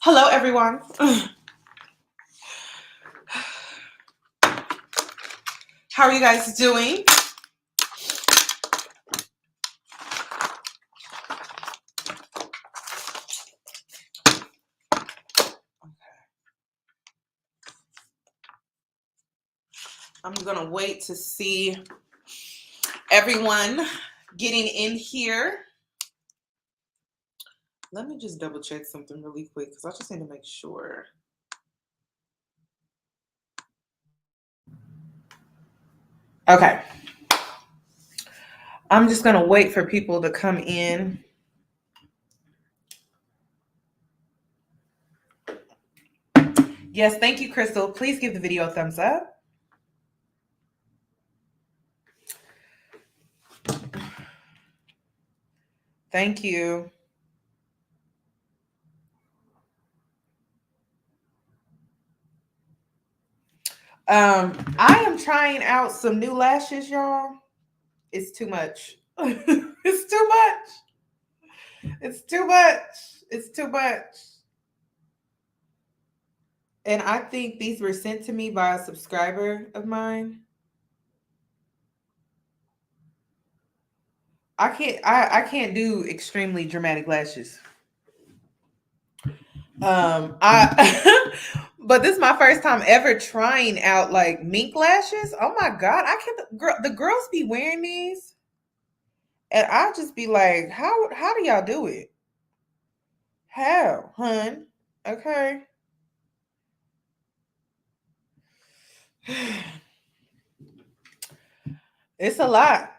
Hello, everyone. How are you guys doing? I'm going to wait to see everyone getting in here. Let me just double check something really quick because I just need to make sure. Okay. I'm just going to wait for people to come in. Yes, thank you, Crystal. Please give the video a thumbs up. Thank you. I am trying out some new lashes, y'all. It's too much. It's too much. It's too much. It's too much. And I think these were sent to me by a subscriber of mine. I can't do extremely dramatic lashes. I but this is my first time ever trying out like mink lashes. Oh my god, I can't. The girls be wearing these, and I'll just be like, how do y'all do it? How, hun? Okay. It's a lot.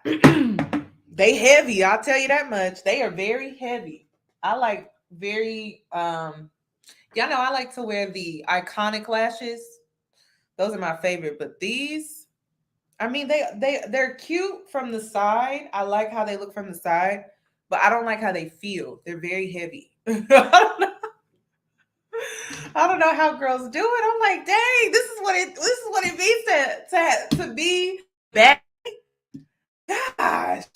They heavy, I'll tell you that much. They are very heavy. I like very y'all know I like to wear the iconic lashes. Those are my favorite, but these, I mean they're cute from the side. I like how they look from the side, but I don't like how they feel. They're very heavy. I don't know how girls do it. I'm like, dang, this is what it means to be bad. Gosh.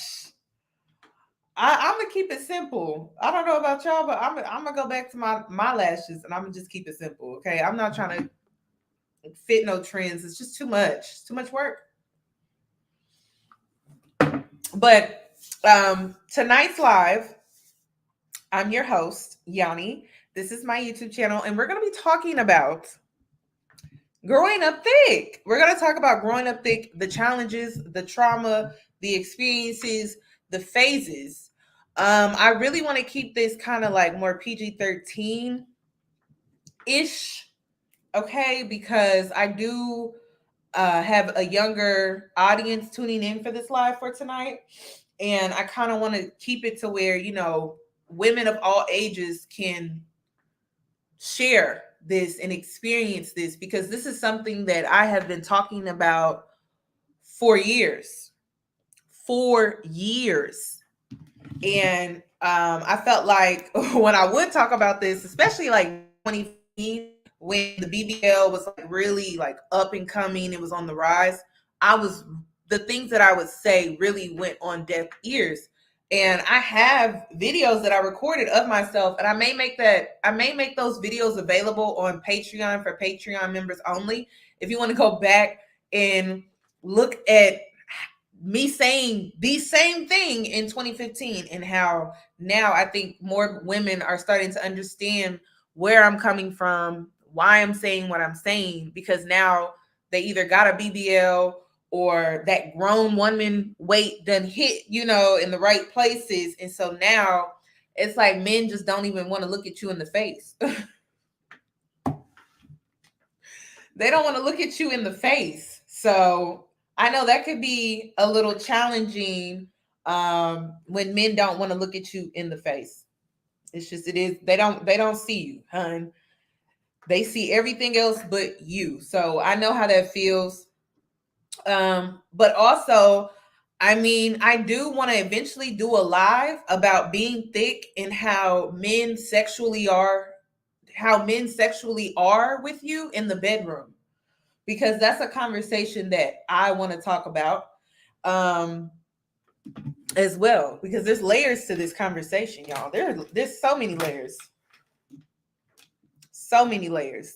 I'm gonna keep it simple. I don't know about y'all, but I'm gonna go back to my lashes and I'm gonna just keep it simple. Okay, I'm not trying to fit no trends. It's just too much. It's too much work. But tonight's live, I'm your host, Yoni. This is my YouTube channel, and we're gonna be talking about growing up thick. We're gonna talk about growing up thick, the challenges, the trauma, the experiences, the phases. I really want to keep this kind of like more PG-13 ish, okay, because I do have a younger audience tuning in for this live for tonight, and I kind of want to keep it to where women of all ages can share this and experience this, because this is something that I have been talking about for years. And I felt like when I would talk about this, especially like 2015, when the BBL was like really like up and coming, it was on the rise. The things that I would say really went on deaf ears. And I have videos that I recorded of myself, and I may make those videos available on Patreon for Patreon members only. If you want to go back and look at me saying the same thing in 2015, and how now I think more women are starting to understand where I'm coming from, why I'm saying what I'm saying, because now they either got a BBL or that grown woman weight done hit, in the right places. And so now it's like men just don't even want to look at you in the face. They don't want to look at you in the face. So I know that could be a little challenging when men don't want to look at you in the face. It's just, it is, they don't see you, hun. They see everything else but you. So I know how that feels. But also, I mean, I do want to eventually do a live about being thick and how men sexually are with you in the bedroom, because that's a conversation that I want to talk about as well, because there's layers to this conversation, y'all. There's so many layers. So many layers.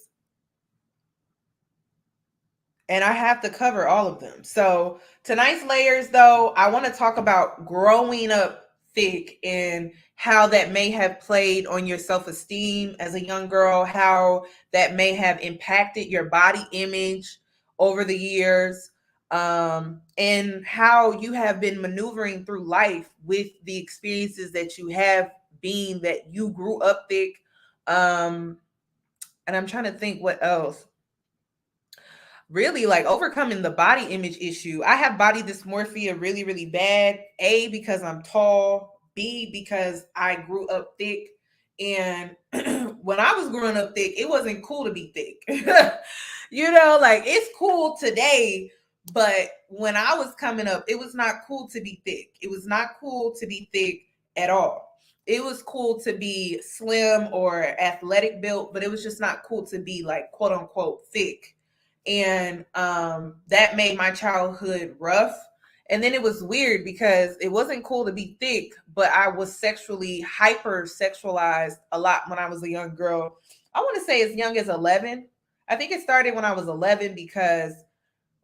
And I have to cover all of them. So tonight's layers, though, I want to talk about growing up thick and how that may have played on your self-esteem as a young girl, how that may have impacted your body image over the years, and how you have been maneuvering through life with the experiences that you have been, that you grew up thick. And I'm trying to think what else. Really, like overcoming the body image issue. I have body dysmorphia really, really bad. A, because I'm tall. B, because I grew up thick. And when I was growing up thick, it wasn't cool to be thick. Like it's cool today, but when I was coming up, it was not cool to be thick. It was not cool to be thick at all. It was cool to be slim or athletic built, but it was just not cool to be like quote unquote thick. And that made my childhood rough. And then it was weird because it wasn't cool to be thick, but I was sexually hyper sexualized a lot when I was a young girl. I want to say as young as 11. I think it started when I was 11 because,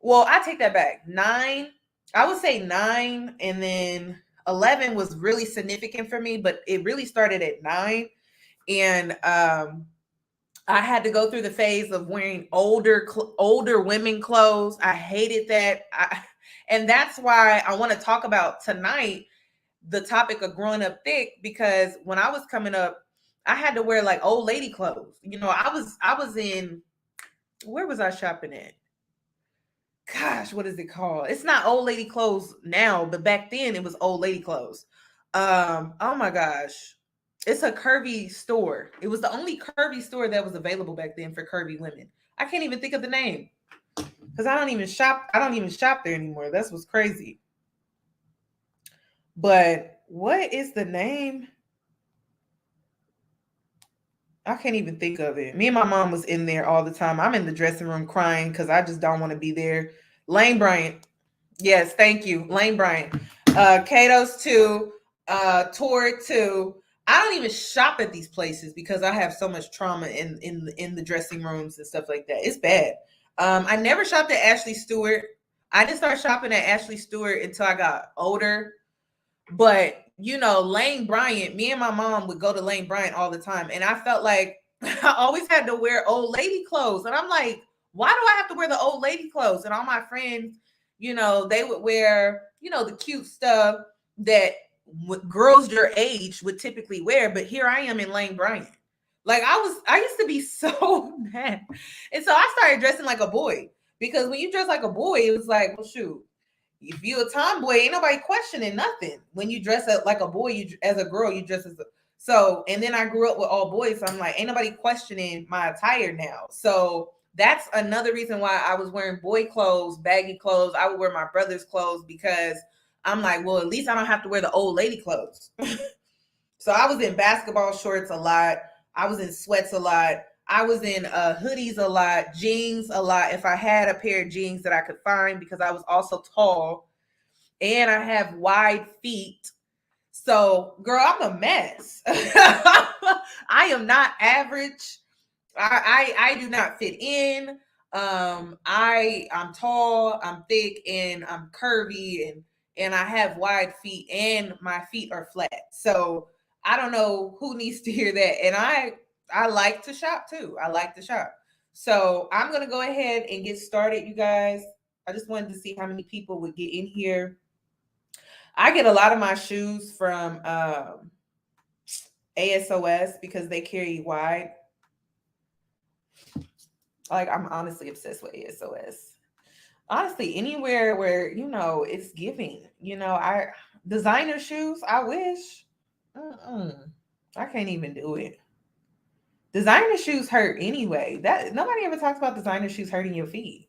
well, I take that back. 9, I would say 9, and then 11 was really significant for me, but it really started at 9. And I had to go through the phase of wearing older women clothes. I hated that. And that's why I want to talk about tonight the topic of growing up thick, because when I was coming up, I had to wear like old lady clothes. I was in, where was I shopping at? Gosh, what is it called? It's not old lady clothes now, but back then it was old lady clothes. Oh my gosh. It's a curvy store. It was the only curvy store that was available back then for curvy women. I can't even think of the name because I don't even shop. I don't even shop there anymore. That's what's crazy. But what is the name? I can't even think of it. Me and my mom was in there all the time. I'm in the dressing room crying because I just don't want to be there. Lane Bryant. Yes, thank you. Lane Bryant. Kato's 2. Torrid 2. I don't even shop at these places because I have so much trauma in the dressing rooms and stuff like that. It's bad. I never shopped at Ashley Stewart. I didn't start shopping at Ashley Stewart until I got older. But Lane Bryant, me and my mom would go to Lane Bryant all the time. And I felt like I always had to wear old lady clothes. And I'm like, why do I have to wear the old lady clothes? And all my friends, they would wear, the cute stuff that girls your age would typically wear. But here I am in Lane Bryant. Like I used to be so mad. And so I started dressing like a boy, because when you dress like a boy, it was like, well, shoot, if you a tomboy, ain't nobody questioning nothing. When you dress up like a boy, as a girl, you dress as a, so. And then I grew up with all boys, so I'm like, ain't nobody questioning my attire now. So that's another reason why I was wearing boy clothes, baggy clothes. I would wear my brother's clothes because I'm like, well, at least I don't have to wear the old lady clothes. So I was in basketball shorts a lot. I was in sweats a lot. I was in hoodies a lot, jeans a lot. If I had a pair of jeans that I could find, because I was also tall and I have wide feet. So, girl, I'm a mess. I am not average. I do not fit in. I'm tall, I'm thick, and I'm curvy, and I have wide feet, and my feet are flat. So I don't know who needs to hear that. And I like to shop too. I like to shop. So I'm gonna go ahead and get started, you guys. I just wanted to see how many people would get in here. I get a lot of my shoes from ASOS because they carry wide. Like, I'm honestly obsessed with ASOS. Honestly, anywhere where it's giving. I designer shoes. I wish. I can't even do it. Designer shoes hurt anyway. That nobody ever talks about designer shoes hurting your feet.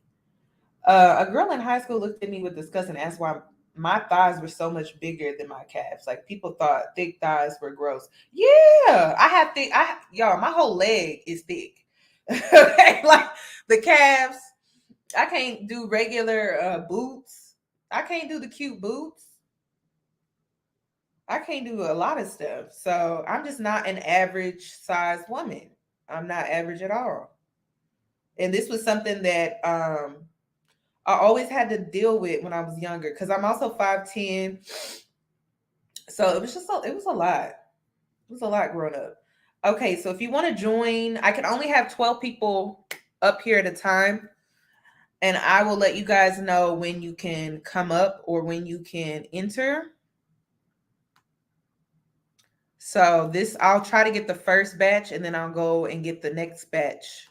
A girl in high school looked at me with disgust and asked why my thighs were so much bigger than my calves. Like, people thought thick thighs were gross. Yeah, I have thick. Y'all, my whole leg is thick. Okay, like the calves. I can't do regular boots. I can't do the cute boots. I can't do a lot of stuff. So I'm just not an average size woman. I'm not average at all. And this was something that I always had to deal with when I was younger because I'm also 5'10". So it was a lot. It was a lot growing up. Okay, so if you want to join, I can only have 12 people up here at a time. And I will let you guys know when you can come up or when you can enter. So this, I'll try to get the first batch and then I'll go and get the next batch.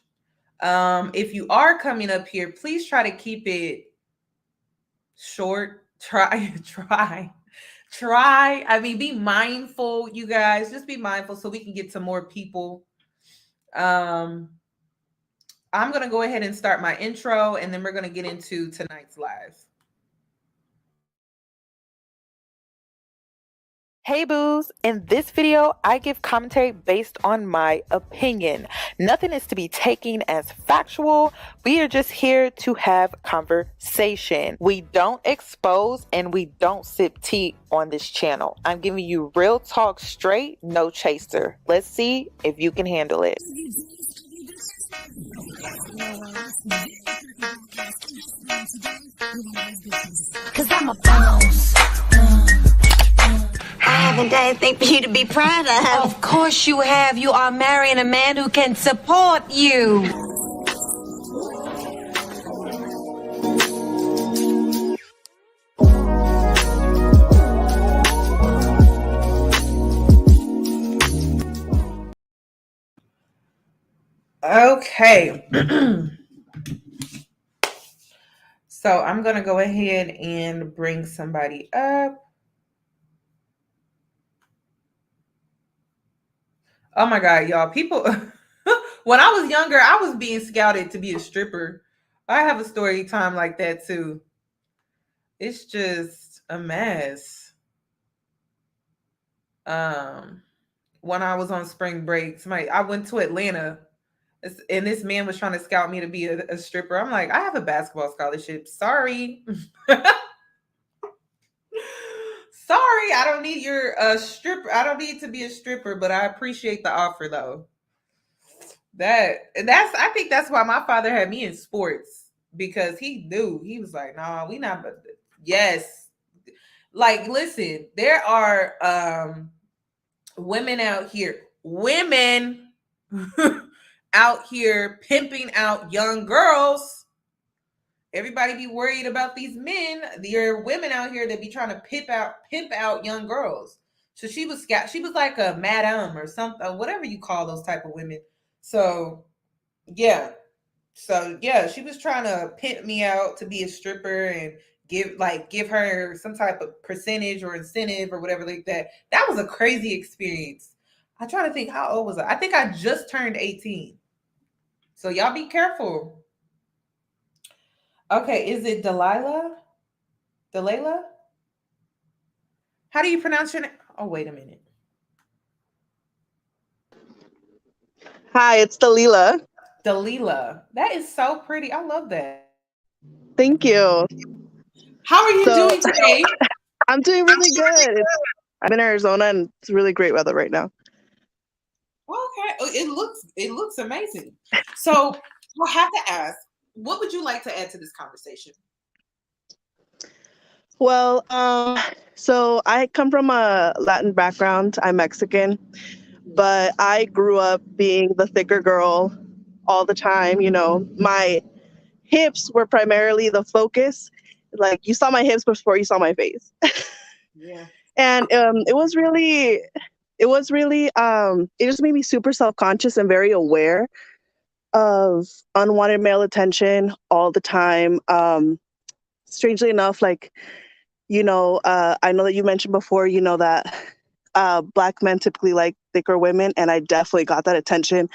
If you are coming up here, please try to keep it short. Try. I mean, be mindful, you guys. Just be mindful so we can get to more people. Um, I'm gonna go ahead and start my intro, and then we're gonna get into tonight's live. Hey boos, in this video, I give commentary based on my opinion. Nothing is to be taken as factual. We are just here to have conversation. We don't expose and we don't sip tea on this channel. I'm giving you real talk straight, no chaser. Let's see if you can handle it. Cause I'm a boss. I haven't done anything for you to be proud of. Of course you have. You are marrying a man who can support you. Okay. So I'm going to go ahead and bring somebody up. Oh my God, y'all. People, when I was younger, I was being scouted to be a stripper. I have a story time like that too. It's just a mess. When I was on spring break, I went to Atlanta and this man was trying to scout me to be a stripper. I'm like, I have a basketball scholarship. Sorry. Sorry, I don't need your stripper. I don't need to be a stripper, but I appreciate the offer though. I think that's why my father had me in sports because he knew. He was like, "Nah, we not." Yes, like listen, there are women out here, women out here pimping out young girls. Everybody be worried about these men. There are women out here that be trying to pimp out young girls. So she was like a madam or something, whatever you call those type of women. So yeah. So yeah, she was trying to pimp me out to be a stripper and give her some type of percentage or incentive or whatever like that. That was a crazy experience. I try to think, how old was I? I think I just turned 18. So y'all be careful. Okay, is it Delilah? Delilah? How do you pronounce your name? Oh, wait a minute. Hi, it's Dalila. Delilah. That is so pretty. I love that. Thank you. How are you doing today? I'm doing really good. I'm in Arizona and it's really great weather right now. Okay. It looks amazing. So I have to ask, what would you like to add to this conversation? Well, so I come from a Latin background. I'm Mexican, but I grew up being the thicker girl all the time. You know, my hips were primarily the focus. Like you saw my hips before you saw my face. Yeah. And it just made me super self-conscious and very aware of unwanted male attention all the time. Strangely enough, like, I know that you mentioned before, that Black men typically like thicker women, and I definitely got that attention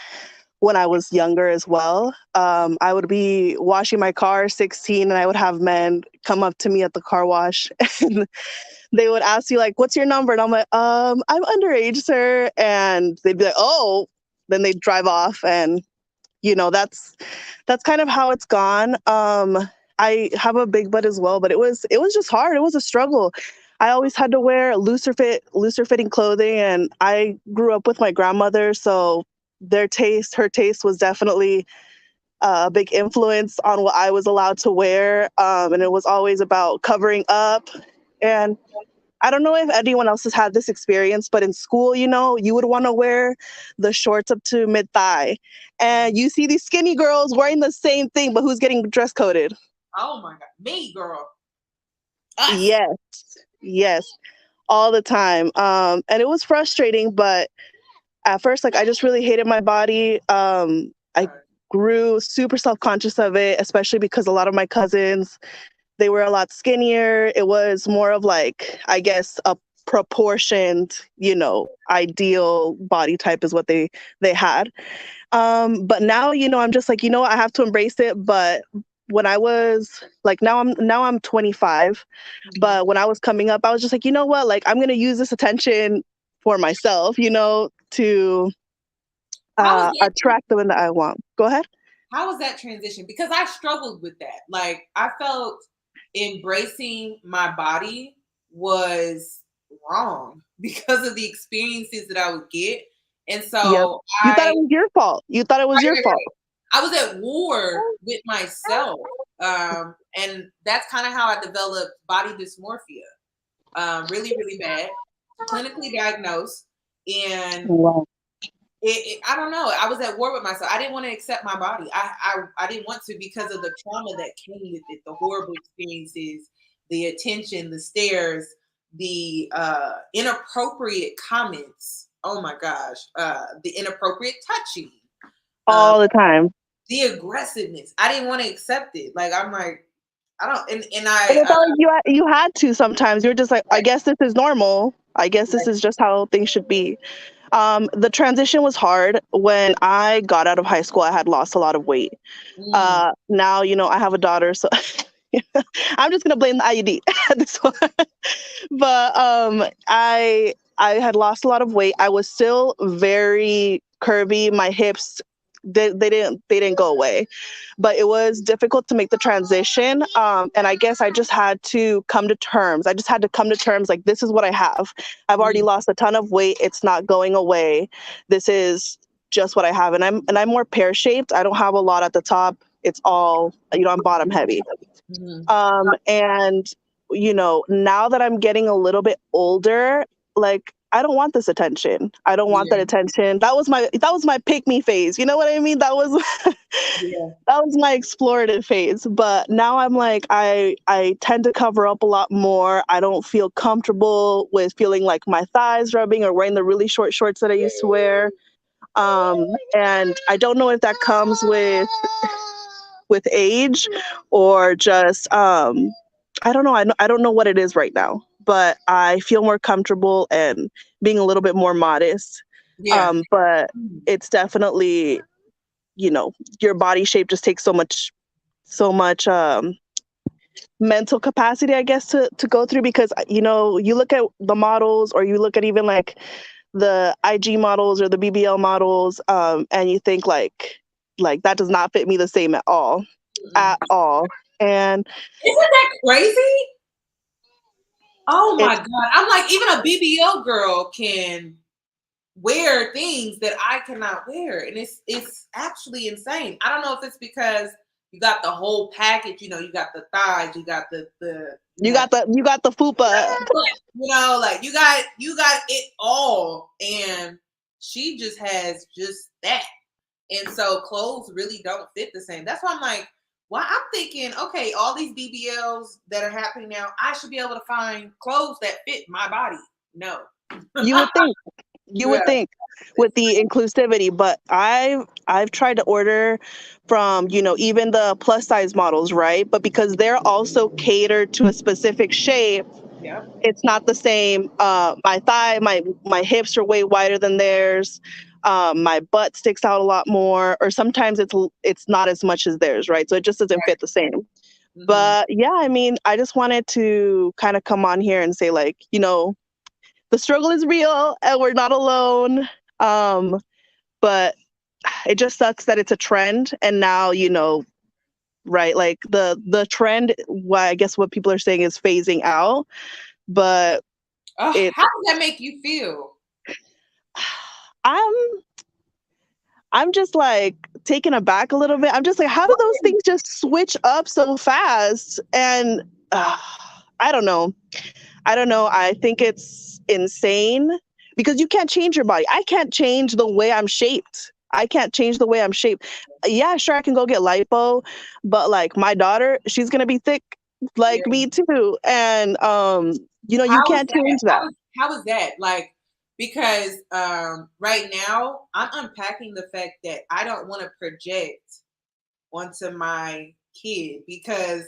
when I was younger as well. I would be washing my car, 16, and I would have men come up to me at the car wash and they would ask you, like, what's your number? And I'm like, I'm underage, sir. And they'd be like, oh, then they'd drive off. And, that's kind of how it's gone. I have a big butt as well, but it was just hard. It was a struggle. I always had to wear looser fitting clothing, and I grew up with my grandmother, so her taste was definitely a big influence on what I was allowed to wear. And it was always about covering up. And I don't know if anyone else has had this experience, but in school, you would want to wear the shorts up to mid thigh. And you see these skinny girls wearing the same thing, but who's getting dress coded? Oh my God. Me, girl. Us. Yes. Yes. All the time. And it was frustrating, but at first, like, I just really hated my body. I grew super self-conscious of it, especially because a lot of my cousins, they were a lot skinnier. It was more of like, I guess, a proportioned, ideal body type is what they had. But now, I'm just like, I have to embrace it. But when I was like, now I'm 25, but when I was coming up, I was just like, you know what, like, I'm gonna use this attention for myself, to attract the one that I want. Go ahead. How was that transition? Because I struggled with that. Like, I felt embracing my body was wrong because of the experiences that I would get. And so Yep. You thought it was your fault. I was at war with myself. And that's kind of how I developed body dysmorphia. Really, really bad, clinically diagnosed. And Wow. I don't know. I was at war with myself. I didn't want to accept my body. I didn't want to because of the trauma that came with it, the horrible experiences, the attention, the stares, the inappropriate comments. Oh my gosh. The inappropriate touching. All the time. The aggressiveness. I didn't want to accept it. Like, I'm like, I don't, and And it felt like you had to sometimes. You're just like, I guess this is normal. I guess this is just how things should be. The transition was hard. When I got out of high school, I had lost a lot of weight. Now, I have a daughter, so I'm just gonna blame the IUD at this one. But I had lost a lot of weight. I was still very curvy. My hips, they didn't go away, but it was difficult to make the transition. And I guess I just had to come to terms. Like, this is what I have. I've already lost a ton of weight. It's not going away. This is just what I have. And I'm more pear shaped. I don't have a lot at the top. It's all, I'm bottom heavy. And now that I'm getting a little bit older, like, I don't want this attention. I don't want that attention. That was my pick me phase. You know what I mean? That was that was my explorative phase. But now I'm like, I tend to cover up a lot more. I don't feel comfortable with feeling like my thighs rubbing or wearing the really short shorts that I used to wear. And I don't know if that comes with age or just I don't know. I don't know what it is right now, but I feel more comfortable and being a little bit more modest. But it's definitely, your body shape just takes so much mental capacity, I guess, to go through, because, you look at the models, or you look at even like the IG models or the BBL models, and you think like that does not fit me the same at all. And isn't that crazy? Oh my God. I'm like, even a BBL girl can wear things that I cannot wear. And it's actually insane. I don't know if it's because you got the whole package, you got the thighs, you got the you got the fupa. Like you got it all. And she just has just that. And so clothes really don't fit the same. That's why I'm like, well, I'm thinking, okay, all these BBLs that are happening now, I should be able to find clothes that fit my body. No. You would think with the inclusivity, but I've tried to order from, even the plus size models, right? But because they're also catered to a specific shape, it's not the same. My hips are way wider than theirs. My butt sticks out a lot more, or sometimes it's not as much as theirs, right? So it just doesn't fit the same. But yeah, I mean, I just wanted to kind of come on here and say, like, the struggle is real and we're not alone. But it just sucks that it's a trend, and now, right, like the trend, I guess what people are saying is phasing out. But how does that make you feel? I'm just like taken aback a little bit. I'm just like, how do those things just switch up so fast? And I don't know. I don't know. I think it's insane because you can't change your body. I can't change the way I'm shaped. I can't change the way I'm shaped. Yeah, sure, I can go get lipo, but like my daughter, she's gonna be thick like Yeah. me too. And you How is can't that? change that. How is that? Like, because right now I'm unpacking the fact that I don't want to project onto my kid because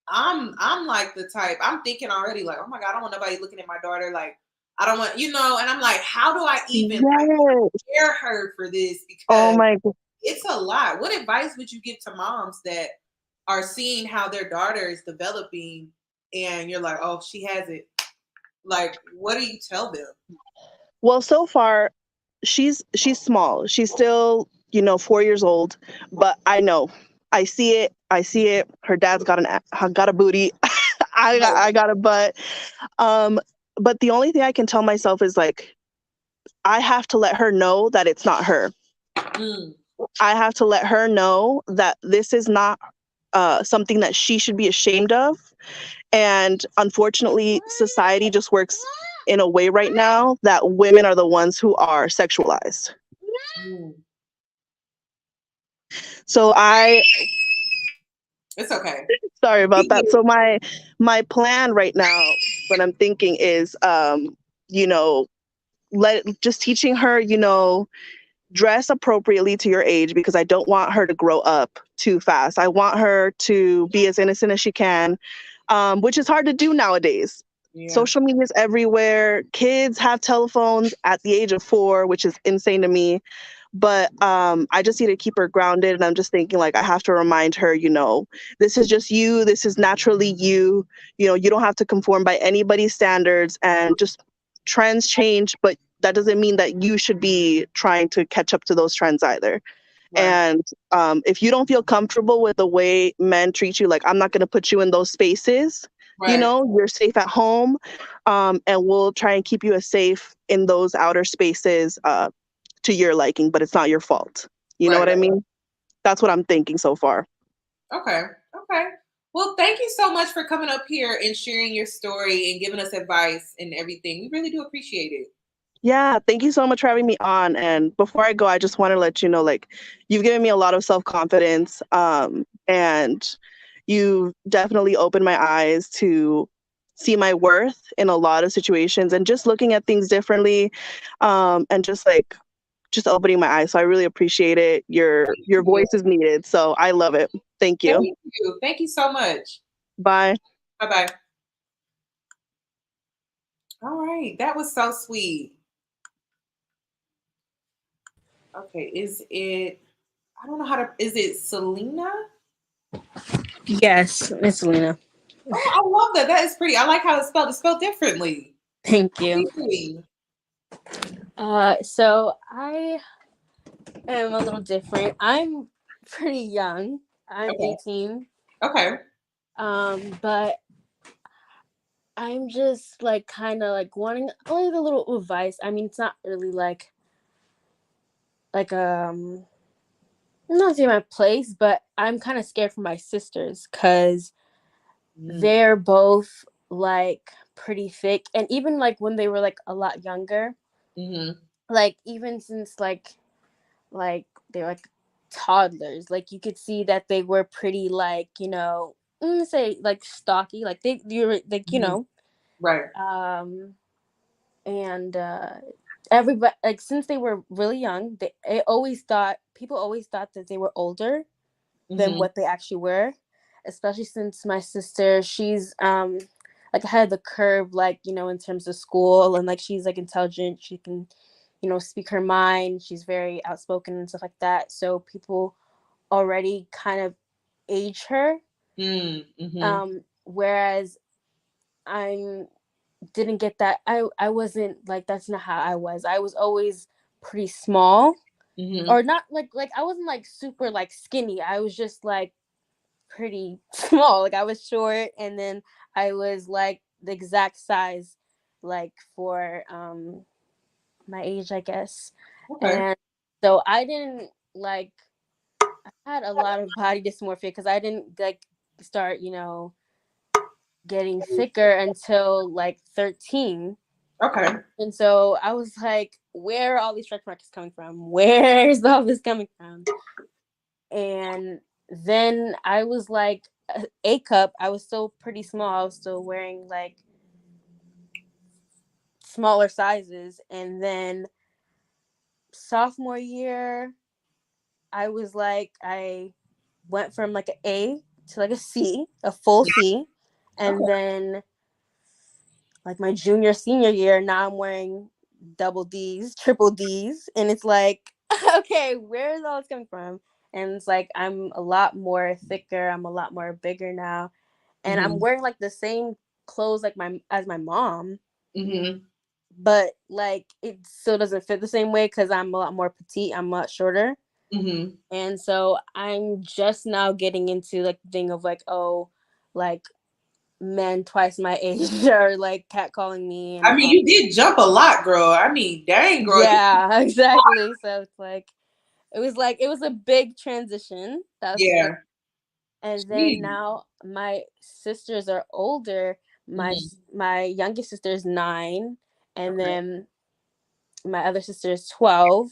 I'm like the type I'm thinking already like, oh my God, I don't want nobody looking at my daughter like I don't want, and I'm like, how do I even like Yes. prepare her for this? Oh Because my God. it's a lot. What advice would you give to moms that are seeing how their daughter is developing and you're like, oh, she has it? Like, what do you tell them? Well, so far, she's small. She's still, 4 years old, but I know. I see it. I see it. Her dad's got a booty. I got a butt. Um, but the only thing I can tell myself is like I have to let her know that it's not her. Mm, I have to let her know that this is not something that she should be ashamed of. And unfortunately, society just works in a way right now that women are the ones who are sexualized. mm. So It's okay. sorry about We that. get So my plan right now, what I'm thinking is, you know, just teaching her, dress appropriately to your age because I don't want her to grow up too fast. I want her to be as innocent as she can, which is hard to do nowadays. Yeah, Social media is everywhere. Kids have telephones at the age of 4, which is insane to me. But I just need to keep her grounded. And I'm just thinking, like, I have to remind her, this is just you. This is naturally you. You don't have to conform by anybody's standards, and just trends change, but that doesn't mean that you should be trying to catch up to those trends either. right, And if you don't feel comfortable with the way men treat you, like, I'm not going to put you in those spaces. right, You're safe at home, and we'll try and keep you as safe in those outer spaces to your liking, but it's not your fault. You know right. what I mean? That's what I'm thinking so far. Okay. Okay. Well, thank you so much for coming up here and sharing your story and giving us advice and everything. We really do appreciate it. Yeah, thank you so much for having me on. And before I go, I just want to let you know, like, you've given me a lot of self-confidence, and you definitely opened my eyes to see my worth in a lot of situations and just looking at things differently, and just opening my eyes. So I really appreciate it. Your Thank you. voice is needed, so I love it. Thank you. Thank you. Thank you so much. Bye. Bye bye. All right. That was so sweet. Okay. Is it, I don't know how to, is it Selena? Yes, Miss Lena. Oh, I love that. That is pretty. I like how it's spelled. It's spelled differently. Thank What are you. you doing? So I am a little different. I'm pretty young. I'm Okay. 18. Okay. But I'm just like kind of like wanting only the little advice. I mean, it's not really like not saying my place, but I'm kind of scared for my sisters because Mm, they're both like pretty thick, and even like when they were like a lot younger, mm-hmm. like even since like they're like toddlers, like you could see that they were pretty like say like stocky, like you're like Mm-hmm. Right. um and everybody, like since they were really young, they always thought people always thought that they were older than Mm-hmm. what they actually were, especially since my sister, she's like ahead of the curve, like in terms of school, and like she's like intelligent, she can speak her mind, she's very outspoken and stuff like that, so people already kind of age her. Mm-hmm. Whereas I didn't get that. I wasn't like, that's not how I was always pretty small, Mm-hmm. or not like I wasn't like super like skinny, I was just like pretty small, like I was short, and then I was like the exact size like for my age, I guess. Okay. And so I didn't like I had a lot of body dysmorphia because I didn't like start, getting thicker until like 13. Okay. And so I was like, where are all these stretch marks coming from? Where's all this coming from? And then I was like A cup. I was still pretty small. I was still wearing like smaller sizes. And then sophomore year, I was like, I went from like an A to like a C, a full C. And Okay. then like my junior, senior year, now I'm wearing double D's, triple D's. And it's like, okay, where is all this coming from? And it's like, I'm a lot more thicker. I'm a lot more bigger now. And I'm Mm-hmm. wearing like the same clothes like as my mom. Mm-hmm. But like it still doesn't fit the same way because I'm a lot more petite. I'm much shorter. Mm-hmm. And so I'm just now getting into like the thing of like, oh, like men twice my age are like catcalling me I and mean, all. you did jump a lot, girl. I mean, dang, girl. Yeah, exactly. So it's like it was a big transition. That's for sure. Yeah. And then Jeez. now my sisters are older. Mm-hmm. My youngest sister is 9, and Okay. then my other sister is 12,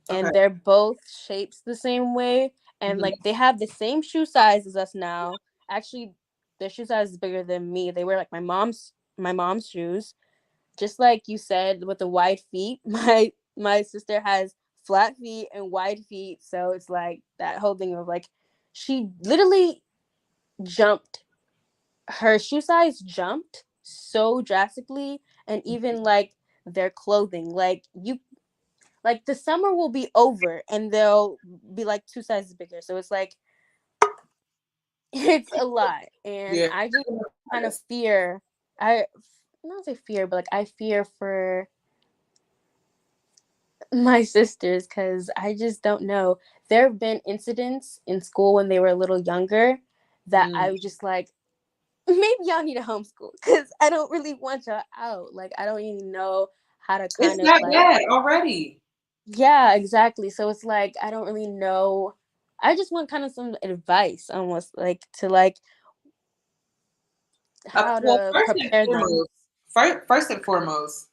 Okay. and they're both shapes the same way, and Mm-hmm. like they have the same shoe size as us now. Actually, their shoe size is bigger than me. They wear like my mom's shoes. Just like you said with the wide feet, my sister has flat feet and wide feet, so it's like that whole thing of like she literally jumped, her shoe size jumped so drastically. And even like their clothing, like you, like the summer will be over and they'll be like 2 sizes bigger, so it's like it's a lot. And Yeah. I just kind of fear, I not say fear, but like I fear for my sisters because I just don't know. There have been incidents in school when they were a little younger that I Mm. was just like, maybe y'all need a homeschool because I don't really want y'all out. Like, I don't even know how to It's kind of that like, bad already. yeah, exactly. So it's like, I don't really know. I just want kind of some advice almost like to like how Well, to prepare them. first and foremost,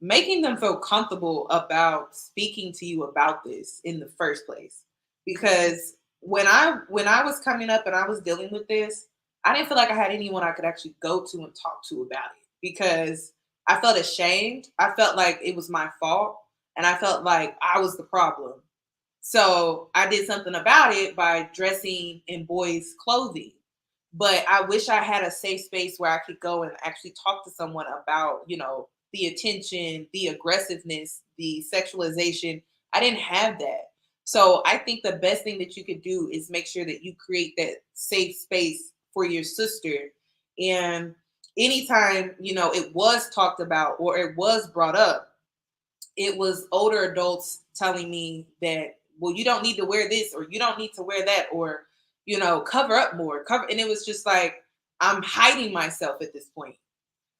making them feel comfortable about speaking to you about this in the first place. Because when I was coming up and I was dealing with this, I didn't feel like I had anyone I could actually go to and talk to about it because I felt ashamed. I felt like it was my fault and I felt like I was the problem. So I did something about it by dressing in boys' clothing. But I wish I had a safe space where I could go and actually talk to someone about, the attention, the aggressiveness, the sexualization. I didn't have that. So I think the best thing that you could do is make sure that you create that safe space for your sister. And anytime, it was talked about or it was brought up, it was older adults telling me that, well, you don't need to wear this or you don't need to wear that or, cover up more, cover. And it was just like, I'm hiding myself at this point.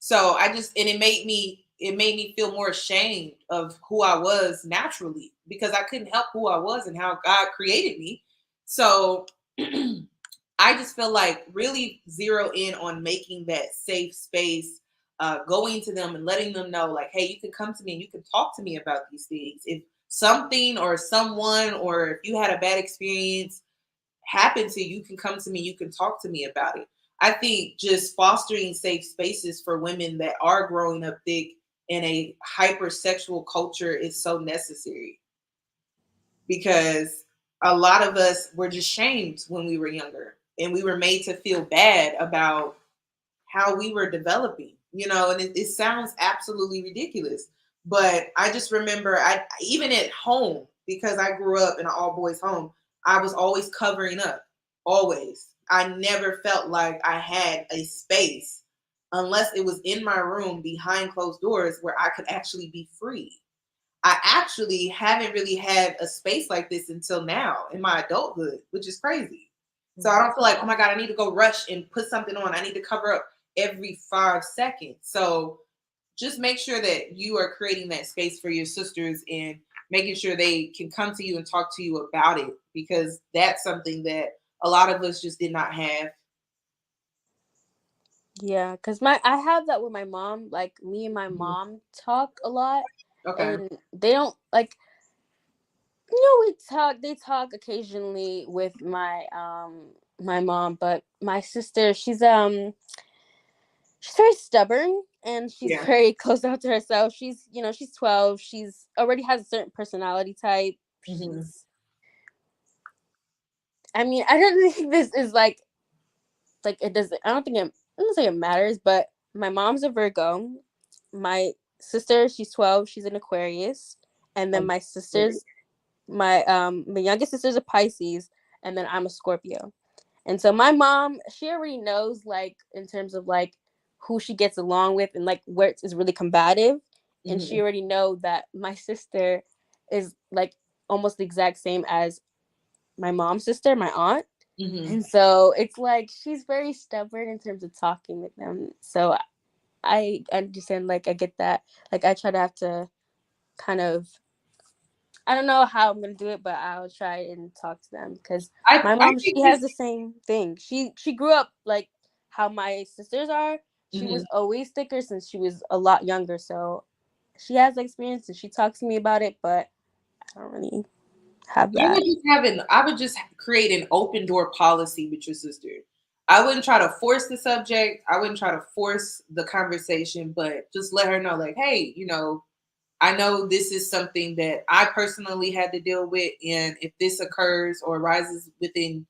So and it made me feel more ashamed of who I was naturally because I couldn't help who I was and how God created me. So I just feel like really zero in on making that safe space, going to them and letting them know, like, hey, you can come to me and you can talk to me about these things. If something or someone, or if you had a bad experience happen to you, you can come to me, you can talk to me about it. I think just fostering safe spaces for women that are growing up thick in a hypersexual culture is so necessary because a lot of us were just shamed when we were younger and we were made to feel bad about how we were developing, and it sounds absolutely ridiculous. But I just remember even at home, because I grew up in an all boys home, I was always covering up. Always. I never felt like I had a space unless it was in my room behind closed doors where I could actually be free. I actually haven't really had a space like this until now in my adulthood, which is crazy. So I don't feel like, oh my God, I need to go rush and put something on. I need to cover up every 5 seconds. So just make sure that you are creating that space for your sisters and making sure they can come to you and talk to you about it, because that's something that a lot of us just did not have. Yeah, because I have that with my mom. Like me and my mom talk a lot, Okay. and they don't like. They talk occasionally with my mom, but my sister, she's very stubborn and she's Yeah. very closed out to herself. She's 12. She's already has a certain personality type. Mm-hmm. I mean, I don't think this is like it doesn't. I don't think it matters. But my mom's a Virgo. My sister, she's 12. She's an Aquarius, and then my youngest sister's a Pisces, and then I'm a Scorpio. And so my mom, she already knows like in terms of like who she gets along with and like where it's really combative. And Mm-hmm. she already know that my sister is like almost the exact same as my mom's sister, my aunt. Mm-hmm. And so it's like she's very stubborn in terms of talking with them. So I understand, like I get that. Like I try to have to kind of, I don't know how I'm gonna do it, but I'll try and talk to them because my I mom, think she has it's the same thing. She grew up like how my sisters are. She mm-hmm. was always thicker since she was a lot younger, so she has experience and she talks to me about it, but I don't really have that. I would just create an open door policy with your sister. I wouldn't try to force the subject. I wouldn't try to force the conversation, but just let her know, like, hey, I know this is something that I personally had to deal with, and if this occurs or arises within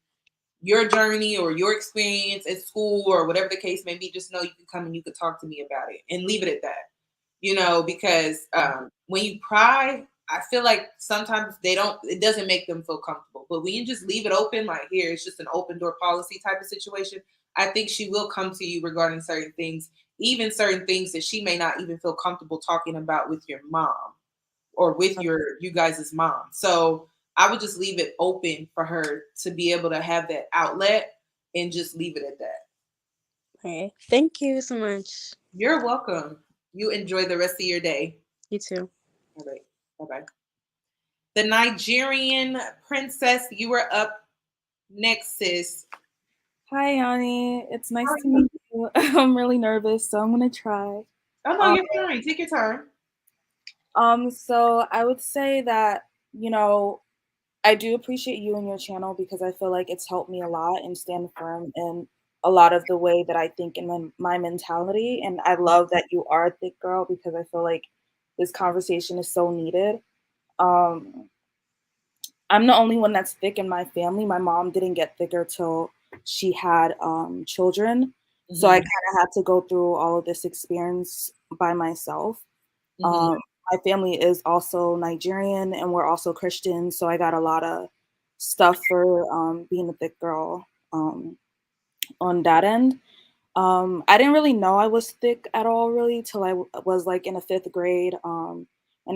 your journey or your experience at school or whatever the case may be, just know you can come and you can talk to me about it and leave it at that. Because when you pry, I feel like sometimes it doesn't make them feel comfortable. But when you just leave it open, like here, it's just an open door policy type of situation, I think she will come to you regarding certain things, even certain things that she may not even feel comfortable talking about with your mom or with you guys' mom. So I would just leave it open for her to be able to have that outlet and just leave it at that. Okay. Thank you so much. You're welcome. You enjoy the rest of your day. You too. All right. Bye bye. The Nigerian princess, you were up next, sis. Hi, Yoni. It's How nice are to you? meet you. I'm really nervous, so I'm gonna try. Oh no, Um, you're fine. Take your time. so I would say that, you know, I do appreciate you and your channel because I feel like it's helped me a lot and stand firm in a lot of the way that I think in my mentality. And I love that you are a thick girl because I feel like this conversation is so needed. Um, I'm the only one that's thick in my family. My mom didn't get thicker till she had children. So I Mm-hmm. kind of had to go through all of this experience by myself. Mm-hmm. Um, my family is also Nigerian and we're also Christian. So I got a lot of stuff for being a thick girl on that end. I didn't really know I was thick at all, really, till was like in a fifth grade. And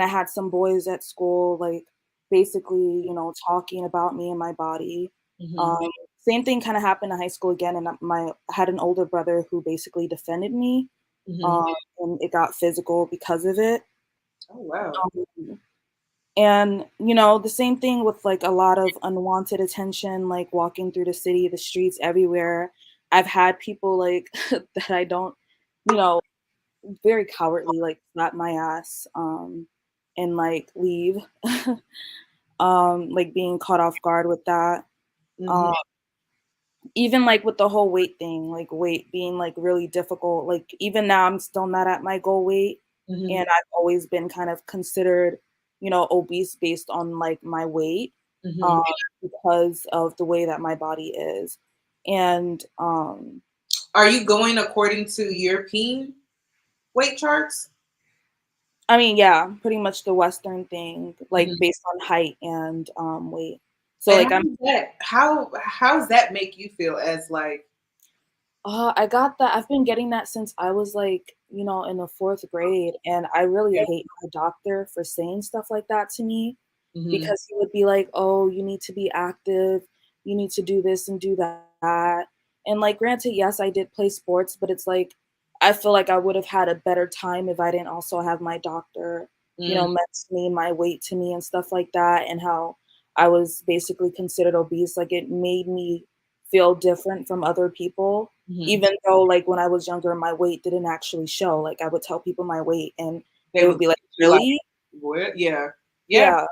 I had some boys at school, like basically, talking about me and my body. Mm-hmm. Um, Same thing kind of happened in high school again, and I had an older brother who basically defended me, Mm-hmm. and it got physical because of it. Oh wow. Um, and the same thing with like a lot of unwanted attention, like walking through the city, the streets, everywhere. I've had people like that I don't, you know, very cowardly, like slap my ass, and like leave, like being caught off guard with that. Mm-hmm. Um, Even like with the whole weight thing, like weight being like really difficult. Like even now, I'm still not at my goal weight, Mm-hmm. and I've always been kind of considered, obese based on like my weight, Mm-hmm. um, because of the way that my body is, and Are you going according to European weight charts? I mean, yeah, pretty much the Western thing, like Mm-hmm. based on height and weight. So And like I'm how's that make you feel as like I got that. I've been getting that since I was like, in the fourth grade. And I really hate my doctor for saying stuff like that to me mm-hmm. because he would be like, oh, you need to be active. You need to do this and do that. And like, granted, yes, I did play sports, but it's like, I feel like I would have had a better time if I didn't also have my doctor mentioning my weight to me and stuff like that, and how I was basically considered obese. Like, it made me feel different from other people, even though, like, when I was younger, my weight didn't actually show. Like, I would tell people my weight, and they would be like, "Really?" What? Yeah. Yeah.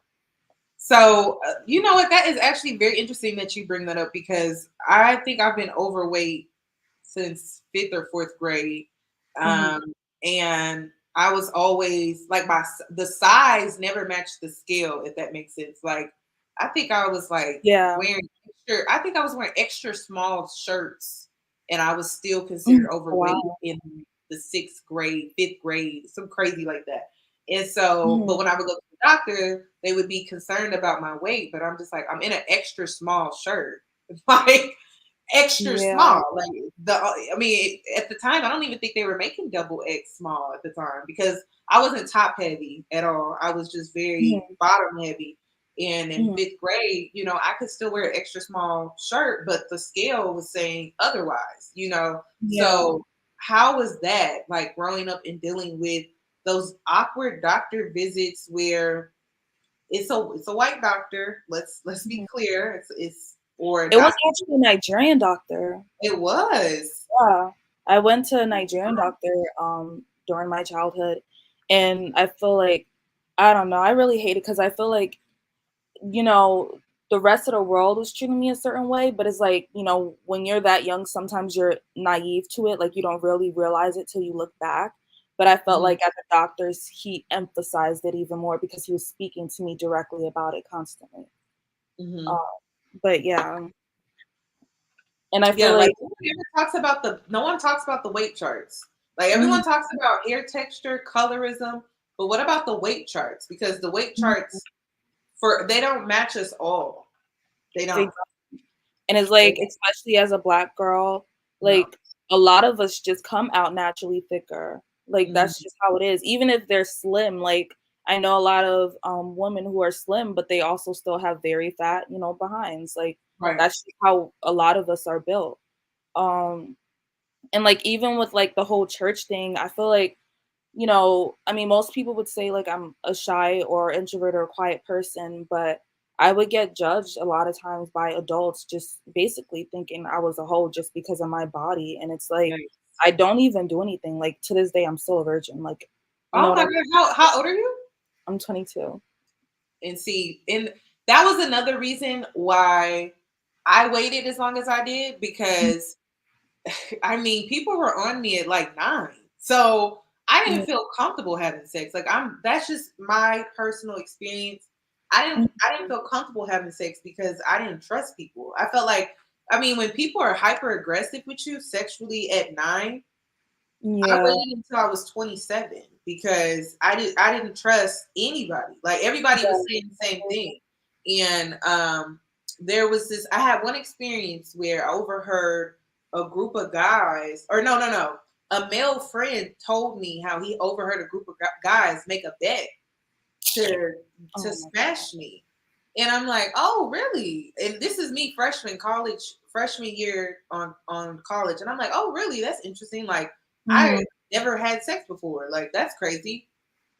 So, you know what? That is actually very interesting that you bring that up, because I think I've been overweight since fifth or fourth grade. Mhm. And I was always like, the size never matched the scale, if that makes sense. Like, I think I was like Yeah. I think I was wearing extra small shirts, and I was still considered overweight Wow. in the sixth grade, fifth grade, some crazy like that. And so, but Mhm. when I would go to the doctor, they would be concerned about my weight, but I'm just like, I'm in an extra small shirt. Like, extra Yeah. small. Like, I mean, at the time, I don't even think they were making double X small at the time, because I wasn't top heavy at all. I was just very Mhm. bottom heavy. And in Mhm. fifth grade, I could still wear an extra small shirt, but the scale was saying otherwise. Yeah. So how was that, like, growing up and dealing with those awkward doctor visits where it's a white doctor. Let's be Mhm. clear. It's or a It was doctor. actually a Nigerian doctor. It was. Yeah. I went to a Nigerian doctor during my childhood, and I feel like, I don't know, I really hate it because I feel like, you know, the rest of the world was treating me a certain way, but it's like, when you're that young, sometimes you're naive to it, like, you don't really realize it till you look back. But I felt Mhm, like at the doctor's, he emphasized it even more because he was speaking to me directly about it constantly. mhm. Uh, but yeah, and I Yeah, feel like, like, no one talks about the weight charts. Like, mhm, everyone talks about hair texture, colorism, but what about the weight charts? Because the weight mhm, charts, they don't match us all. They they don't. And it's They like, don't. especially as a Black girl, No. like, a lot of us just come out naturally thicker. Like, that's Mhm. just how it is. Even if they're slim, like, I know a lot of women who are slim, but they also still have very fat, behinds. Like, Right. that's just how a lot of us are built. Um, and like, even with like the whole church thing, I feel like, I mean, most people would say like I'm a shy or introvert or a quiet person, but I would get judged a lot of times by adults just basically thinking I was a hoe just because of my body. And it's like, Right. I don't even do anything. Like, to this day, I'm still a virgin. Like, you know Oh what my I'm God. How old are you? I'm 22. And see, and that was another reason why I waited as long as I did, because I mean, people were on me at like 9. So I Yeah. didn't feel comfortable having sex. Like, that's just my personal experience. I didn't feel comfortable having sex because I didn't trust people. I felt like, I mean, when people are hyper aggressive with you sexually at 9, I Yeah. waited until I was 27, because I didn't trust anybody. Like, everybody was saying the same thing. And there was this I had one experience where I overheard a group of guys, or no. A male friend told me how he overheard a group of guys make a bet to Oh my God. smash me. And I'm like, "Oh, really?" And this is me freshman year on college. And I'm like, "Oh, really? That's interesting. Like, I Mhm. never had sex before. Like, that's crazy."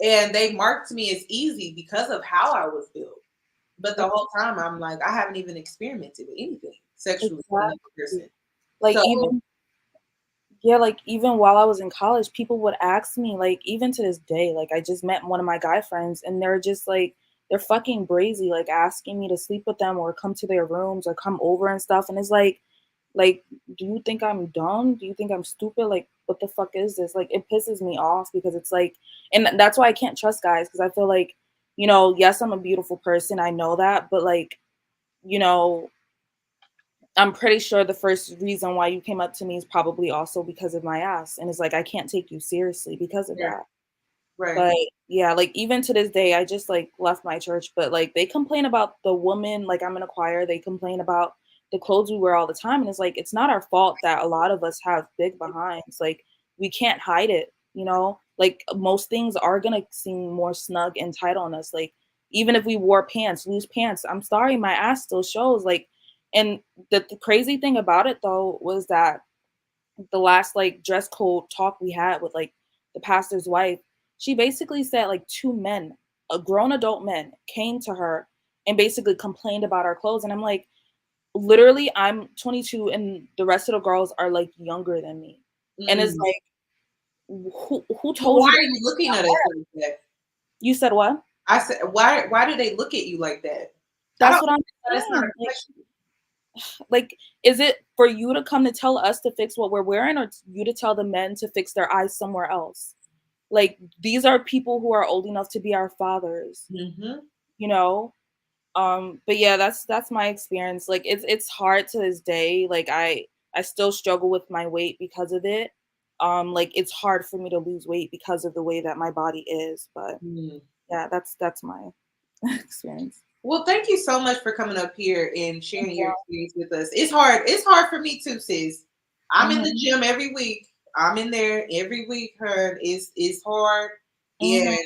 And they marked me as easy because of how I was built. But the whole time, I'm like, I haven't even experimented with anything sexually with another Exactly. person. Like, So, even Yeah, like, even while I was in college, people would ask me, like, even to this day, like, I just met one of my guy friends, and they're just like, they're fucking brazy, like, asking me to sleep with them or come to their rooms or come over and stuff. And it's like, do you think I'm dumb? Do you think I'm stupid? Like, what the fuck is this? Like, it pisses me off because it's like, and that's why I can't trust guys because I feel like, yes, I'm a beautiful person. I know that, but like, you know, I'm pretty sure the first reason why you came up to me is probably also because of my ass, and it's like, I can't take you seriously because of right, that. right, But, yeah, like, even to this day, I just, like, left my church, but, like, they complain about the woman, like, I'm in a choir, they complain about the clothes we wear all the time, and it's like, it's not our fault that a lot of us have big behinds, like, we can't hide it, you know? Like, most things are gonna seem more snug and tight on us, like, even if we wore pants, loose pants, I'm sorry, my ass still shows, like, and the crazy thing about it, though, was that the last, like, dress code talk we had with, like, the pastor's wife, she basically said like 2 men, grown adult men, came to her and basically complained about our clothes. And I'm like, literally, I'm 22 and the rest of the girls are like younger than me. And it's like, who told Why you? are you looking at us like that? You said what? I said, why do they look at you like that? That's what I'm That's not saying. a question. Like, is it for you to come to tell us to fix what we're wearing, or you to tell the men to fix their eyes somewhere else? Like, these are people who are old enough to be our fathers, you know? But yeah, that's my experience. Like, it's hard to this day. Like, I still struggle with my weight because of it. Like, it's hard for me to lose weight because of the way that my body is. But yeah, that's my experience. Well, thank you so much for coming up here and sharing your experience with us. It's hard. It's hard for me too, sis. I'm in the gym every week. I'm in there every week. It's hard. And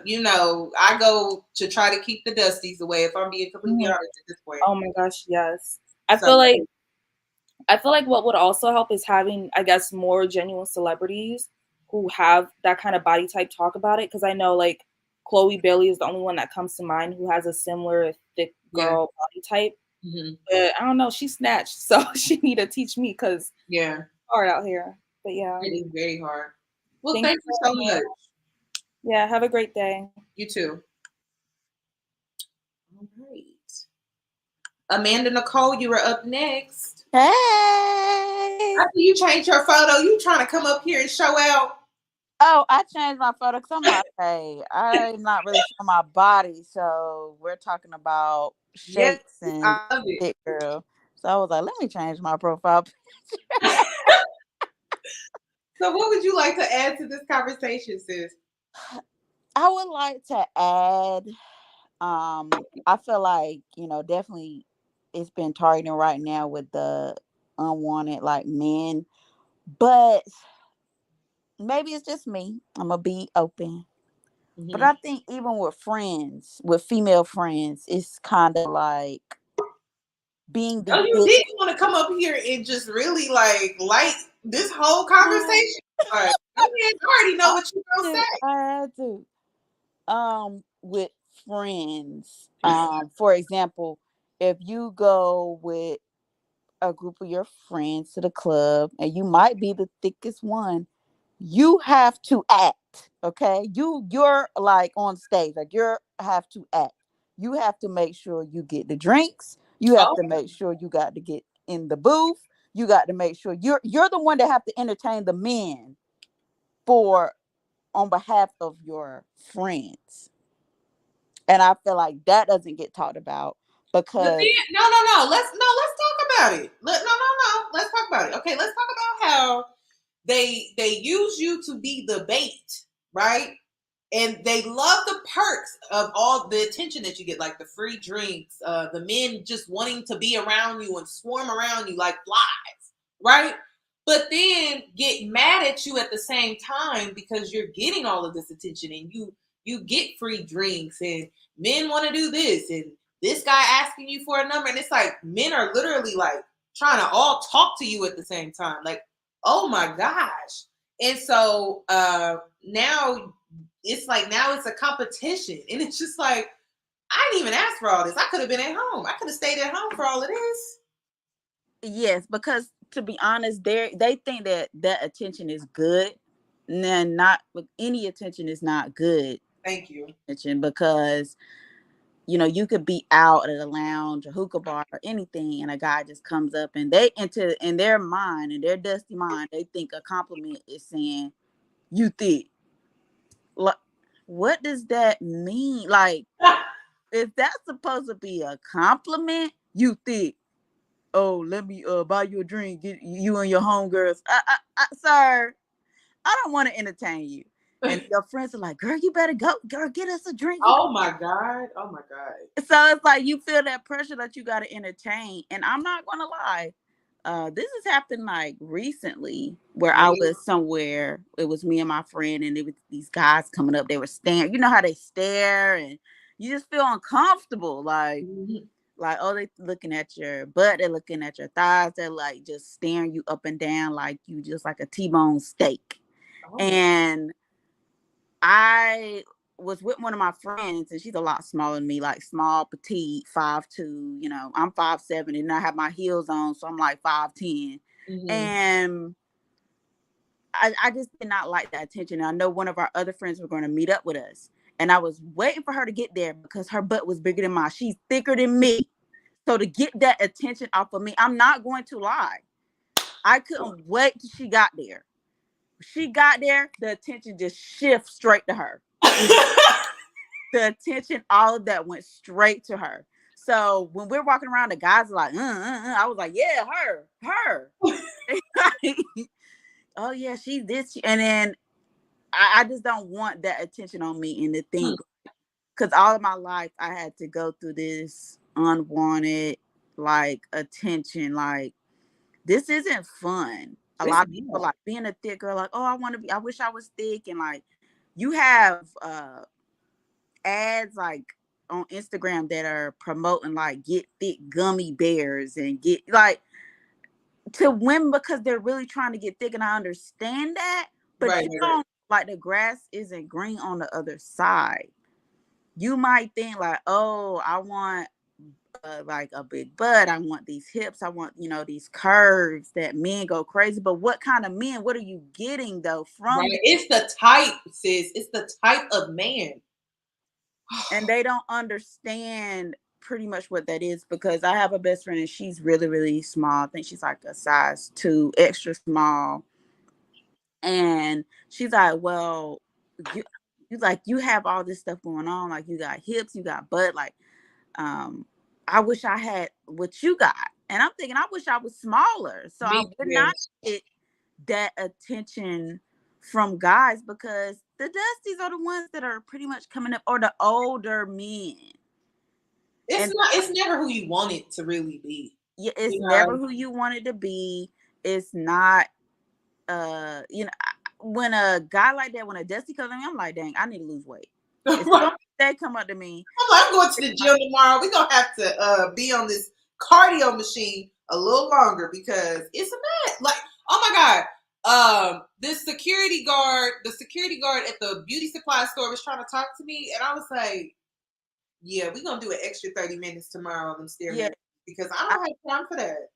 you know, I go to try to keep the dusties away, if I'm being completely honest at this point. Oh my gosh, yes. I feel like what would also help is having, I guess, more genuine celebrities who have that kind of body type talk about it. Because I know, like, Chloe Bailey is the only one that comes to mind who has a similar thick girl body type. But I don't know, she snatched, so she need to teach me because it's hard out here. But yeah, it is very hard. Well, thank you so much. Yeah, have a great day. You too. All right. Amanda Nicole, you were up next. Hey. After you changed your photo, you trying to come up here and show out? Oh, I changed my photo because I'm like, hey, I'm not really showing my body, so we're talking about shapes and thick girl. So I was like, let me change my profile picture. So what would you like to add to this conversation, sis? I would like to add, I feel like, definitely it's been targeting right now with the unwanted like men, but maybe it's just me. I'm gonna be open. But I think even with friends, with female friends, it's kind of like being the. Oh, you did want to come up here and just really like light this whole conversation. Like, I already know what you're gonna say. I do. With friends, for example, if you go with a group of your friends to the club and you might be the thickest one, you have to act. Okay, you're like on stage, like you have to act. You have to make sure you get the drinks. You have to make sure you got to get in the booth. You got to make sure you're the one that have to entertain the men for on behalf of your friends. And I feel like that doesn't get talked about because no. Let's talk about it. Let's talk about it. Okay, let's talk about how they use you to be the bait, right? And they love the perks of all the attention that you get, like the free drinks, the men just wanting to be around you and swarm around you like flies, right? But then get mad at you at the same time because you're getting all of this attention and you get free drinks and men want to do this and this guy asking you for a number. And it's like men are literally like trying to all talk to you at the same time. Like, oh my gosh. And so now it's a competition. And it's just like, I didn't even ask for all this. I could have been at home. I could have stayed at home for all of this. Yes, because to be honest, they think that attention is good. And not with any attention is not good. Thank you. Attention, because you could be out at a lounge, a hookah bar, or anything, and a guy just comes up and they in their mind, in their dusty mind, they think a compliment is saying you thick. Like, what does that mean? Like, if that's supposed to be a compliment, you thick. Oh, let me buy you a drink. Get you and your homegirls. Sir, I don't want to entertain you. And your friends are like, girl, you better go. Girl, get us a drink. Oh my God. So it's like you feel that pressure that you got to entertain. And I'm not going to lie. This has happened like recently where I was somewhere. It was me and my friend, and it was these guys coming up. They were staring. You know how they stare, and you just feel uncomfortable. Like, oh, they looking at your butt. They're looking at your thighs. They're like just staring you up and down like you just like a T-bone steak. And I was with one of my friends, and she's a lot smaller than me, like small, petite, 5'2". You know, I'm 5'7", and I have my heels on, so I'm like 5'10". And I just did not like that attention. I know one of our other friends were going to meet up with us, and I was waiting for her to get there because her butt was bigger than mine. She's thicker than me. So to get that attention off of me, I'm not going to lie, I couldn't wait till she got there. She got there, the attention just shifts straight to her. The attention, all of that went straight to her. So when we're walking around, the guys are like, I was like, yeah, her. Oh yeah, she's this. And then I just don't want that attention on me. And to think, because all of my life I had to go through this unwanted like attention. Like, this isn't fun. A lot of people like being a thick girl, like, oh, I wish I was thick. And like, you have ads like on Instagram that are promoting like get thick gummy bears and get like to women because they're really trying to get thick. And I understand that, but you don't like the grass isn't green on the other side. You might think like, oh, I want like a big butt. I want these hips. I want, these curves that men go crazy. But what kind of men? What are you getting though from? It's the type, sis. It's the type of man. And they don't understand pretty much what that is, because I have a best friend and she's really, really small. I think she's like a size 2, extra small. And she's like, well, you have all this stuff going on. Like, you got hips, you got butt. Like, I wish I had what you got. And I'm thinking, I wish I was smaller. So I would not get that attention from guys, because the Dusties are the ones that are pretty much coming up, or the older men. It's never who you want it to really be. Yeah, it's never who you want it to be. It's not, when a guy like that, when a Dusty comes to me, I'm like, dang, I need to lose weight. As soon as they come up to me, I'm going to the gym tomorrow. We're gonna have to be on this cardio machine a little longer, because it's a mess. Like, oh my God. The security guard at the beauty supply store was trying to talk to me, and I was like, yeah, we're gonna do an extra 30 minutes tomorrow on them stairs, because I don't have time for that.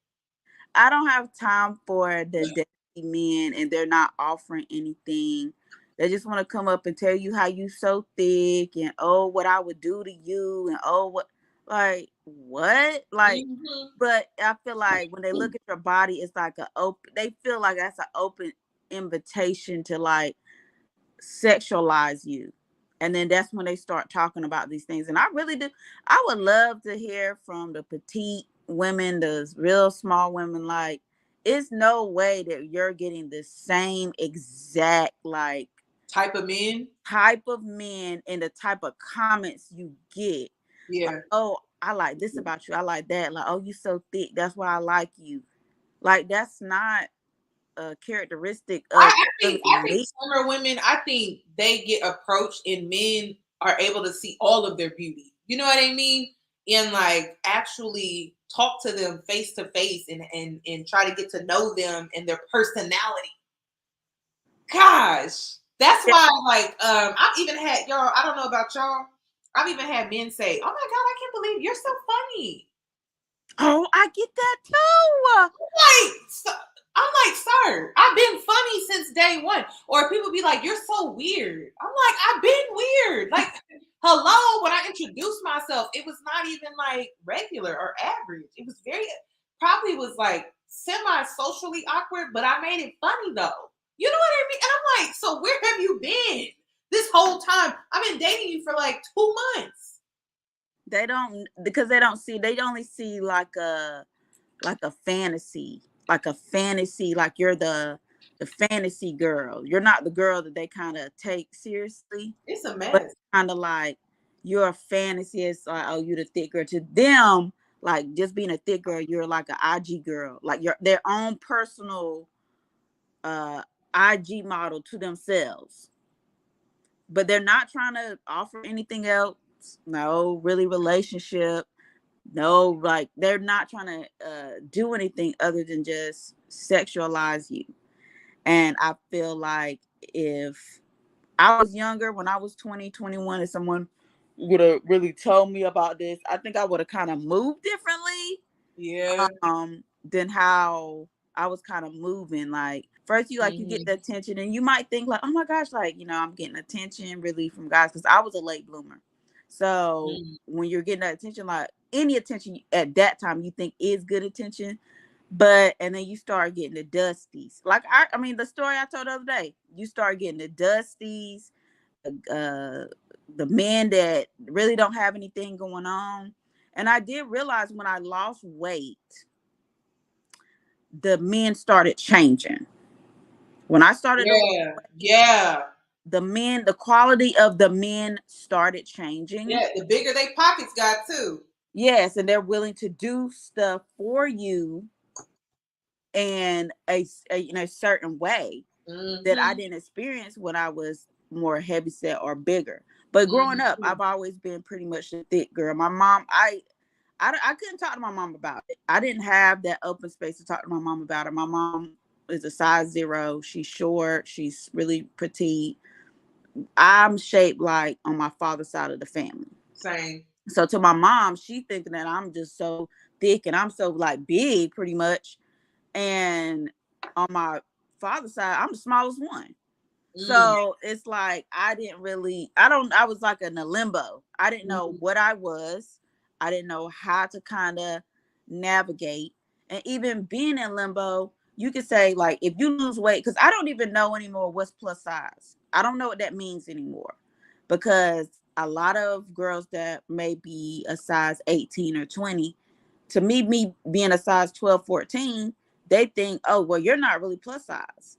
I don't have time for the Dusty men, and they're not offering anything. They just want to come up and tell you how you so thick, and oh, what I would do to you, and oh, what, like, what? Like, but I feel like when they look at your body, it's like they feel like that's an open invitation to like sexualize you. And then that's when they start talking about these things. And I really do. I would love to hear from the petite women, the real small women. Like, it's no way that you're getting the same exact like type of men and the type of comments you get. Yeah. Like, oh, I like this about you. I like that. Like, oh, you so thick. That's why I like you. Like, that's not a characteristic of I think slimmer women, I think they get approached and men are able to see all of their beauty. You know what I mean? And like actually talk to them face to face and try to get to know them and their personality. Gosh, that's why like I've even had y'all, I don't know about y'all, I've even had men say, oh my God, I can't believe you're so funny. Oh, I get that too. I'm like, sir, I've been funny since day one. Or people be like, you're so weird. I'm like, I've been weird. Like, hello, when I introduced myself, it was not even like regular or average. It was probably was like semi-socially awkward, but I made it funny though. You know what I mean? And I'm like, so where have you been this whole time? I've been dating you for like 2 months. They only see like a fantasy. Like a fantasy, like you're the fantasy girl. You're not the girl that they kind of take seriously. It's a mess. Kind of like you're a fantasy. It's like, oh, you're the thick girl. To them, like just being a thick girl, you're like an IG girl. Like you're their own personal IG model to themselves. But they're not trying to offer anything else. No, really relationship. No, like they're not trying to do anything other than just sexualize you. And I feel like if I was younger when I was 20, 21, and someone would have really told me about this, I think I would have kind of moved differently. Yeah. Than how I was kind of moving. Like first you like you get the attention and you might think like, oh my gosh, like, you know, I'm getting attention really from guys because I was a late bloomer. So when you're getting that attention, like any attention at that time you think is good attention, but and then you start getting the dusties. Like I mean the story I told the other day, you start getting the dusties, the men that really don't have anything going on. And I did realize when I lost weight, the men started changing. When I started to lose weight, the quality of the men started changing. Yeah, the bigger they pockets got too. Yes, and they're willing to do stuff for you in a certain way that I didn't experience when I was more heavy set or bigger. But growing up, I've always been pretty much a thick girl. My mom, I couldn't talk to my mom about it. I didn't have that open space to talk to my mom about it. My mom is a size 0. She's short. She's really petite. I'm shaped like on my father's side of the family. Same. So to my mom, she thinking that I'm just so thick and I'm so like big pretty much. And on my father's side, I'm the smallest one. So it's like I was like in a limbo. I didn't know what I was. I didn't know how to kind of navigate. And even being in limbo, you could say like if you lose weight, because I don't even know anymore what's plus size. I don't know what that means anymore. Because a lot of girls that may be a size 18 or 20, to me being a size 12, 14, they think, oh, well, you're not really plus size.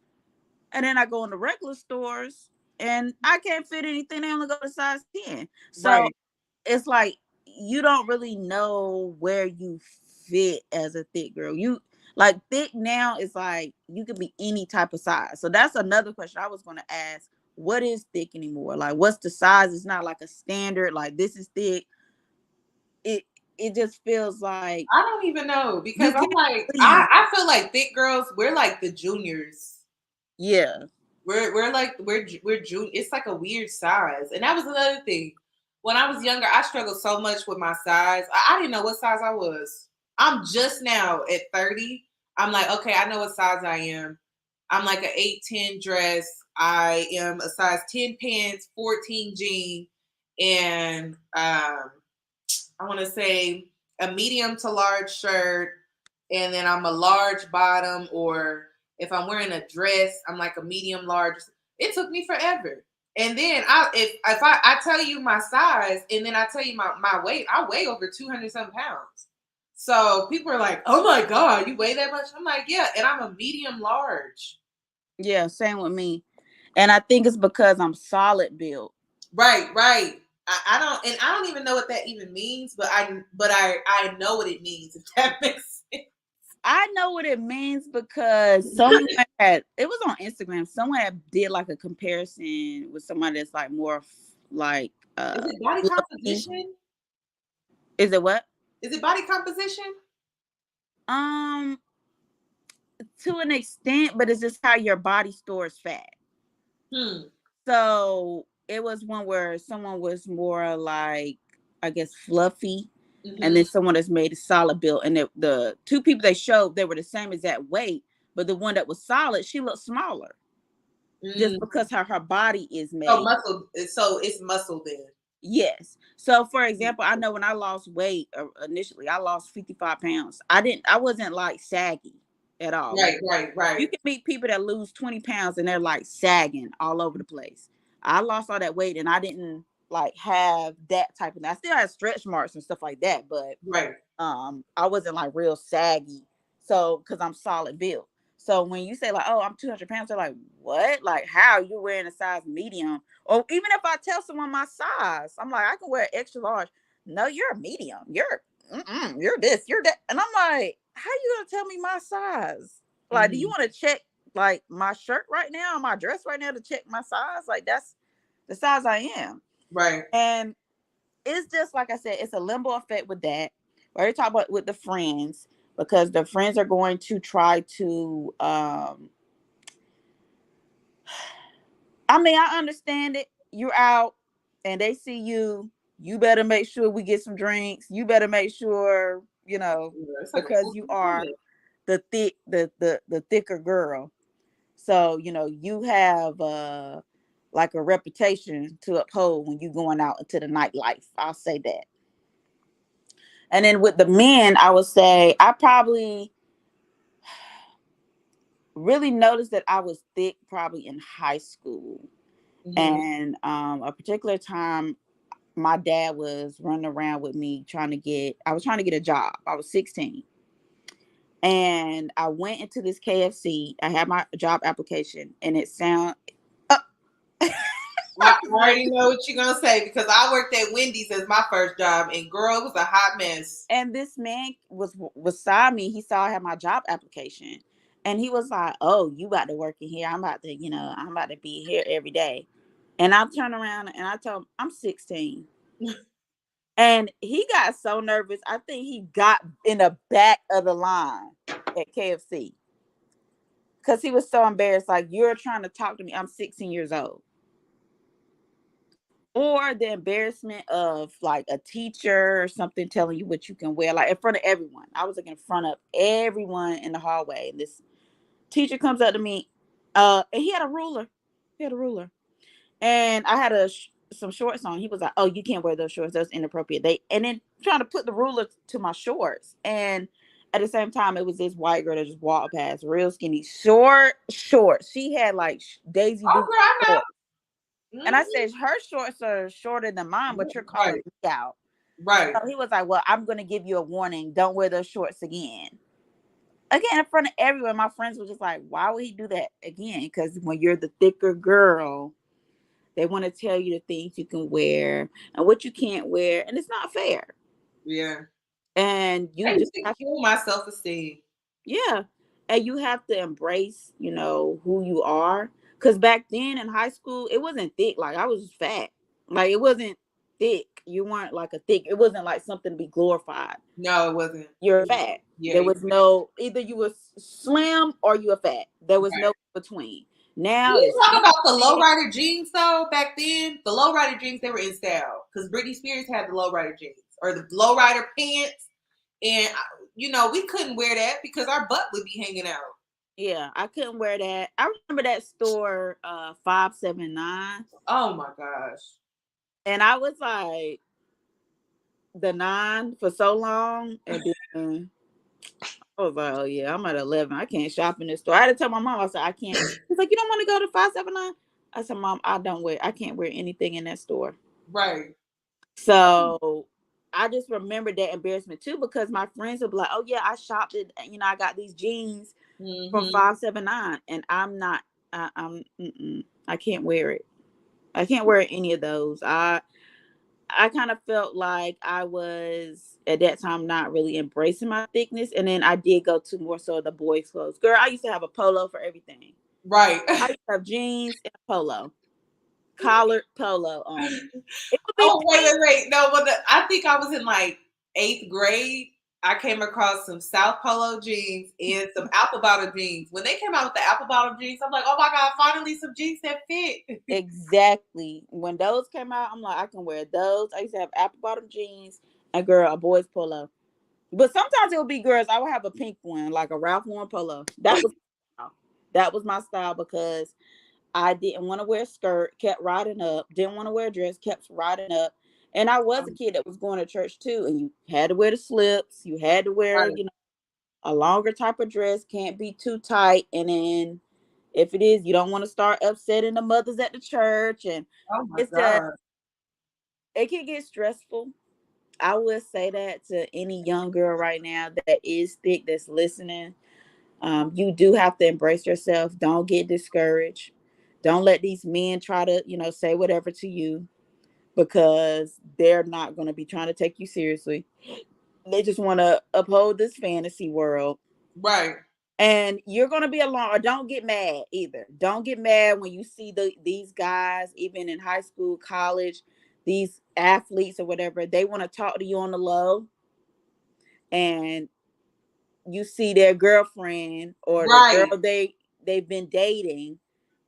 And then I go in the regular stores and I can't fit anything. They only go to size 10. So it's like you don't really know where you fit as a thick girl. You like thick now is like you could be any type of size. So that's another question I was going to ask. What is thick anymore? Like what's the size? It's not like a standard, like this is thick. It just feels like I don't even know because I'm like I feel like thick girls, we're like the juniors. Yeah. We're junior. It's like a weird size. And that was another thing. When I was younger, I struggled so much with my size. I didn't know what size I was. I'm just now at 30. I'm like, okay, I know what size I am. I'm like an 8-10 dress. I am a size 10 pants, 14 jean, and I want to say a medium to large shirt, and then I'm a large bottom, or if I'm wearing a dress, I'm like a medium large. It took me forever. And then if I tell you my size and then I tell you my weight, I weigh over 200 something pounds. So people are like, oh my God, you weigh that much? I'm like, yeah, and I'm a medium large. Yeah, same with me. And I think it's because I'm solid built. Right. I don't even know what that even means, but I know what it means, if that makes sense. I know what it means because someone it was on Instagram. Someone did like a comparison with somebody that's like more like is it body composition? Is it what? Is it body composition? To an extent, but it's just how your body stores fat. So it was one where someone was more like, I guess, fluffy, and then someone that's made a solid build. And the two people they showed, they were the same exact weight, but the one that was solid, she looked smaller, just because her body is made. Oh, muscle. So it's muscle then. Yes. So for example, I know when I lost weight initially, I lost 55 pounds. I wasn't like saggy at all. Right. You can meet people that lose 20 pounds and they're like sagging all over the place. I lost all that weight and I didn't like have that type of, I still had stretch marks and stuff like that, but I wasn't like real saggy. So, cause I'm solid built. So when you say like, oh, I'm 200 pounds, they're like, what? Like how you wearing a size medium? Or even if I tell someone my size, I'm like, I can wear extra large. No, you're a medium. You're this, you're that. And I'm like, how you gonna tell me my size? Like, do you want to check like my shirt right now, my dress right now to check my size? Like that's the size I am. Right. And it's just like I said, it's a limbo effect with that. We already talked about with the friends, because the friends are going to try to I I mean, I understand it. You're out and they see you. You better make sure we get some drinks. You better make sure, It's like a because you are the thicker girl. So, you have like a reputation to uphold when you going out into the nightlife. I'll say that. And then with the men, I would say I probably really noticed that I was thick probably in high school. And a particular time my dad was running around with me I was trying to get a job. I was 16. And I went into this KFC. I had my job application and it sound I already know what you're gonna say because I worked at Wendy's as my first job, and girl, it was a hot mess. and this man was beside me. He saw I had my job application. And he was like, "Oh, you about to work in here. I'm about to be here every day." And I turned around and I told him, "I'm 16." And he got so nervous. I think he got in the back of the line at KFC because he was so embarrassed. Like, you're trying to talk to me. I'm 16 years old. Or the embarrassment of like a teacher or something telling you what you can wear, like in front of everyone. I was like in front of everyone in the hallway. And this teacher comes up to me, and he had a ruler. He had a ruler. And I had some shorts on. He was like, "Oh, you can't wear those shorts. That's inappropriate." And then trying to put the ruler to my shorts. And at the same time, it was this white girl that just walked past, real skinny, short shorts. She had like Daisy Oh, Duke girl, I shorts. know. And I said, her shorts are shorter than mine, but you're calling me out. Right. So he was like, "Well, I'm going to give you a warning. Don't wear those shorts again." Again, in front of everyone, my friends were just like, "Why would he do that again?" Because when you're the thicker girl, they want to tell you the things you can wear and what you can't wear, and it's not fair. Yeah. And you I just used to kill my self-esteem. yeah, and you have to embrace, who you are. Because back then in high school, it wasn't thick. Like, I was fat. Like, it wasn't thick. You weren't like a thick. It wasn't like something to be glorified. No, it wasn't. You're fat. Yeah, There was no either you were slim or you were fat. There was no between. Now you it's talk about the lowrider jeans though. Back then, the lowrider jeans, they were in style because Britney Spears had the lowrider jeans or the lowrider pants, and we couldn't wear that because our butt would be hanging out. Yeah, I couldn't wear that. I remember that store 579. Oh my gosh. And I was like the 9 for so long, and then I was like, "Oh yeah, I'm at 11. I can't shop in this store." I had to tell my mom. I said, "I can't." She's like, "You don't want to go to 579?" I said, "Mom, I can't wear anything in that store." Right. So I just remember that embarrassment too, because my friends would be like, "Oh yeah, I shopped it. I got these jeans from 579, and I'm not. I can't wear it. I can't wear any of those. I kind of felt like I was at that time not really embracing my thickness, and then I did go to more so the boys' clothes. Girl, I used to have a polo for everything. Right. I used to have jeans and a polo, collared polo on. It would be Oh, wait. No, but I think I was in like 8th grade. I came across some South Polo jeans and some apple bottom jeans. When they came out with the apple bottom jeans, I'm like, oh my God, finally some jeans that fit. Exactly. When those came out, I'm like, I can wear those. I used to have apple bottom jeans and girl, a boys polo. But sometimes it would be girls. I would have a pink one, like a Ralph Lauren polo. That was my style because I didn't want to wear a skirt, kept riding up. Didn't want to wear a dress, kept riding up. And I was a kid that was going to church too. And you had to wear the slips. You had to wear, a longer type of dress. Can't be too tight. And then if it is, you don't want to start upsetting the mothers at the church. And Oh my it's just, God. it can get stressful. I would say that to any young girl right now that is thick, that's listening. You do have to embrace yourself. Don't get discouraged. Don't let these men try to, say whatever to you, because they're not going to be trying to take you seriously. They just want to uphold this fantasy world. Right. And you're going to be alone. Or don't get mad either. Don't get mad when you see these guys, even in high school, college, these athletes or whatever. They want to talk to you on the low. And you see their girlfriend or the Right. girl they've been dating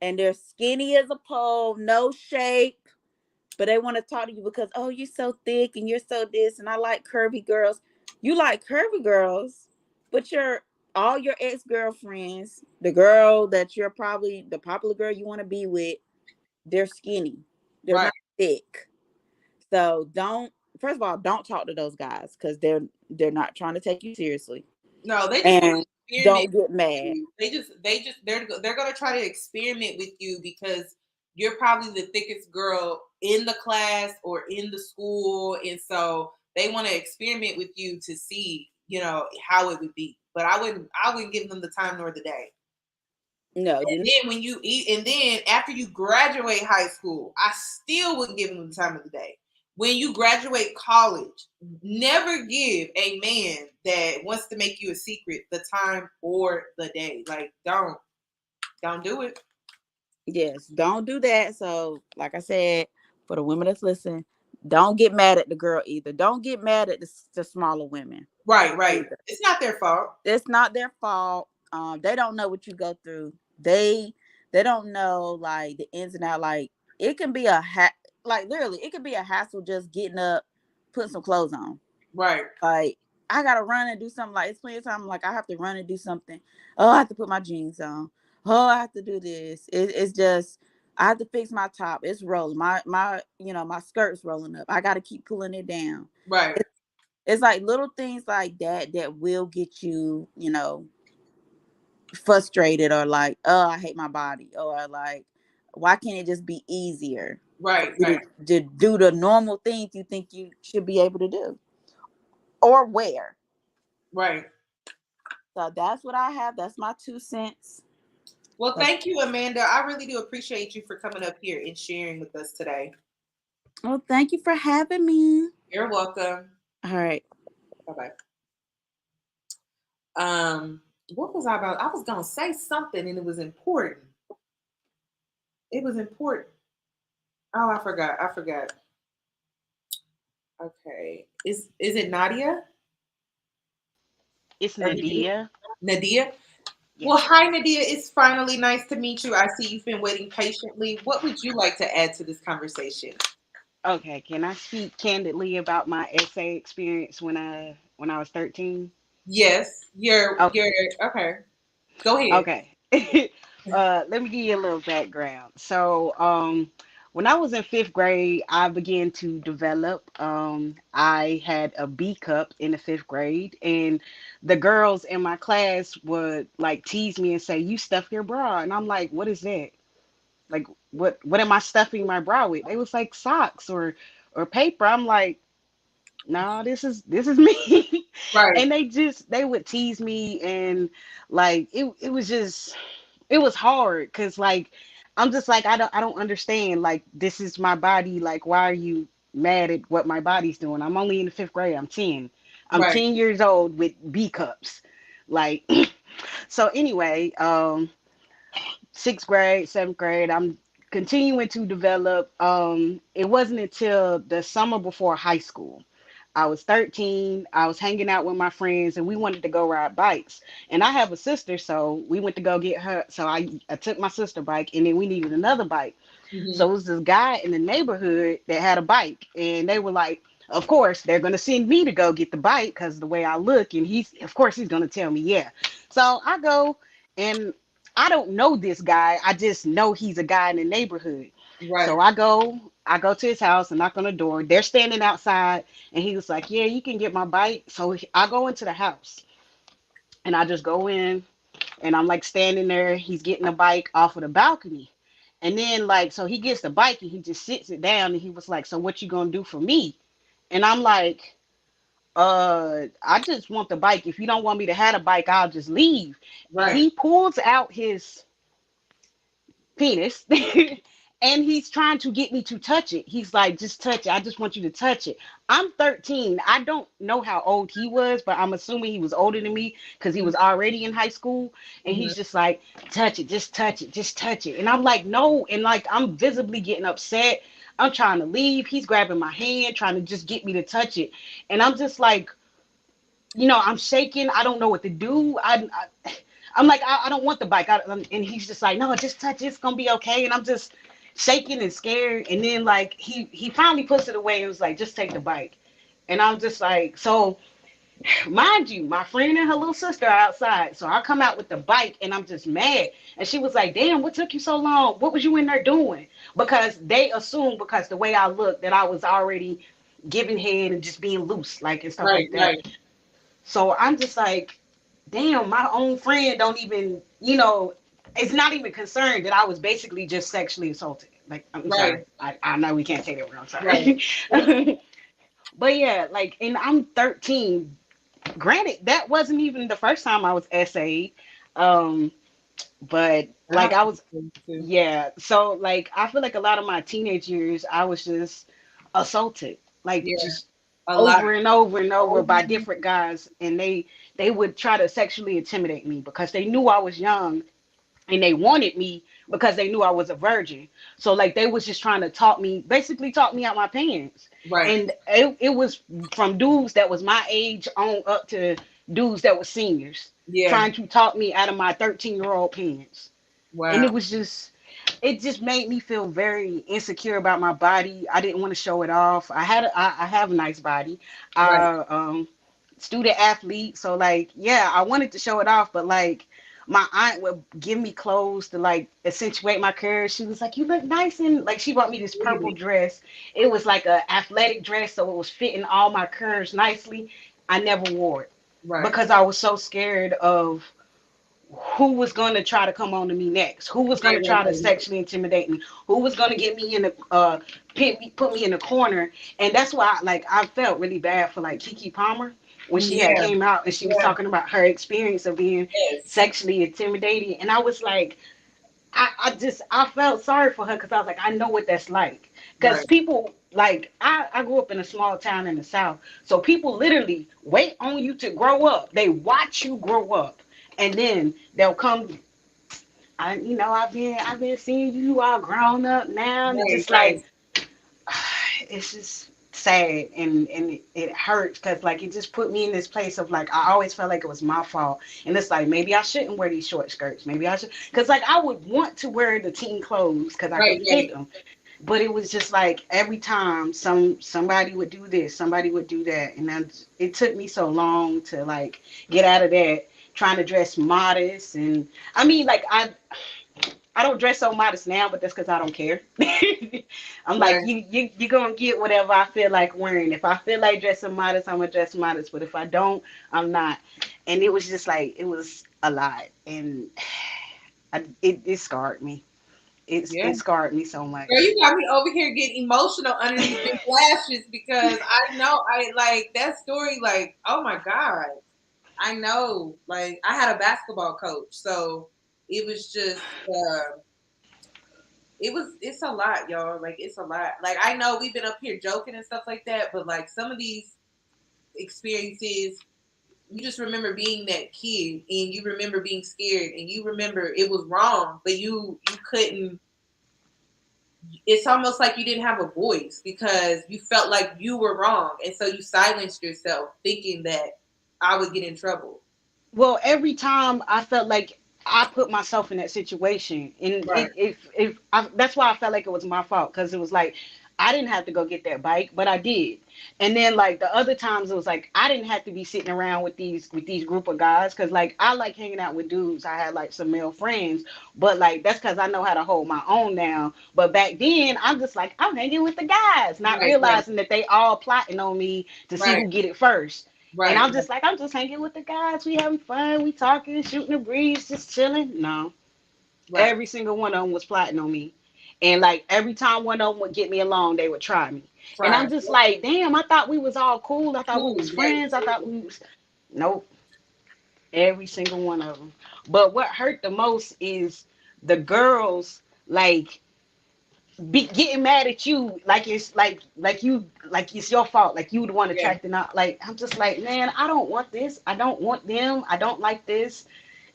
and they're skinny as a pole, no shape, but they want to talk to you because, oh, you're so thick and you're so this, and I like curvy girls. You like curvy girls, but all your ex-girlfriends, the girl that you're probably the popular girl you want to be with, they're skinny. They're Right. not thick. So first of all, don't talk to those guys because they're not trying to take you seriously. No, they just want And to experiment don't get with mad. you. They're gonna try to experiment with you because you're probably the thickest girl in the class or in the school, and so they want to experiment with you to see, how it would be. But I wouldn't give them the time nor the day. No, And then when you eat, and then after you graduate high school, I still wouldn't give them the time of the day. When you graduate college, never give a man that wants to make you a secret the time or the day. Like, don't do it. yes, don't do that. So, like I said, for the women that's listening, don't get mad at the girl either. Don't get mad at the smaller women. Right. Either. It's not their fault. It's not their fault. They don't know what you go through. They don't know like the ins and out. Like it can be like literally, it could be a hassle just getting up, putting some clothes on. Right. Like I gotta run and do something. Like it's plenty of time. Like I have to run and do something. Oh, I have to put my jeans on. Oh, I have to do this. It's just I have to fix my top. It's rolling. My skirt's rolling up. I gotta keep pulling it down. Right. It's like little things like that will get you, frustrated or like, oh, I hate my body, or like, why can't it just be easier for Right. you to do the normal things you think you should be able to do or wear? Right. So that's what I have. That's my 2 cents. Well, thank you, Amanda. I really do appreciate you for coming up here and sharing with us today. Well, thank you for having me. You're welcome. All right. Bye-bye. What was I about? I was gonna say something and it was important. It was important. Oh, I forgot. Okay. Is it Nadia? It's Nadia. Nadia? Yes. Well, hi Nadia. It's finally nice to meet you. I see you've been waiting patiently. What would you like to add to this conversation? Okay, can I speak candidly about my essay experience when I was 13? Yes. You're Okay. okay. Go ahead. Okay. Let me give you a little background. So, when I was in fifth grade, I began to develop. I had a B cup in the fifth grade, and the girls in my class would like tease me and say, "You stuff your bra," and I'm like, "What is that? Like, what am I stuffing my bra with?" They was like socks or paper. I'm like, no, this is me. Right. And they would tease me, and like it was just it was hard because like I'm just like I don't understand, like this is my body, like why are you mad at what my body's doing? I'm only in the fifth grade. I'm Right. 10 years old with B cups, like. So anyway, sixth grade, seventh grade, I'm continuing to develop. It wasn't until the summer before high school. I was 13. I was hanging out with my friends and we wanted to go ride bikes. And I have a sister, so we went to go get her. So I took my sister bike and then we needed another bike. Mm-hmm. So it was this guy in the neighborhood that had a bike, and they were like, of course, they're gonna send me to go get the bike because the way I look, and of course, he's gonna tell me, yeah. So I go, and I don't know this guy. I just know he's a guy in the neighborhood. Right. So I go to his house and knock on the door. They're standing outside, and he was like, yeah, you can get my bike. So I go into the house, and I just go in, and I'm like standing there. He's getting the bike off of the balcony. And then like, so he gets the bike and he just sits it down and he was like, so what you gonna do for me? And I'm like, I just want the bike. If you don't want me to have a bike, I'll just leave. And Right. he pulls out his penis and he's trying to get me to touch it. He's like, just touch it. I just want you to touch it. I'm 13. I don't know how old he was, but I'm assuming he was older than me because he was already in high school. And Mm-hmm. he's just like, touch it, just touch it, just touch it. And I'm like, no. And like, I'm visibly getting upset. I'm trying to leave. He's grabbing my hand, trying to just get me to touch it. And I'm just like, I'm shaking. I don't know what to do. I'm like, I don't want the bike. And he's just like, no, just touch it. It's gonna be okay. And I'm just shaking and scared. And then like he finally puts it away and was like, just take the bike. And I'm just like, so mind you, my friend and her little sister are outside. So I come out with the bike and I'm just mad. And she was like, damn, what took you so long? What was you in there doing? Because they assumed because the way I looked that I was already giving head and just being loose, like and stuff Right, like that. right, So I'm just like, damn, my own friend don't even, it's not even concerned that I was basically just sexually assaulted. Like, I'm right, sorry. I know we can't say that word. I'm right, sorry. But yeah, like, and I'm 13. Granted, that wasn't even the first time I was essayed. Um, but like I I was, think too. yeah. So like I feel like a lot of my teenage years, I was just assaulted, like Yeah, just a lot. over and over and over by different guys, and they would try to sexually intimidate me because they knew I was young and they wanted me because they knew I was a virgin. So like they was just trying to basically talk me out my pants. Right. And it was from dudes that was my age on up to dudes that were seniors Yeah. trying to talk me out of my 13-year-old pants. And Wow. it just made me feel very insecure about my body. I didn't want to show it off. I have a nice body. Right. Student athlete, so like yeah, I wanted to show it off, but like my aunt would give me clothes to like accentuate my curves. She was like, you look nice, and like she bought me this purple Really. dress. It was like a athletic dress, so it was fitting all my curves nicely. I never wore it Right. because I was so scared of who was going to try to come on to me next, who was going Right. to Right. try to Right. sexually intimidate me, who was going to get me in the put me in the corner. And that's why I felt really bad for like Kiki Palmer when she had Yeah. came out and she was Yeah. talking about her experience of being Yes. sexually intimidated. And I was like, I felt sorry for her because I was like, I know what that's like. Because Right. people like I grew up in a small town in the South, so people literally wait on you to grow up. They watch you grow up, and then they'll come. I've been seeing you all grown up now, and it's Right. just Right. like it's just sad and it hurts because like it just put me in this place of like I always felt like it was my fault, and it's like maybe I shouldn't wear these short skirts, maybe I should, because like I would want to wear the teen clothes because I Right. could fit Right. them, but it was just like every time somebody would do this, somebody would do that, and then it took me so long to like get out of that, trying to dress modest. And I mean like I don't dress so modest now, but that's because I don't care. I'm like, Right. you're going to get whatever I feel like wearing. If I feel like dressing modest, I'm going to dress modest. But if I don't, I'm not. And it was just like, it was a lot. And it scarred me. Yeah. It scarred me so Girl, much. you got me over here getting emotional under these big lashes because I know I like that story. Like, oh my god, I know. Like, I had a basketball coach, so it was just. It's a lot, y'all. Like, it's a lot. Like, I know we've been up here joking and stuff like that, but like some of these experiences, you just remember being that kid and you remember being scared and you remember it was wrong, but you couldn't. It's almost like you didn't have a voice because you felt like you were wrong, and so you silenced yourself thinking that I would get in trouble. Well, every time I felt like I put myself in that situation, and Right. that's why I felt like it was my fault, because it was like I didn't have to go get that bike, but I did. And then like the other times, it was like I didn't have to be sitting around with these group of guys, because like I like hanging out with dudes. I had like some male friends, but like that's because I know how to hold my own now. But back then, I'm just like I'm hanging with the guys, not Right. Right. realizing that they all plotting on me to see Right. who get it first. And Right. I'm just like, I'm just hanging with the guys. We having fun. We talking, shooting the breeze, just chilling. No, Right. every single one of them was plotting on me. And like every time one of them would get me along, they would try me. And Right. I'm just like, damn, I thought we was all cool. I thought we was Cool. Right. friends. I thought we was. Nope, every single one of them. But what hurt the most is the girls, like, getting mad at you like it's like it's your fault, like you the one Yeah. attracting out. Like I'm just like, man, I don't want this, I don't want them, I don't like this.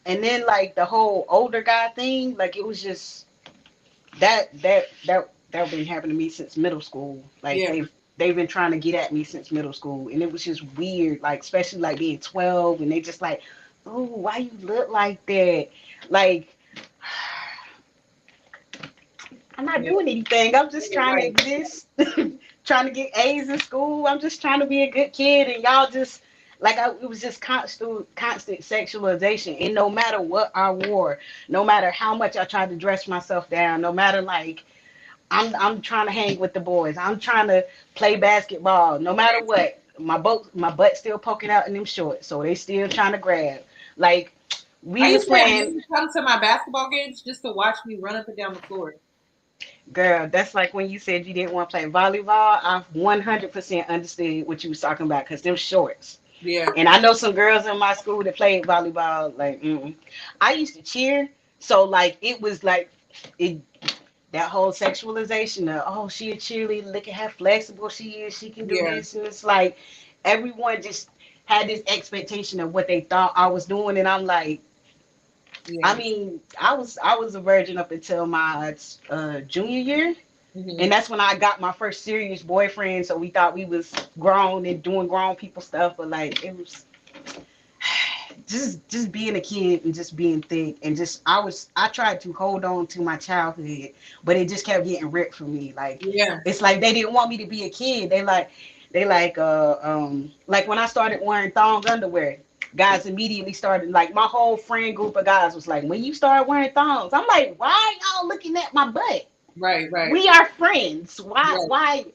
And then like the whole older guy thing, like it was just that been happening to me since middle school. Like Yeah. they've been trying to get at me since middle school, and it was just weird, like especially like being 12 and they just like oh, why you look like that? Like, I'm not Yeah, doing anything. I'm just trying to right. exist, trying to get A's in school. I'm just trying to be a good kid, and y'all just it was just constant sexualization. And no matter what I wore, no matter how much I tried to dress myself down, no matter like I'm trying to hang with the boys, I'm trying to play basketball. No matter what, my butt still poking out in them shorts, so they still trying to grab. Like we I was used to have playing. men come to my basketball games just to watch me run up and down the floor. Girl, that's like when you said you didn't want to play volleyball. I 100% understood what you was talking about because them shorts. Yeah, And I know some girls in my school that played volleyball. Like, I used to cheer, so like it was like it that whole sexualization of she a cheerleader. Look at how flexible she is. She can do yeah, this, and it's like everyone just had this expectation of what they thought I was doing, and I'm like, I yeah. mean, I was a virgin up until my junior year, Hmm. and that's when I got my first serious boyfriend. So we thought we was grown and doing grown people stuff, but like it was just being a kid and just being thick and just I tried to hold on to my childhood, but it just kept getting ripped from me. Like Yeah, it's like they didn't want me to be a kid. They like when I started wearing thong underwear, guys immediately started like my whole friend group of guys was like, when you start wearing thongs, I'm like, why y'all looking at my butt? right, right, We are friends. Why right, why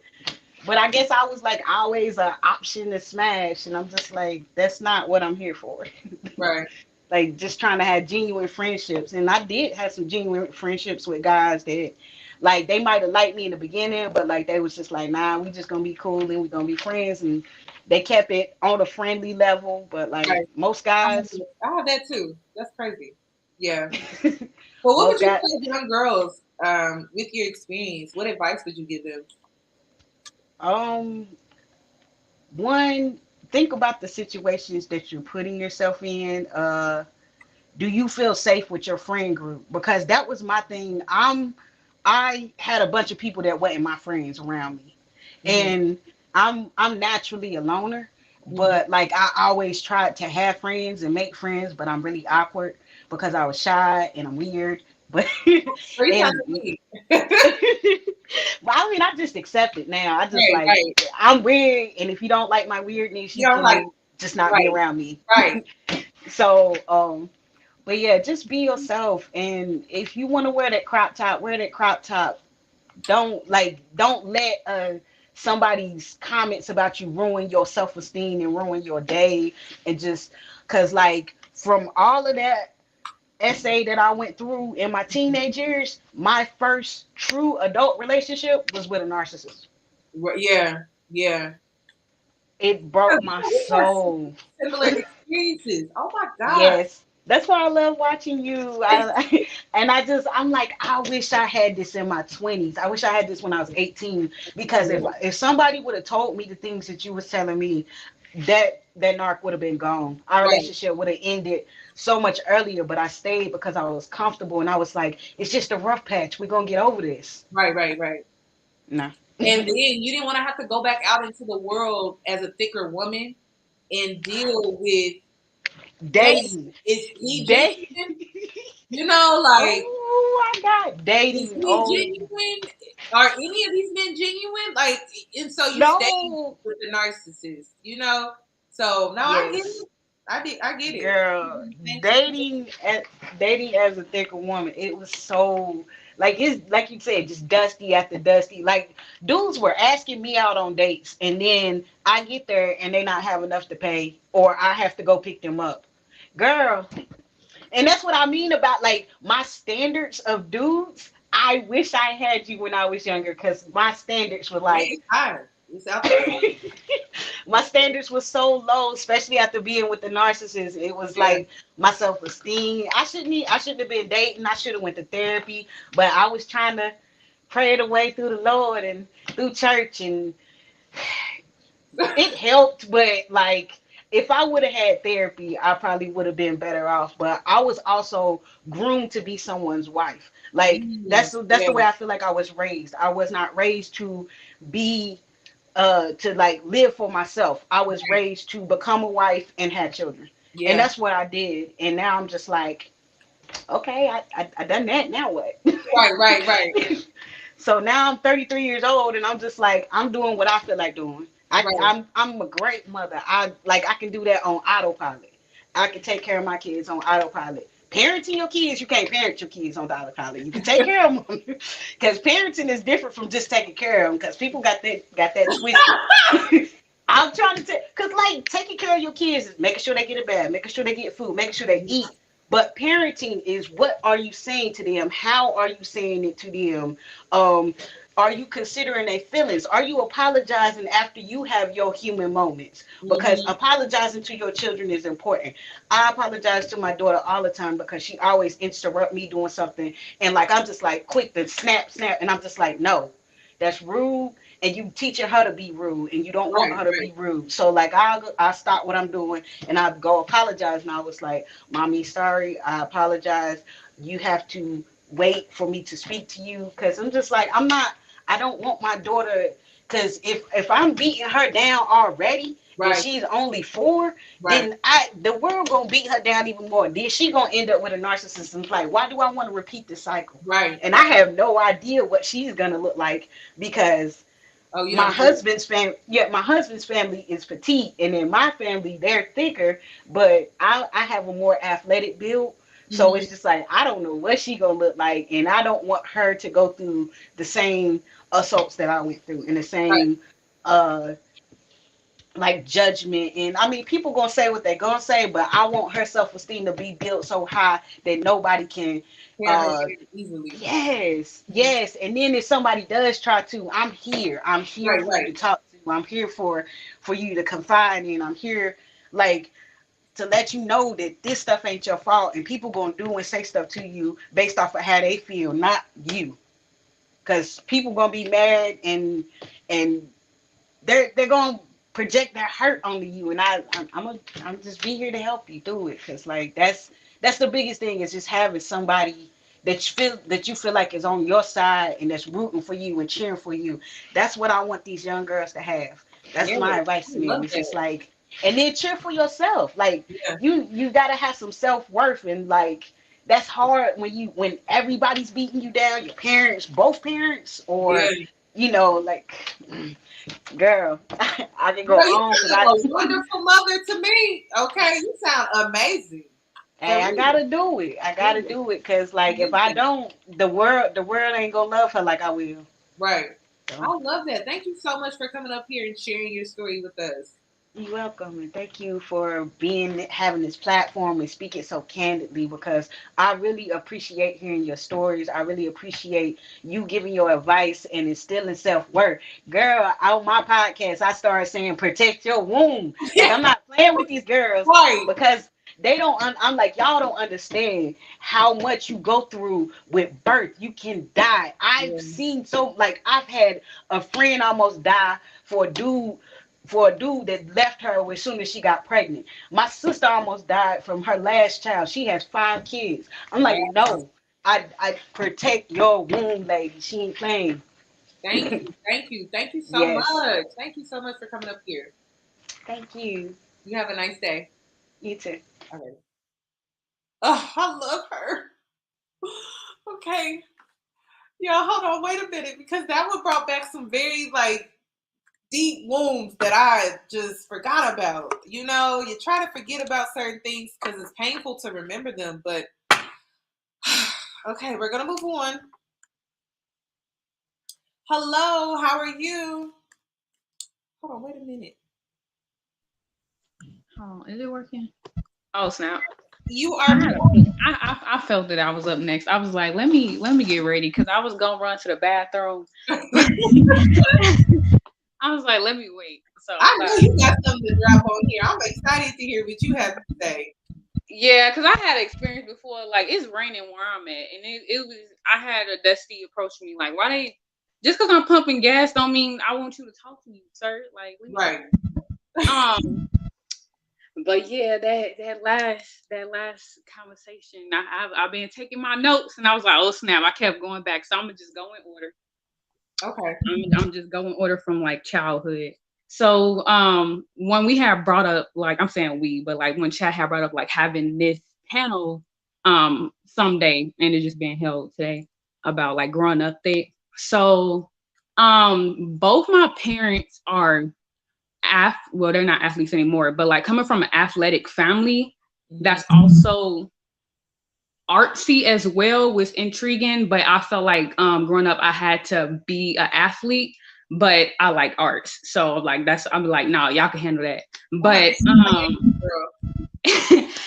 but I guess I was like always an option to smash, and I'm just like, that's not what I'm here for. right. Like just trying to have genuine friendships, and I did have some genuine friendships with guys that, like, they might have liked me in the beginning, but like they was just like, nah, we just gonna be cool and we gonna be friends, and they kept it on a friendly level. But like Right. most I have guys, I have that too. That's crazy. Yeah. Well, what would most you guys, tell young girls with your experience? What advice would you give them? um, one, think about the situations that you're putting yourself in. Do you feel safe with your friend group? Because that was my thing. I had a bunch of people that wasn't my friends around me, Hmm. and I'm naturally a loner. Hmm. But like I always tried to have friends and make friends, but I'm really awkward because I was shy and I'm weird. But Or you sound and like me. well, I mean, I just accept it now. I just Right, like right. I'm weird, and if you don't like my weirdness, you Yeah, I'm like, can just not be right, around me. right, So but yeah, just be yourself. And if you want to wear that crop top, wear that crop top. Don't let somebody's comments about you ruin your self esteem and ruin your day. And just cause like from all of that essay that I went through in my teenage years, my first true adult relationship was with a narcissist. yeah, yeah. It Yeah, broke my we have soul. similar experiences. Oh my God. Yes. That's why I love watching you. And I'm like, I wish I had this in my 20s. I wish I had this when I was 18. Because if somebody would have told me the things that you was telling me, that narc would have been gone. Our Right, relationship would have ended so much earlier, but I stayed because I was comfortable and I was like, it's just a rough patch. We're gonna get over this. right, right, right. No. And then you didn't want to have to go back out into the world as a thicker woman and deal with, hey, Dating. is he Dating. genuine? You know, like, Oh my God. is Dating. he Oh genuine? Are any of these men genuine? Like, and so you stay no. with the narcissist, you know? So no, I get Yes. it. I get it. Girl, Same situation. dating as a thicker woman, it was so like it's like you said, just dusty after dusty. Like dudes were asking me out on dates, and then I get there and they not have enough to pay, or I have to go pick them up. Girl, and that's what I mean about like my standards of dudes. I wish I had you when I was younger, because my standards were Yeah, like it's higher. It's out the window. my standards were so low, especially after being with the narcissist. It was Yeah. like my self esteem. I shouldn't have been dating. I should have went to therapy, but I was trying to pray the way through the Lord and through church, and it helped. But like, if I would have had therapy, I probably would have been better off. But I was also groomed to be someone's wife. Like that's Yeah. the way I feel like I was raised. I was not raised to be to like live for myself. I was Right. raised to become a wife and have children. And Yeah. that's what I did. And now I'm just like, okay, I done that. Now what? Right, right, right, So now I'm 33 years old, and I'm just like, I'm doing what I feel like doing. right, I'm a great mother. I can do that on autopilot. I can take care of my kids on autopilot. Parenting your kids, you can't parent your kids on autopilot. You can take care of them, because parenting is different from just taking care of them. Because people got that twisted. I'm trying to take, cause like taking care of your kids is making sure they get a bath, making sure they get food, making sure they eat. But parenting is, what are you saying to them? How are you saying it to them? Um, are you considering their feelings? Are you apologizing after you have your human moments? Because hmm apologizing to your children is important. I apologize to my daughter all the time because she always interrupt me doing something, and like I'm just like quick to snap, snap, and I'm just like, no, that's rude, and you teaching her to be rude, and you don't want right, her to right, be rude. So like I stop what I'm doing, and I go apologize, and I was like, mommy, sorry, I apologize. You have to wait for me to speak to you, because I'm just like, I don't want my daughter, because if I'm beating her down already and right, she's only 4, right, then the world gonna beat her down even more. Then she gonna end up with a narcissist, and like, why do I want to repeat this cycle? right. And I have no idea what she's gonna look like, because Oh, you my don't do husband's family, yeah, my husband's family is petite, and in my family they're thicker, but I have a more athletic build. it. So it's just like, I don't know what she gonna look like, and I don't want her to go through the same assaults that I went through, and the Right. same uh like judgment. And I mean, people gonna say what they gonna say, but I want her self-esteem to be built so high that nobody can Tear her uh down easily. yes, Mhm. yes. And then if somebody does try to, I'm here. I'm here Right, for you right. to talk to. I'm here for you to confide in. I'm here, like, to let you know that this stuff ain't your fault, and people gonna do and say stuff to you based off of how they feel, not you. Cause people gonna be mad, and they're gonna project their hurt onto you, and I'm just be here to help you through it, because like that's the biggest thing, is just having somebody that you feel like is on your side and that's rooting for you and cheering for you. That's what I want these young girls to have. That's Yeah, my I advice to them. love It's just that. like, and then cheer for yourself. Like, Yeah, you gotta have some self-worth, and like, that's hard when everybody's beating you down, your parents, both parents, or yeah. like, girl, I can go Girl, you on because sound like a wonderful mother to me. Okay, you sound amazing. For hey, I real. gotta do it. I Yeah, gotta do it, because I like, if love I that. don't, the world ain't gonna love her like I will. Right. I So love that. Thank you so much for coming up here and sharing your story with us. you're welcome, and thank you for having this platform and speaking so candidly, because I really appreciate hearing your stories. I really appreciate you giving your advice and instilling self-worth. Girl, on my podcast, I started saying protect your womb. Like, I'm not playing with these girls, Right. because they don't I'm like, y'all don't understand how much you go through with birth. You can die. I've Yeah. seen, so like, I've had a friend almost die for a dude that left her as soon as she got pregnant. My sister almost died from her last child. She has 5 kids. I'm like, Wow. no, I protect your womb, lady. She ain't playing. Thank you. Thank you. Thank you so Yes. much. Thank you so much for coming up here. Thank you. You have a nice day. You too. All right. Oh, I love her. Okay. Yeah, hold on. Wait a minute. Because that one brought back some very, like, deep wounds that I just forgot about. You know, you try to forget about certain things because it's painful to remember them. But okay, we're going to move on. Hello, how are you? Hold on, wait a minute. Oh, is it working? Oh snap! You I are. had I felt that I was up next. I was like, let me get ready because I was gonna run to the bathroom. I was like, let me wait. So I I thought, know you got something to drop on here. I'm excited to hear what you have to say. yeah, because I had experience before. Like it's raining where I'm at, and it was. I had a Dusty approach me like, why they? Just because I'm pumping gas don't mean I want you to talk to me, sir. Like, what you Right. doing? But yeah, that last conversation, I've been taking my notes, and I was like, oh snap! I kept going back, so I'm gonna just go in order. Okay. I'm just going order from like childhood. So when we had brought up, like, I'm saying we, but like when Chad had brought up like having this panel someday, and it's just being held today about like growing up there. So both my parents are well, they're not athletes anymore, but like coming from an athletic family that's also artsy as well was intriguing. But I felt like growing up I had to be an athlete, but I like arts, so like I'm like, no, y'all can handle that. But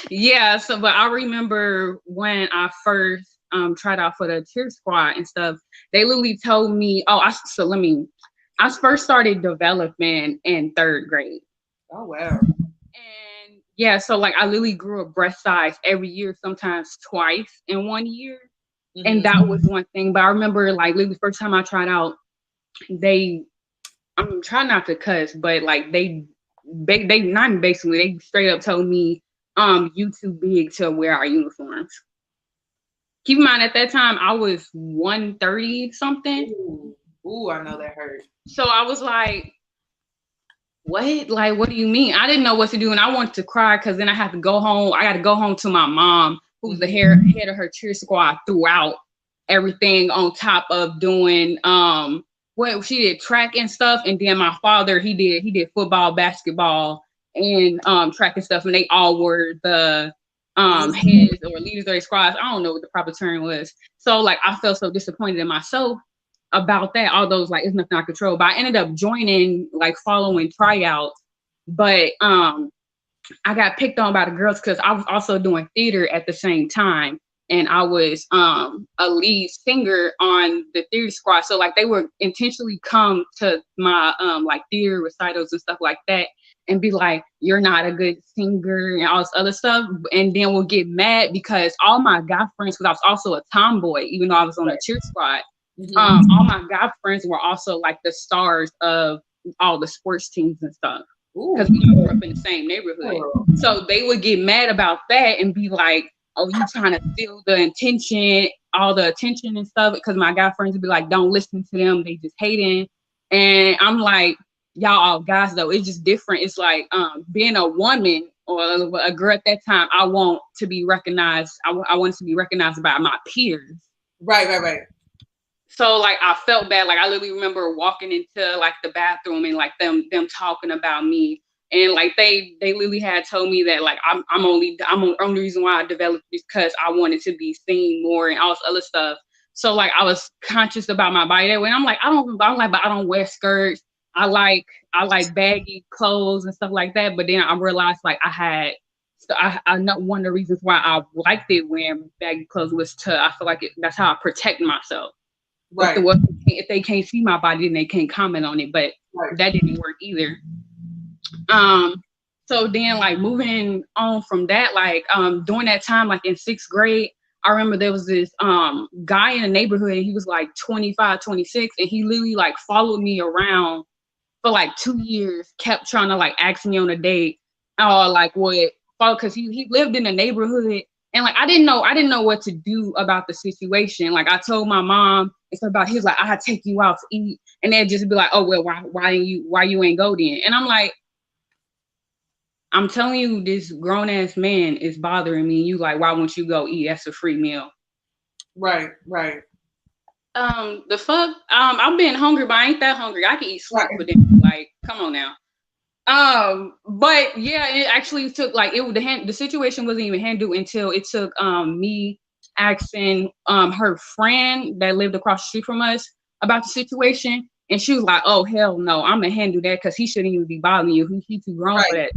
yeah, so but I remember when I first tried out for the cheer squad and stuff, they literally told me, I first started development in 3rd grade. Oh wow. And yeah, so like I literally grew a breast size every year, sometimes twice in 1 year. And that was one thing. But I remember like literally the first time I tried out, I'm trying not to cuss, but like they not basically, they straight up told me, you too big to wear our uniforms. Keep in mind at that time I was 130 something. Ooh, I know that hurt. So I was like, what? Like, what do you mean? I didn't know what to do, and I wanted to cry because then I had to go home. I got to go home to my mom, who's the head of her cheer squad throughout everything, on top of doing what she did, track and stuff. And then my father, he did football, basketball, and track and stuff, and they all were the heads or leaders of their squads. I don't know what the proper term was. So like I felt so disappointed in myself about that. All those, like, it's nothing I control. But I ended up joining, like, following tryouts. But I got picked on by the girls because I was also doing theater at the same time. And I was a lead singer on the theater squad. So like they would intentionally come to my like theater recitals and stuff like that and be like, you're not a good singer and all this other stuff. And then we'll get mad because all my guy friends, because I was also a tomboy, even though I was on a cheer squad, all my guy friends were also like the stars of all the sports teams and stuff. Because we grew up in the same neighborhood. So they would get mad about that and be like, oh, you trying to steal the attention, all the attention and stuff. Because my guy friends would be like, don't listen to them, they just hating. And I'm like, y'all all guys though, it's just different. It's like being a woman or a girl at that time, I want to be recognized. I want to be recognized by my peers. Right. So like I felt bad. Like I literally remember walking into like the bathroom and like them talking about me. And like they literally had told me that like I'm the only reason why I developed is because I wanted to be seen more and all this other stuff. So like I was conscious about my body that way. And I'm like, but I don't wear skirts. I like baggy clothes and stuff like that. But then I realized like I know one of the reasons why I liked it wearing baggy clothes was I feel like that's how I protect myself. Right. If they can't see my body, then they can't comment on it. But that didn't work either. So then like moving on from that, like during that time, like in 6th grade, I remember there was this guy in the neighborhood. He was like 25, 26, and he literally like followed me around for like 2 years, kept trying to like ask me on a date, like what, because he lived in the neighborhood. And like I didn't know what to do about the situation. Like I told my mom and stuff about, he's like, I'll take you out to eat, and they'd just be like, oh well, why you ain't go then? And I'm like, I'm telling you, this grown ass man is bothering me. You like, why won't you go eat? That's a free meal. Right. The fuck? I've been hungry, but I ain't that hungry. I can eat sleep for them. Like, come on now. But yeah, it actually took like the situation wasn't even handled until it took me asking her friend that lived across the street from us about the situation, and she was like, oh hell no, I'm gonna handle that because he shouldn't even be bothering you. He too grown for that.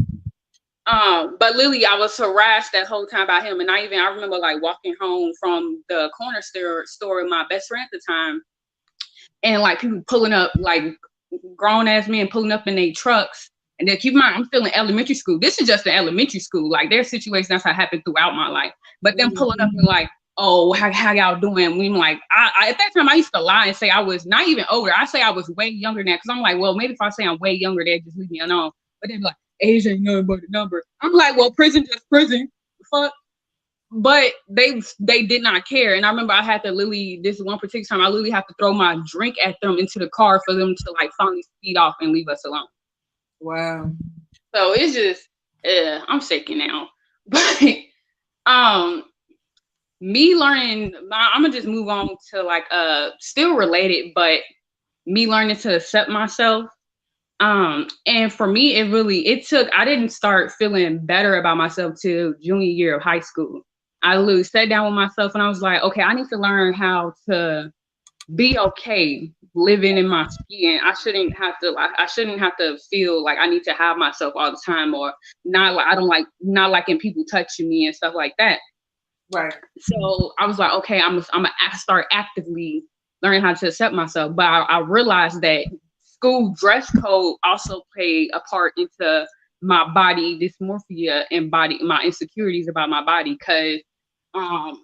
But Lily, I was harassed that whole time by him, and I remember like walking home from the corner store with my best friend at the time, and like people pulling up, like grown ass men pulling up in their trucks. And then keep in mind, I'm still in elementary school. This is just an elementary school. Like their situation, that's how happened throughout my life. But them pulling up and like, oh, how y'all doing? We like, I at that time I used to lie and say I was not even older. I say I was way younger than that because I'm like, well, maybe if I say I'm way younger, they just leave me alone. But they'd be like, age ain't nothing but a number. I'm like, well, prison just prison. Fuck. But they did not care. And I remember I had to this one particular time, I literally had to throw my drink at them into the car for them to like finally speed off and leave us alone. Wow. So it's just, I'm shaking now. But me learning, I'm gonna just move on to like still related, but me learning to accept myself. And for me, I didn't start feeling better about myself till junior year of high school. I literally sat down with myself and I was like, okay, I need to learn how to be okay living in my skin. I shouldn't have to feel like I need to have myself all the time, or not liking people touching me and stuff like that. Right. So I was like, okay, I'm gonna start actively learning how to accept myself. But I realized that school dress code also played a part into my body dysmorphia and my insecurities about my body, because I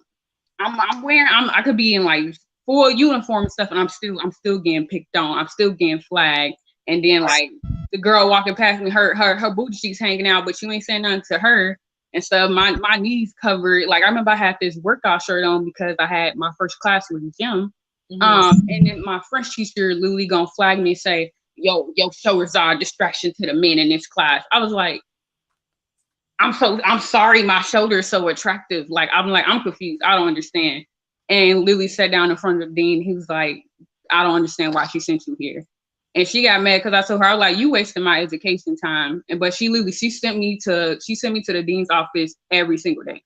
could be in like full uniform and stuff, and I'm still getting picked on. I'm still getting flagged. And then like the girl walking past me, her booty cheeks hanging out, but you ain't saying nothing to her and stuff. My knees covered. Like I remember I had this workout shirt on because I had my first class with the gym. And then my French teacher literally gonna flag me and say, yo, shoulders are a distraction to the men in this class. I was like, I'm sorry, my shoulder is so attractive. I'm confused. I don't understand. And Lily sat down in front of the dean. He was like, I don't understand why she sent you here. And she got mad because I told her, I was like, you wasting my education time. But she sent me to the dean's office every single day.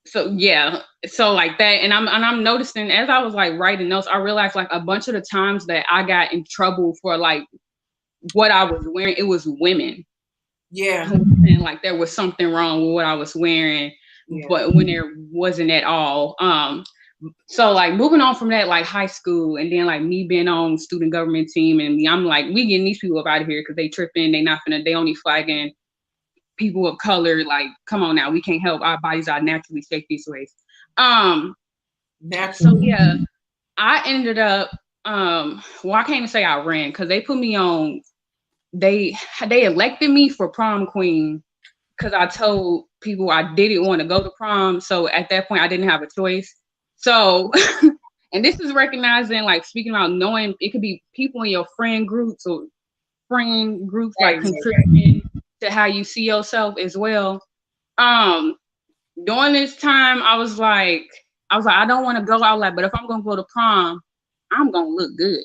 So yeah, so like that, and I'm noticing as I was like writing notes, I realized like a bunch of the times that I got in trouble for like what I was wearing, it was women. Yeah. And like there was something wrong with what I was wearing, but when there wasn't at all. So like moving on from that, like high school, and then like me being on student government team, and I'm like, we getting these people up out of here because they tripping, they only flagging people of color. Like, come on now, we can't help, our bodies are naturally shaped these ways. So yeah, I ended up I can't even say I ran, because they put me on, they elected me for prom queen because I told people I didn't want to go to prom. So at that point I didn't have a choice. So and this is recognizing, like speaking about knowing it could be people in your friend groups like contributing to how you see yourself as well. During this time I was like, I don't want to go out, like, but if I'm gonna go to prom, I'm gonna look good.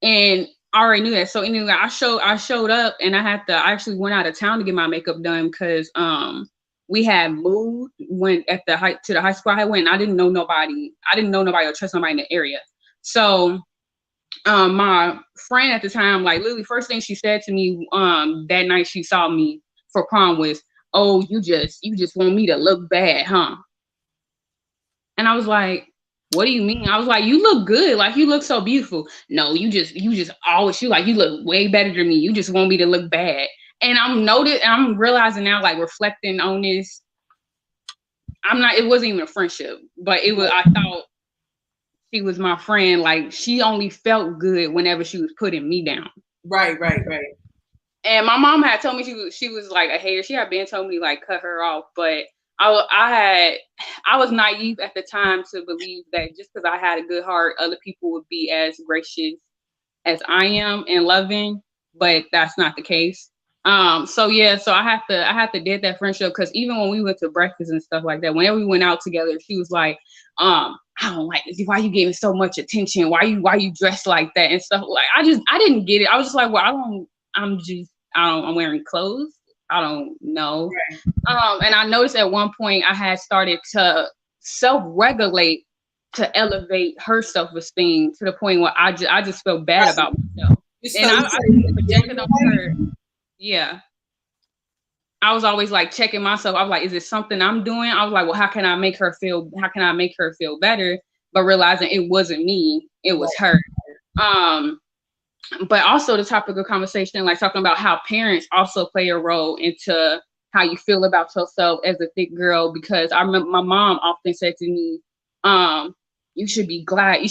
And I already knew that. So anyway, I showed up, and I actually went out of town to get my makeup done because we had moved to the high school I went, and I didn't know nobody or trust nobody in the area. So my friend at the time, like literally first thing she said to me that night she saw me for prom was, oh, you just want me to look bad, huh? And I was like, what do you mean? I was like, you look good. Like, you look so beautiful. No, you just always, you look way better than me. You just want me to look bad. And I'm realizing now, like reflecting on this, it wasn't even a friendship, but I thought she was my friend. Like, she only felt good whenever she was putting me down. Right. And my mom had told me she was like a hater. She had been told me like cut her off, but I was naive at the time to believe that just because I had a good heart, other people would be as gracious as I am and loving, but that's not the case. So I have to did that friendship, because even when we went to breakfast and stuff like that, whenever we went out together, she was like, I don't like this. Why you giving so much attention? Why you dressed like that and stuff? Like, I didn't get it. I was just like, well, I'm wearing clothes. I don't know. And I noticed at one point I had started to self-regulate to elevate her self-esteem to the point where I just felt bad about myself. And I projected on her. Yeah. I was always like checking myself. I was like, is it something I'm doing? I was like, well, how can I make her feel better? But realizing it wasn't me, it was her. But also the topic of conversation, like talking about how parents also play a role into how you feel about yourself as a thick girl. Because I remember my mom often said to me, you should be glad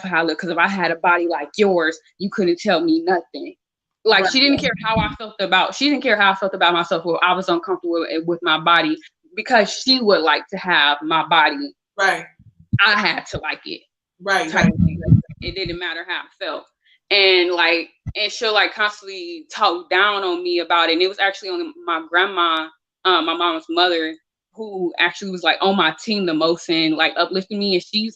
for how I look, because if I had a body like yours, you couldn't tell me nothing. Like, she didn't care how I felt about myself, or I was uncomfortable with my body, because she would like to have my body. Right. I had to like it. Right. It didn't matter how I felt. and she'll like constantly talk down on me about it. And it was actually on my grandma, my mom's mother, who actually was like on my team the most and like uplifting me. And she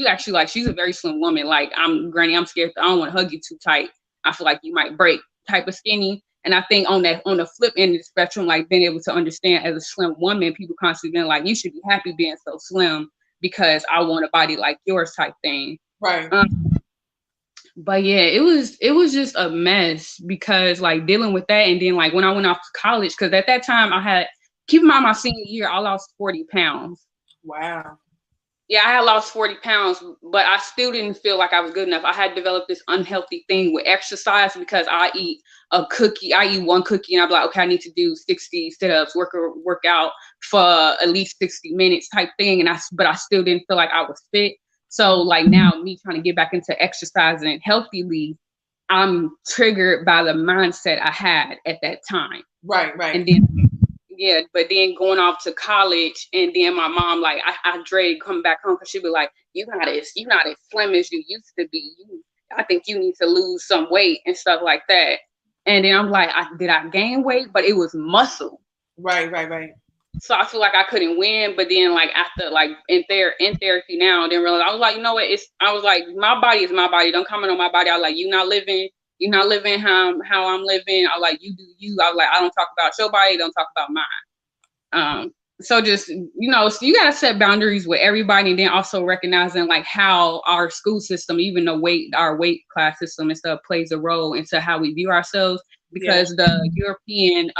actually like, she's a very slim woman. Like, Granny, I'm scared. I don't want to hug you too tight. I feel like you might break type of skinny. And I think on the flip end of the spectrum, like being able to understand as a slim woman, people constantly being like, you should be happy being so slim because I want a body like yours type thing. Right. But yeah, it was just a mess because like dealing with that. And then like when I went off to college, because at that time I had, keep in mind my senior year, I lost 40 pounds. Wow. Yeah, I had lost 40 pounds, but I still didn't feel like I was good enough. I had developed this unhealthy thing with exercise because I eat one cookie and I'm like, okay, I need to do 60 sit-ups, work out for at least 60 minutes type thing. But I still didn't feel like I was fit. So like now me trying to get back into exercising healthily, I'm triggered by the mindset I had at that time. Right. And then yeah, but then going off to college, and then my mom, like, I dread coming back home because she'd be like, you're not as slim as you used to be. I think you need to lose some weight and stuff like that. And then I'm like, did I gain weight? But it was muscle. Right. So I feel like I couldn't win. But then like after like in therapy now, then realize I was like, you know what? I was like, my body is my body. Don't comment on my body. I was like, you're not living how I'm living. I was like, you do you. I was like, I don't talk about your body, don't talk about mine. So just, so you gotta set boundaries with everybody, and then also recognizing like how our school system, even our weight class system and stuff, plays a role into how we view ourselves, because the European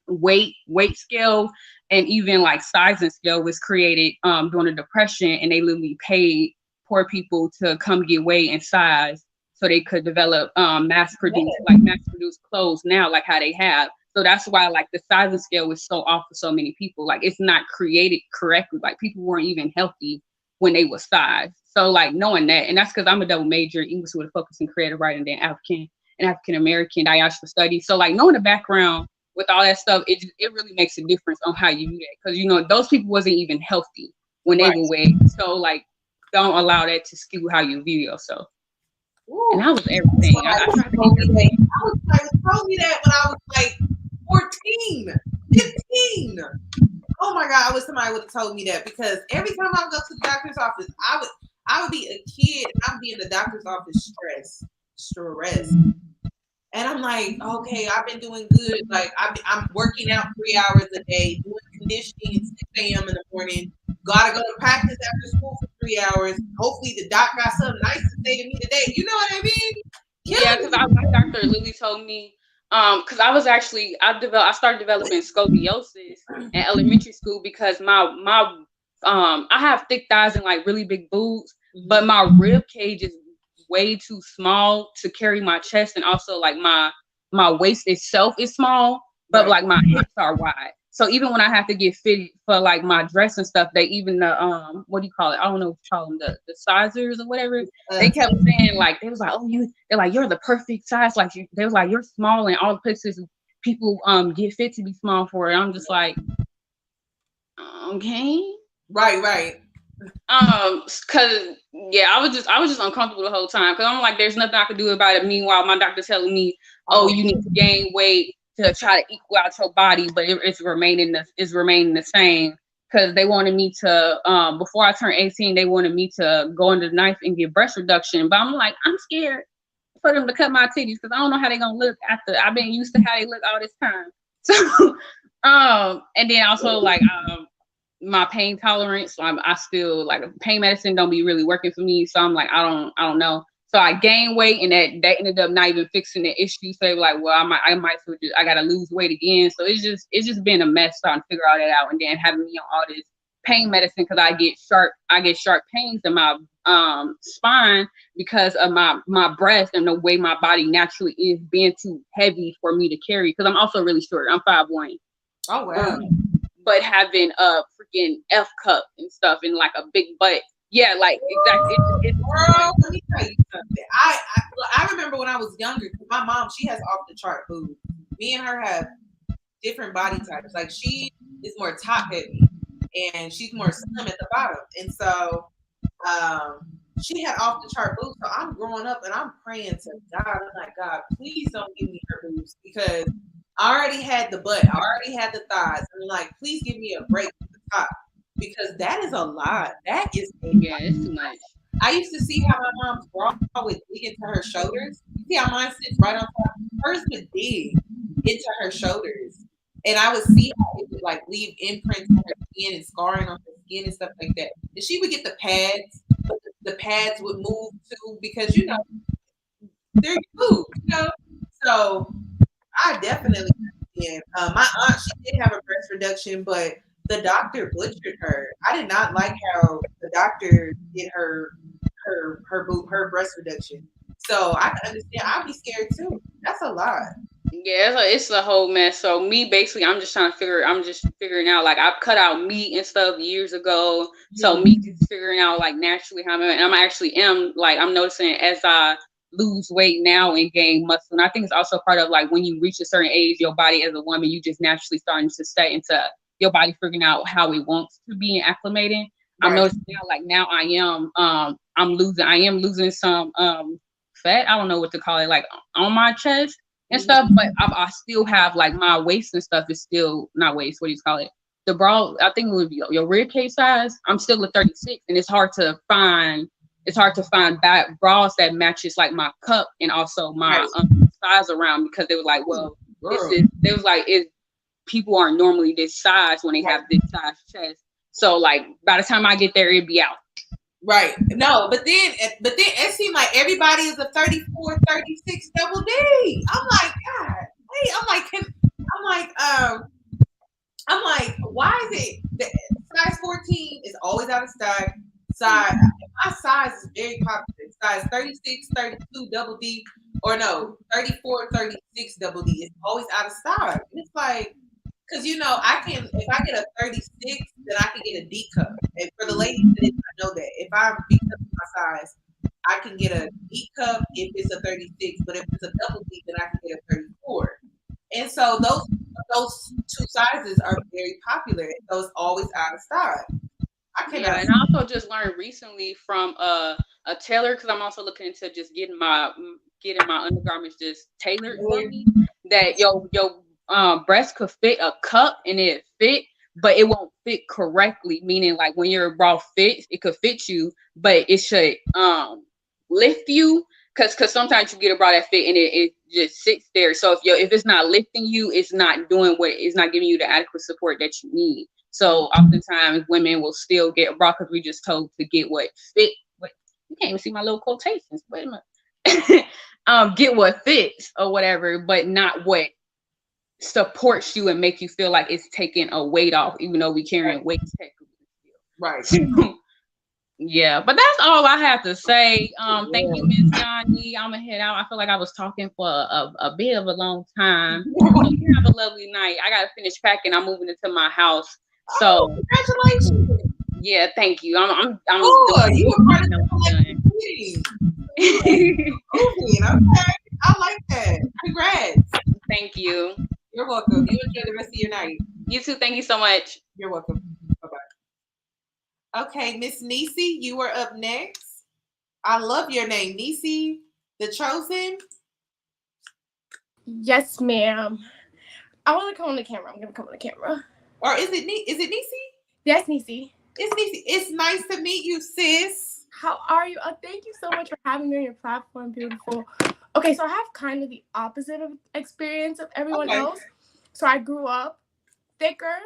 weight scale and even like sizing scale was created during the Depression, and they literally paid poor people to come get weight and size so they could develop mass produce clothes now, like how they have. So that's why like the sizing scale is so off for so many people. Like it's not created correctly. Like people weren't even healthy when they were sized. So like knowing that, and that's because I'm a double major, English with a focus in creative writing, then African American diaspora studies. So like knowing the background with all that stuff, it really makes a difference on how you do that. Because those people wasn't even healthy when they were weighed. So like don't allow that to skew how you view yourself. Ooh, and that was everything. I told me that when I was like 14, 15. Oh my God, I wish somebody would have told me that, because every time I would go to the doctor's office, I would be a kid and I'd be in the doctor's office stressed. And I'm like, okay, I've been doing good. Like I'm working out 3 hours a day, doing conditioning at 6 a.m. in the morning. Gotta go to practice after school for 3 hours. Hopefully the doc got something nice to say to me today. You know what I mean? Yeah, because my doctor literally told me, because I started developing scoliosis in elementary school because I have thick thighs and like really big boobs, but my rib cage is way too small to carry my chest, and also like my waist itself is small, but like my hips are wide. So even when I have to get fitted for like my dress and stuff, they even the what do you call it? I don't know what you call them, the sizers or whatever. They kept saying like, they was like, oh, they're like, you're the perfect size. Like they was like, you're small in all the places people get fit to be small for it. I'm just like, okay. Right. Cause yeah, I was just uncomfortable the whole time, because I'm like, there's nothing I could do about it. Meanwhile, my doctor telling me, oh, you need to gain weight to try to equal out your body, but it's remaining the same. Because they wanted me to before I turned 18, they wanted me to go under the knife and get breast reduction, but I'm like, I'm scared for them to cut my titties because I don't know how they're gonna look after I've been used to how they look all this time. So and then also like my pain tolerance, so I still like pain medicine don't be really working for me. So I'm like, I don't know. So I gained weight, and that ended up not even fixing the issue. So they were like, well, I gotta lose weight again. So it's just been a mess trying to figure all that out, and then having me on all this pain medicine because I get sharp pains in my spine because of my breast and the way my body naturally is being too heavy for me to carry. Because I'm also really short. I'm 5'1". Oh wow. But having a freaking F cup and stuff and like a big butt. Yeah, like exactly. Girl, let me tell you something. I remember when I was younger, my mom, she has off the chart boobs. Me and her have different body types. Like she is more top heavy and she's more slim at the bottom. And so she had off the chart boobs. So I'm growing up and I'm praying to God. I'm like, God, please don't give me her boobs because I already had the butt, I already had the thighs. I'm like, please give me a break at the top because that is a lot. That is a lot. Yeah, it's too much. I used to see how my mom's bra would dig into her shoulders. You see how mine sits right on top? Hers would dig into her shoulders. And I would see how it would like leave imprints on her skin and scarring on her skin and stuff like that. And she would get the pads, but the pads would move too because they're your boobs, So I definitely understand. My aunt, she did have a breast reduction, but the doctor butchered her. I did not like how the doctor did her breast reduction. So I can understand. I'd be scared too. That's a lot. Yeah, it's a whole mess. So me, basically, I'm just figuring out. Like I've cut out meat and stuff years ago. So me just figuring out like naturally how I'm. And I'm actually am like I'm noticing as I lose weight now and gain muscle. And I think it's also part of like when you reach a certain age, your body as a woman, you just naturally starting to set into your body figuring out how it wants to be and acclimating. Right. I'm noticing now, like now I am losing some fat. I don't know what to call it, like on my chest and stuff, but I still have like my waist and stuff is still not waist. What do you call it? The bra, I think it would be your rib cage size. I'm still a 36, and it's hard to find. It's hard to find bras that matches like my cup and also my size around because they were like, well, they was like, people aren't normally this size when they have this size chest. So like by the time I get there, it'd be out. Right. No, but then it seemed like everybody is a 34, 36 double D. I'm like, God, hey, I'm like, why is it that size 14 is always out of stock? My size is very popular. Size 36, 32 double D, or no, 34, 36 double D is always out of stock. And it's like, because if I get a 36, then I can get a D cup. And for the ladies that did not know that, if I'm because of my size, I can get a D cup if it's a 36, but if it's a double D, then I can get a 34. And so those two sizes are very popular. So it's always out of stock. And I also just learned recently from a tailor because I'm also looking into just getting my undergarments just tailored for me. That your breast could fit a cup and it fit, but it won't fit correctly. Meaning like when your bra fits, it could fit you, but it should lift you. Because sometimes you get a bra that fit and it just sits there. So if it's not lifting you, it's not giving you the adequate support that you need. So oftentimes women will still get a bra because we just told to get what fit. What you can't even see my little quotations. Wait a minute. Get what fits or whatever, but not what supports you and make you feel like it's taking a weight off, even though we carrying weight technically. Right. Yeah, but that's all I have to say. Thank you, Miss Yoni. I'm gonna head out. I feel like I was talking for a bit of a long time. So you have a lovely night. I gotta finish packing. I'm moving into my house. So congratulations. Yeah, thank you. I'm you were part of the meeting. Okay, I like that. Congrats. Thank you. You're welcome. You enjoy the rest of your night. You too. Thank you so much. You're welcome. Bye-bye. Okay, Miss Nisi, you are up next. I love your name, Nisi, the Chosen. Yes, ma'am. I want to come on the camera. I'm going to come on the camera. Or is it Nisi? Yes, Nisi. It's Nisi. It's nice to meet you, sis. How are you? Oh, thank you so much for having me on your platform. Beautiful. Okay, so I have kind of the opposite of experience of everyone else. So I grew up thicker.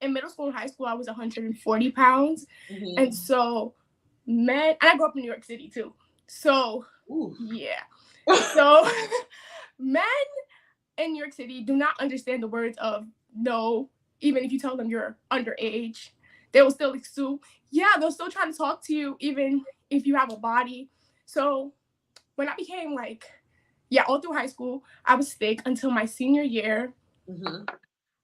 In middle school and high school, I was 140 pounds. Mm-hmm. And so and I grew up in New York City too. So, yeah. So men in New York City do not understand the words of no, even if you tell them you're underage. They will still assume, they'll still try to talk to you even if you have a body. So when I became all through high school, I was thick until my senior year. Mm-hmm.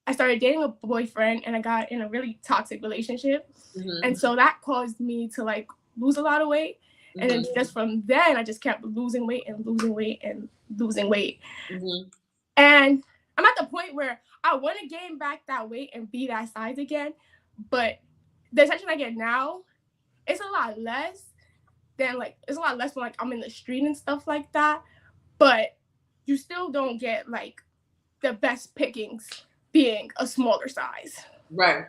I started dating a boyfriend and I got in a really toxic relationship. Mm-hmm. And so that caused me to lose a lot of weight. Mm-hmm. And then just from then, I just kept losing weight and losing weight and losing weight. Mm-hmm. And I'm at the point where I want to gain back that weight and be that size again. But the attention I get now, it's a lot less. than like it's a lot less when like I'm in the street and stuff like that. But you still don't get like the best pickings being a smaller size. Right.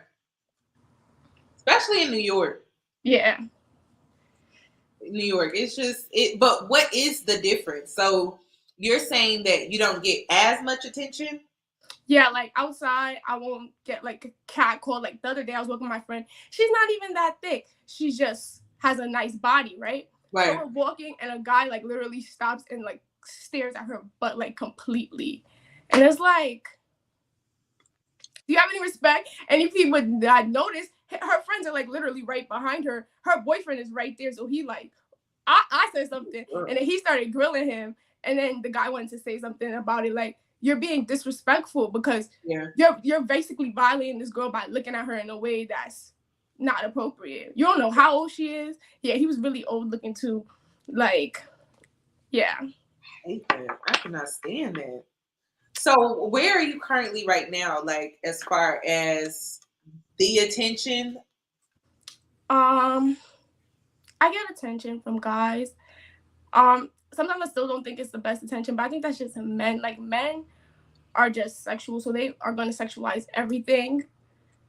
Especially in New York. Yeah. New York. It's just it. But what is the difference? So you're saying that you don't get as much attention? Yeah, like outside, I won't get like a cat call. Like the other day, I was walking with my friend. She's not even that thick. She just has a nice body, right? Right. So we're walking, and a guy like literally stops and like stares at her butt like completely, and it's like, do you have any respect? And if he would not notice, her friends are like literally right behind her. Her boyfriend is right there, so he like, I said something, and then he started grilling him, and then the guy wanted to say something about it, like, you're being disrespectful because you're basically violating this girl by looking at her in a way that's not appropriate. You don't know how old she is. Yeah, he was really old looking too. Like, yeah. I hate that. I cannot stand that. So where are you currently right now, like as far as the attention? I get attention from guys. Sometimes I still don't think it's the best attention, but I think that's just men. Like, men are just sexual, so they are going to sexualize everything.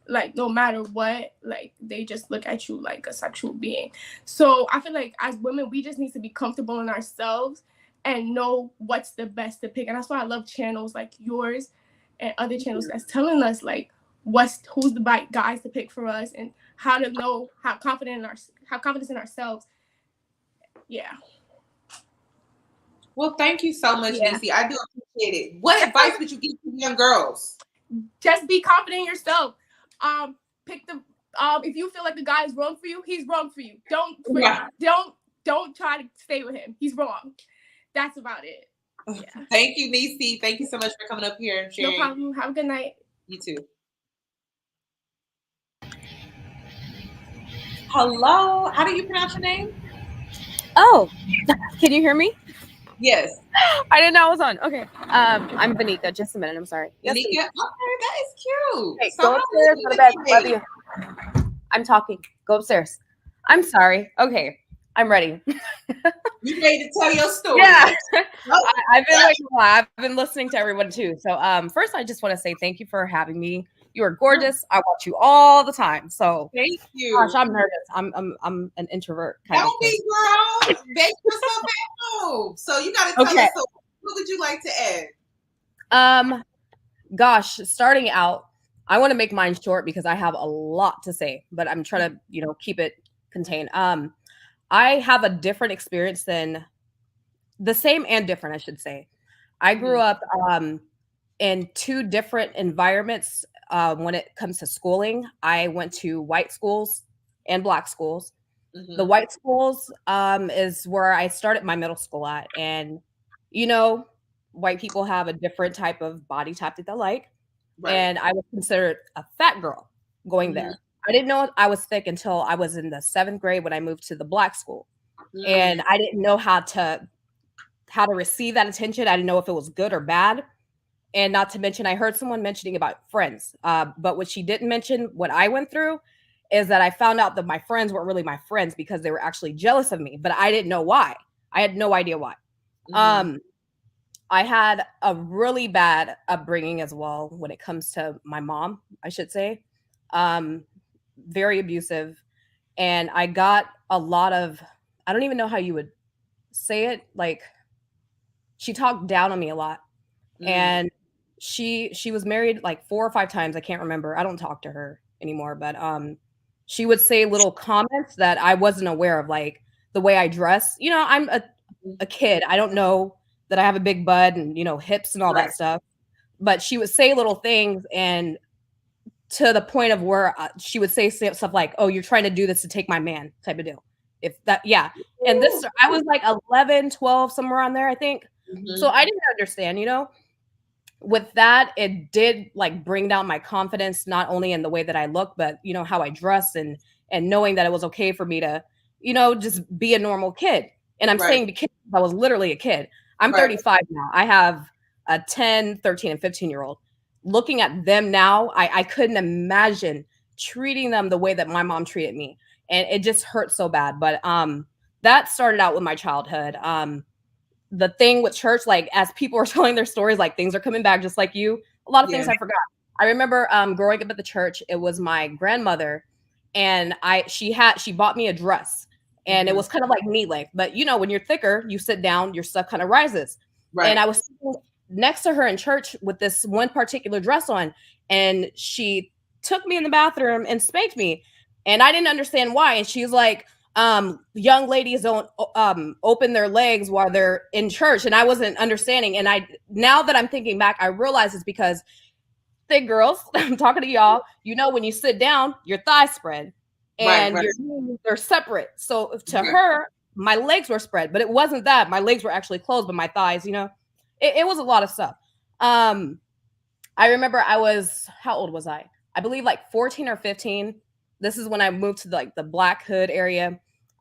Like, no matter what, like, they just look at you like a sexual being. So I feel like as women, we just need to be comfortable in ourselves and know what's the best to pick. And that's why I love channels like yours and other channels that's telling us like who's the right guys to pick for us and how to know how confidence in ourselves. Yeah. Well, thank you so much, Niecy. I do appreciate it. What advice would you give to young girls? Just be confident in yourself. Pick the if you feel like the guy is wrong for you, he's wrong for you. Don't try to stay with him. He's wrong. That's about it. Yeah. Thank you, Niecy. Thank you so much for coming up here and sharing. No problem. Have a good night. You too. Hello. How do you pronounce your name? Oh, can you hear me? Yes. I didn't know I was on. Okay. I'm Vanika. Just a minute. I'm sorry. Vanika? Okay, that is cute. Hey, go upstairs. Go to bed. Love you. I'm talking. Go upstairs. I'm sorry. Okay. I'm ready. You ready to tell your story? Yeah. I've been waiting a while. I've been listening to everyone too. So first I just want to say thank you for having me. You are gorgeous. I watch you all the time. So thank you. Gosh, I'm nervous. I'm an introvert. Don't be, girl. Make yourself at home. So you got to tell us. So what would you like to add? Gosh, starting out, I want to make mine short because I have a lot to say, but I'm trying to, keep it contained. I have a different experience than the same and different, I should say. I grew up in two different environments when it comes to schooling. I went to white schools and black schools. Mm-hmm. The white schools is where I started my middle school at. And, white people have a different type of body type that they like. Right. And I was considered a fat girl going there. I didn't know I was thick until I was in the 7th grade when I moved to the black school. And I didn't know how to receive that attention. I didn't know if it was good or bad. And not to mention, I heard someone mentioning about friends. But what she didn't mention, what I went through, is that I found out that my friends weren't really my friends because they were actually jealous of me. But I didn't know why. I had no idea why. Mm-hmm. I had a really bad upbringing as well when it comes to my mom, I should say. Very abusive. And I got a lot of, I don't even know how you would say it. Like, she talked down on me a lot. And she was married like 4 or 5 times. I can't remember. I don't talk to her anymore, but she would say little comments that I wasn't aware of, like the way I dress. I'm a kid. I don't know that I have a big butt and, hips and all that stuff. But she would say little things, and to the point of where she would say stuff like, "Oh, you're trying to do this to take my man," type of deal. If that, yeah. And this, I was like 11, 12, somewhere on there, I think. Mm-hmm. So I didn't understand, With that, it did like bring down my confidence, not only in the way that I look, but how I dress and knowing that it was okay for me to, just be a normal kid. And I'm saying the kid, I was literally a kid. I'm 35 now. I have a 10, 13, and 15-year-old. Looking at them now, I couldn't imagine treating them the way that my mom treated me. And it just hurt so bad. But that started out with my childhood. The thing with church, like as people are telling their stories, like things are coming back just like you. A lot of things I forgot. I remember growing up at the church, it was my grandmother, and she bought me a dress, and it was kind of like knee length. But you know, when you're thicker, you sit down, your stuff kind of rises. Right. And I was sitting next to her in church with this one particular dress on, and she took me in the bathroom and spanked me, and I didn't understand why. And she's like, young ladies don't open their legs while they're in church, and I wasn't understanding. And now that I'm thinking back, I realize it's because thick girls, I'm talking to y'all, you know, when you sit down, your thighs spread and your knees are separate. So to her, my legs were spread, but it wasn't that. My legs were actually closed, but my thighs, you know, it was a lot of stuff. I remember how old was I? I believe like 14 or 15. This is when I moved to like the Black Hood area.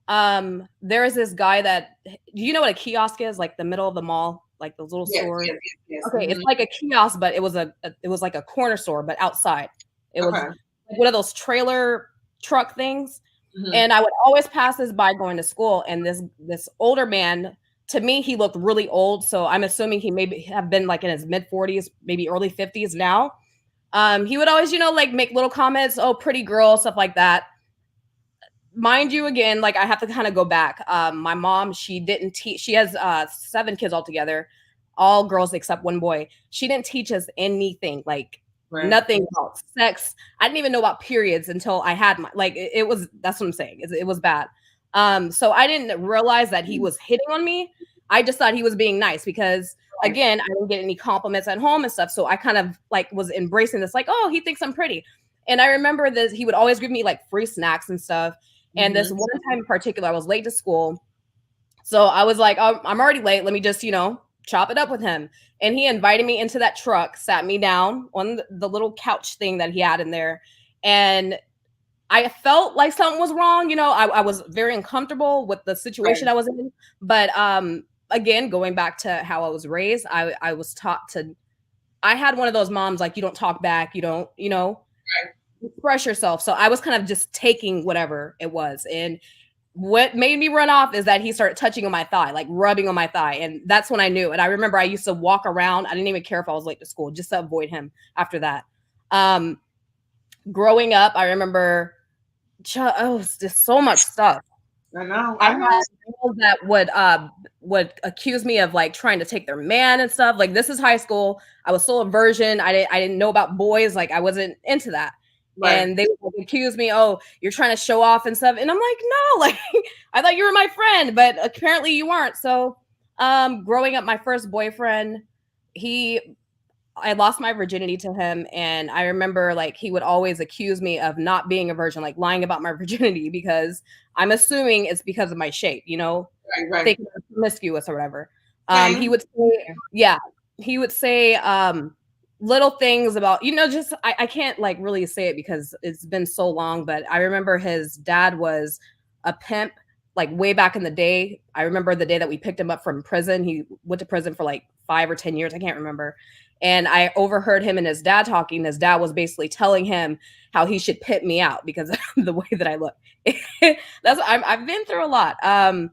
There is this guy that, do you know what a kiosk is? Like the middle of the mall, like those little stores. Yes. Okay, it's like a kiosk, but it was like a corner store, but outside. It was like one of those trailer truck things. And I would always pass this by going to school. And this older man, to me, he looked really old. So I'm assuming he maybe have been like in his mid 40s, maybe early 50s now. He would always, you know, like make little comments, oh, pretty girl, stuff like that. Mind you, again, like I have to kind of go back. My mom, she didn't teach. She has 7 kids altogether, all girls except one boy. She didn't teach us anything, like nothing about sex. I didn't even know about periods until I had it was, that's what I'm saying. It was bad. So I didn't realize that he was hitting on me. I just thought he was being nice because, again, I didn't get any compliments at home and stuff. So I kind of like was embracing this, like, oh, he thinks I'm pretty. And I remember this, he would always give me like free snacks and stuff. And this one time in particular, I was late to school. So I was like, oh, I'm already late. Let me just, you know, chop it up with him. And he invited me into that truck, sat me down on the little couch thing that he had in there. And I felt like something was wrong. You know, I was very uncomfortable with the situation I was in. But again, going back to how I was raised, I was taught to, I had one of those moms, like, you don't talk back, you don't, you know, express yourself. So I was kind of just taking whatever it was. And what made me run off is that he started touching on my thigh, like rubbing on my thigh. And that's when I knew. And I remember I used to walk around. I didn't even care if I was late to school, just to avoid him after that. Growing up, I remember, it's just so much stuff. I know. I had girls that would accuse me of like trying to take their man and stuff. Like, this is high school. I was still a virgin. I didn't know about boys. Like, I wasn't into that. And they would accuse me, oh, you're trying to show off and stuff. And I'm like, no, like, I thought you were my friend, but apparently you weren't. So growing up, my first boyfriend, I lost my virginity to him. And I remember, like, he would always accuse me of not being a virgin, like lying about my virginity, because I'm assuming it's because of my shape, you know, thinking I'm promiscuous or whatever. He would say little things about, you know, just, I can't like really say it because it's been so long, but I remember his dad was a pimp, like way back in the day. I remember the day that we picked him up from prison. He went to prison for like 5 or 10 years. I can't remember. And I overheard him and his dad talking. His dad was basically telling him how he should pimp me out because of the way that I look. I've been through a lot. I've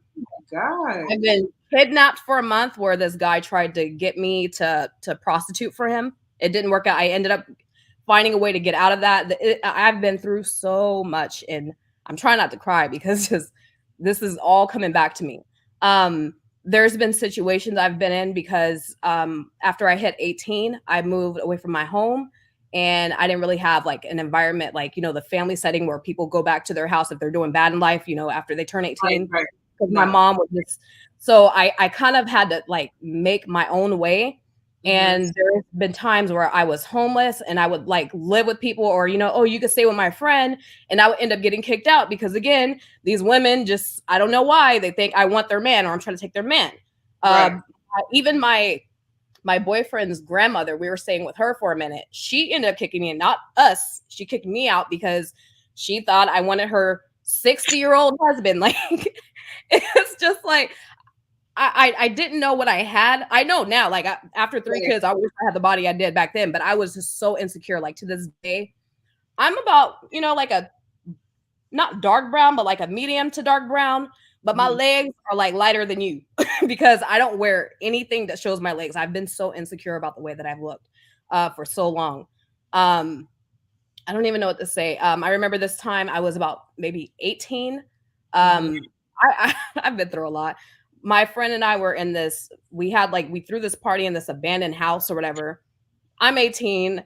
been kidnapped for a month where this guy tried to get me to prostitute for him. It didn't work out. I ended up finding a way to get out of that. I've been through so much, and I'm trying not to cry because this is all coming back to me. There's been situations I've been in because after I hit 18, I moved away from my home, and I didn't really have like an environment, like, you know, the family setting where people go back to their house if they're doing bad in life, you know, after they turn 18. Because my mom was just, so I kind of had to like make my own way. And there's been times where I was homeless and I would like live with people, or, you know, oh, you could stay with my friend, and I would end up getting kicked out because, again, these women just, I don't know why, they think I want their man or I'm trying to take their man. Even my boyfriend's grandmother, we were staying with her for a minute. She ended up kicking me, and not us. She kicked me out because she thought I wanted her 60-year-old husband. Like, it's just like, I didn't know what I had. I know now, like after 3 kids, I wish I had the body I did back then, but I was just so insecure. Like, to this day, I'm about, you know, like a, not dark brown, but like a medium to dark brown. but my legs are like lighter than you because I don't wear anything that shows my legs. I've been so insecure about the way that I've looked for so long. I don't even know what to say. I remember this time I was about maybe 18. I've been through a lot. My friend and I were in this, we threw this party in this abandoned house or whatever. I'm 18.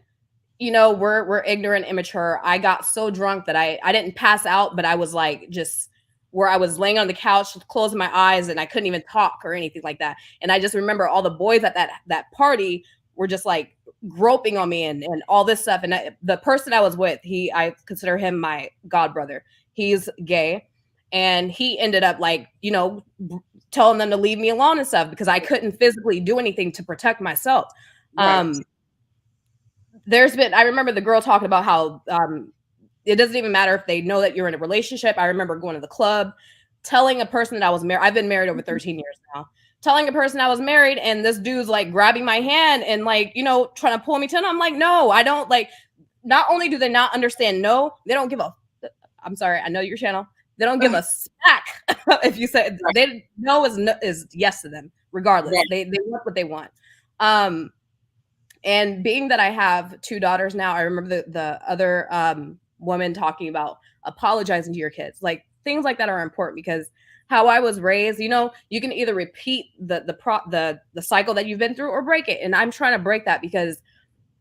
You know, we're ignorant, immature. I got so drunk that I didn't pass out, but I was like just where I was laying on the couch, closing my eyes, and I couldn't even talk or anything like that. And I just remember all the boys at that party were just like groping on me and all this stuff. And the person I was with, I consider him my god brother. He's gay, and he ended up like, you know, telling them to leave me alone and stuff because I couldn't physically do anything to protect myself. Right. I remember the girl talking about how it doesn't even matter if they know that you're in a relationship. I remember going to the club, telling a person that I was married. I've been married over 13 years now. Telling a person I was married, and this dude's like grabbing my hand and like, you know, trying to pull me to him. I'm like, no, I don't like. Not only do they not understand, no, they don't give a. I'm sorry, I know your channel. They don't give a smack if you say they no is yes to them regardless. They want what they want. And being that I have 2 daughters now, I remember the other woman talking about apologizing to your kids. Like things like that are important because how I was raised, you know, you can either repeat the cycle that you've been through or break it. And I'm trying to break that because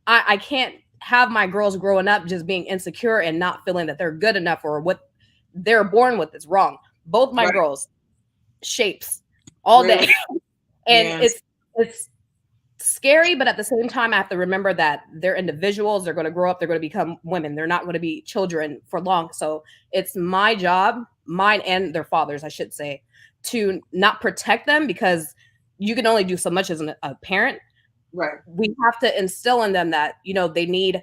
I can't have my girls growing up just being insecure and not feeling that they're good enough or what they're born with is wrong. Both my girls shapes all day. And it's scary, but at the same time, I have to remember that they're individuals. They're going to grow up. They're going to become women. They're not going to be children for long. So it's my job, mine and their fathers, I should say, to not protect them because you can only do so much as a parent. Right. We have to instill in them that, you know, they need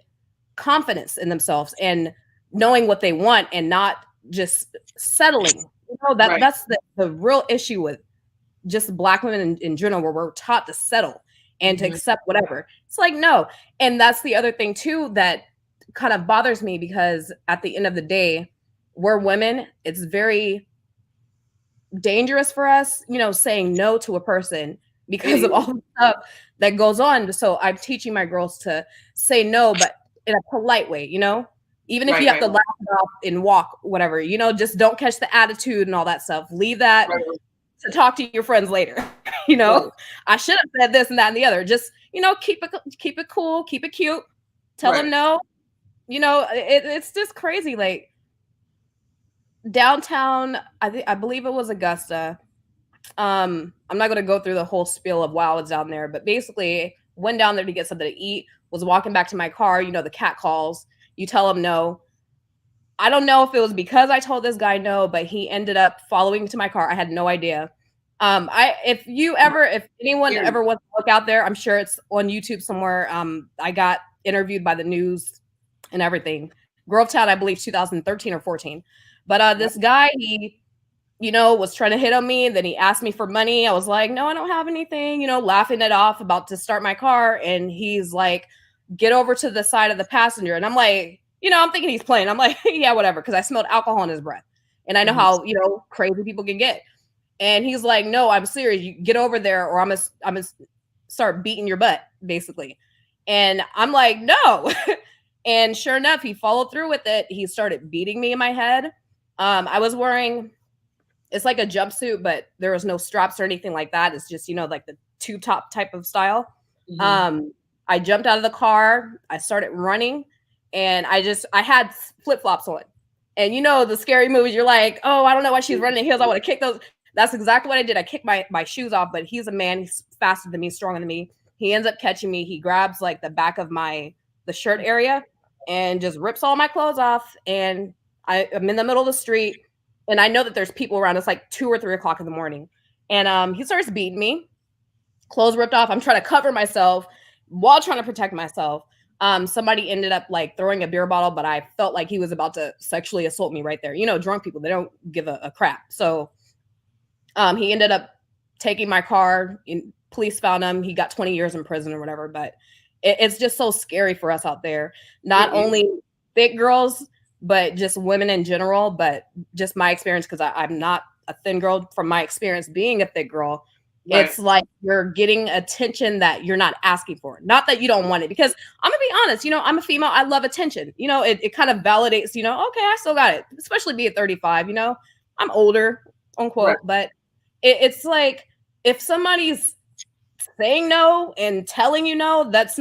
confidence in themselves and knowing what they want and not just settling. You know, that's the real issue with just Black women in general, where we're taught to settle and to accept whatever. It's like, no. And that's the other thing too that kind of bothers me because at the end of the day, we're women. It's very dangerous for us, you know, saying no to a person because of all the stuff that goes on. So I'm teaching my girls to say no, but in a polite way, you know, even if you have to laugh it off and walk, whatever, you know, just don't catch the attitude and all that stuff. Leave that to talk to your friends later. You know, I should have said this and that and the other. Just, you know, keep it cool, keep it cute. Tell them no. You know, it's just crazy. Like downtown, I believe it was Augusta. I'm not going to go through the whole spiel of wow, it's down there, but basically went down there to get something to eat, was walking back to my car. You know, the cat calls, you tell them no. I don't know if it was because I told this guy no, but he ended up following to my car. I had no idea. If anyone ever wants to look out there, I'm sure it's on YouTube somewhere. I got interviewed by the news and everything. Grovetown, I believe 2013 or 14. But this guy, he, you know, was trying to hit on me. And then he asked me for money. I was like, no, I don't have anything, you know, laughing it off, about to start my car. And he's like, get over to the side of the passenger. And I'm like, you know, I'm thinking he's playing. I'm like, yeah, whatever. Cause I smelled alcohol in his breath. And I know how, you know, crazy people can get. And he's like, no, I'm serious. You get over there or I'm gonna start beating your butt, basically. And I'm like, no. And sure enough, he followed through with it. He started beating me in my head. I was wearing, it's like a jumpsuit, but there was no straps or anything like that. It's just, you know, like the tube top type of style. I jumped out of the car. I started running and I had flip-flops on. And you know, the scary movies, you're like, oh, I don't know why she's running in heels. I want to kick those. That's exactly what I did. I kicked my shoes off, but he's a man. He's faster than me, stronger than me. He ends up catching me. He grabs like the back of the shirt area and just rips all my clothes off. And I'm in the middle of the street. And I know that there's people around. It's like 2 or 3 o'clock in the morning. And he starts beating me. Clothes ripped off. I'm trying to cover myself while trying to protect myself. Somebody ended up like throwing a beer bottle, but I felt like he was about to sexually assault me right there. You know, drunk people, they don't give a crap. So he ended up taking my car. Police found him. He got 20 years in prison or whatever. But it's just so scary for us out there. Not only thick girls, but just women in general. But just my experience, because I'm not a thin girl, from my experience being a thick girl, Right. it's like you're getting attention that you're not asking for. Not that you don't want it, because I'm gonna be honest, I'm a female. I love attention. It kind of validates, okay, I still got it, especially being 35. I'm older, unquote, Right. but it's like if somebody's saying no and telling you no, that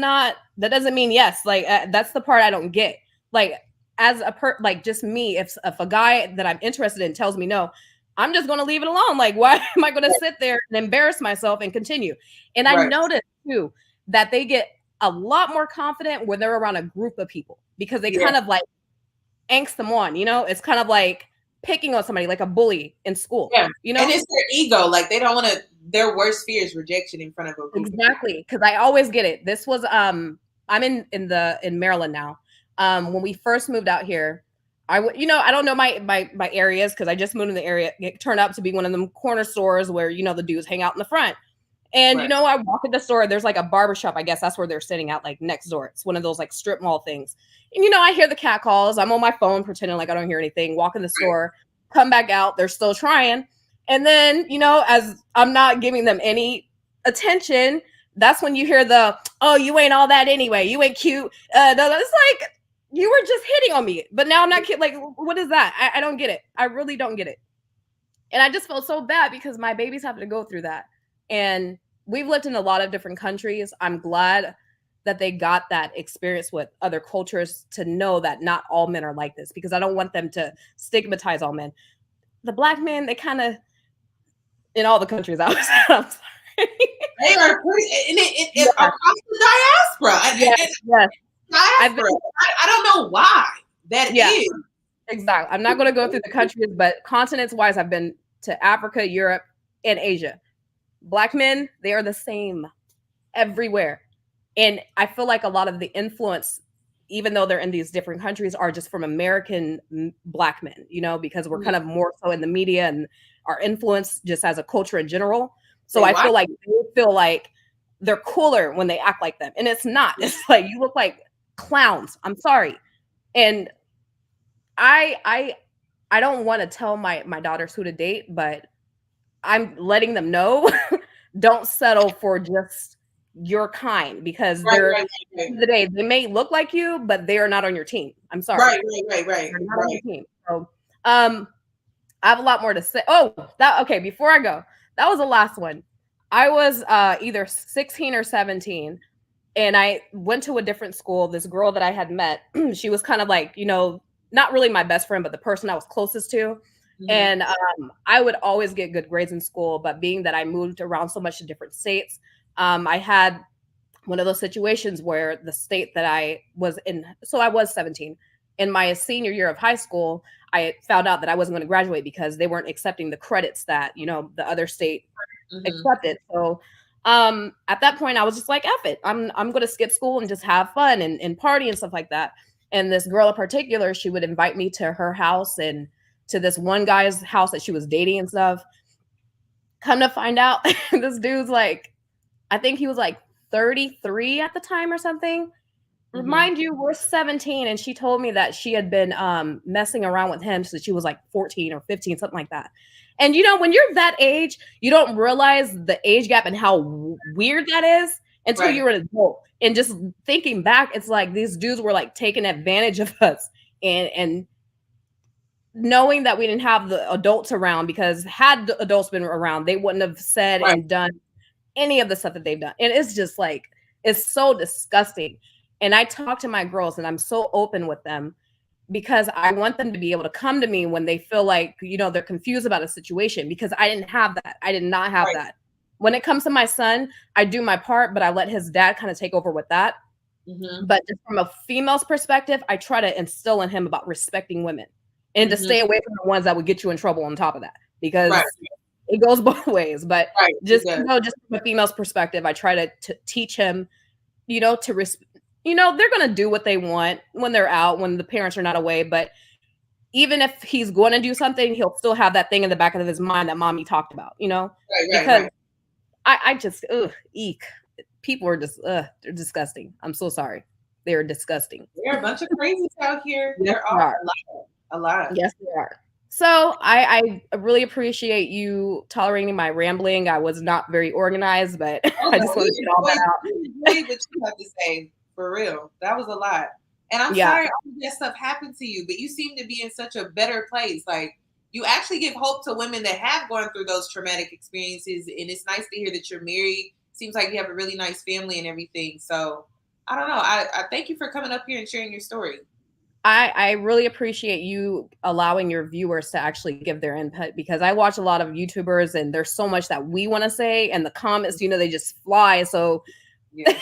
doesn't mean yes. Like that's the part I don't get. Like as like just me, if a guy that I'm interested in tells me no, I'm just going to leave it alone. Like, why am I going to sit there and embarrass myself and continue? And I noticed too that they get a lot more confident when they're around a group of people, because they kind of like angst them on, it's kind of like picking on somebody, like a bully in school. And it's their ego. Like they don't want to, their worst fear is rejection in front of a group. Exactly. Because I always get it. This was, I'm in Maryland now. When we first moved out here, I don't know my areas, because I just moved in the area. It turned out to be one of them corner stores where, the dudes hang out in the front. And, I walk in the store, there's like a barbershop. I guess that's where they're sitting at, like next door. It's one of those like strip mall things. And, I hear the cat calls. I'm on my phone pretending like I don't hear anything. Walk in the store, come back out. They're still trying. And then, as I'm not giving them any attention, that's when you hear oh, you ain't all that anyway. You ain't cute. It's like, you were just hitting on me, but now I'm not cute. Like, what is that? I don't get it. I really don't get it. And I just felt so bad because my babies have to go through that. And we've lived in a lot of different countries. I'm glad that they got that experience with other cultures to know that not all men are like this, because I don't want them to stigmatize all men. The black men, they kind of, in all the countries I was at, I'm sorry. They are pretty, and it across the diaspora. Yes. Diaspora. I don't know why that is. Exactly. I'm not going to go through the countries, but continents wise, I've been to Africa, Europe, and Asia. Black men, they are the same everywhere. And I feel like a lot of the influence, even though they're in these different countries, are just from American black men, because we're kind of more so in the media and our influence just as a culture in general. So I feel like they feel like they're cooler when they act like them. And it's not. It's like, you look like clowns. I'm sorry. And I don't want to tell my daughters who to date, but I'm letting them know, don't settle for just your kind, because they're at the end of the day, they may look like you, but they are not on your team. I'm sorry. Right. They're not on your team. So I have a lot more to say. Okay, before I go, that was the last one. I was either 16 or 17, and I went to a different school. This girl that I had met, she was kind of like, not really my best friend, but the person I was closest to. Mm-hmm. And I would always get good grades in school, but being that I moved around so much to different states, I had one of those situations where the state that I was in, so I was 17. In my senior year of high school, I found out that I wasn't going to graduate because they weren't accepting the credits that, the other state accepted. So at that point, I was just like, F it. I'm going to skip school and just have fun and party and stuff like that. And this girl in particular, she would invite me to her house and to this one guy's house that she was dating and stuff. Come to find out, this dude's like, I think he was like 33 at the time or something. Mind you, we're 17, and she told me that she had been messing around with him since she was like 14 or 15, something like that. And when you're that age, you don't realize the age gap and how weird that is until you're an adult. And just thinking back, it's like these dudes were like taking advantage of us, and knowing that we didn't have the adults around, because had the adults been around, they wouldn't have said and done any of the stuff that they've done. And it's just like, it's so disgusting. And I talk to my girls and I'm so open with them, because I want them to be able to come to me when they feel like, they're confused about a situation, because I didn't have that. I did not have that. When it comes to my son, I do my part, but I let his dad kind of take over with that. But just from a female's perspective, I try to instill in him about respecting women and to stay away from the ones that would get you in trouble on top of that, because it goes both ways. But just from a female's perspective, I try to teach him, to respect. They're going to do what they want when they're out, when the parents are not away. But even if he's going to do something, he'll still have that thing in the back of his mind that mommy talked about, because I just, eek. People are just, they're disgusting. I'm so sorry. They're disgusting. There are a bunch of crazies out here. Yes, there are a lot. Yes, they are. So I really appreciate you tolerating my rambling. I was not very organized, but Oh I no, just want to get all that out. we enjoyed what you have to say for real. That was a lot, and I'm Yeah. sorry all of that stuff happened to you, but you seem to be in such a better place. Like you actually give hope to women that have gone through those traumatic experiences, and it's nice to hear that you're married. Seems like you have a really nice family and everything. So I don't know. I thank you for coming up here and sharing your story. I really appreciate you allowing your viewers to actually give their input because I watch a lot of YouTubers and there's so much that we want to say and the comments, they just fly. So Yeah.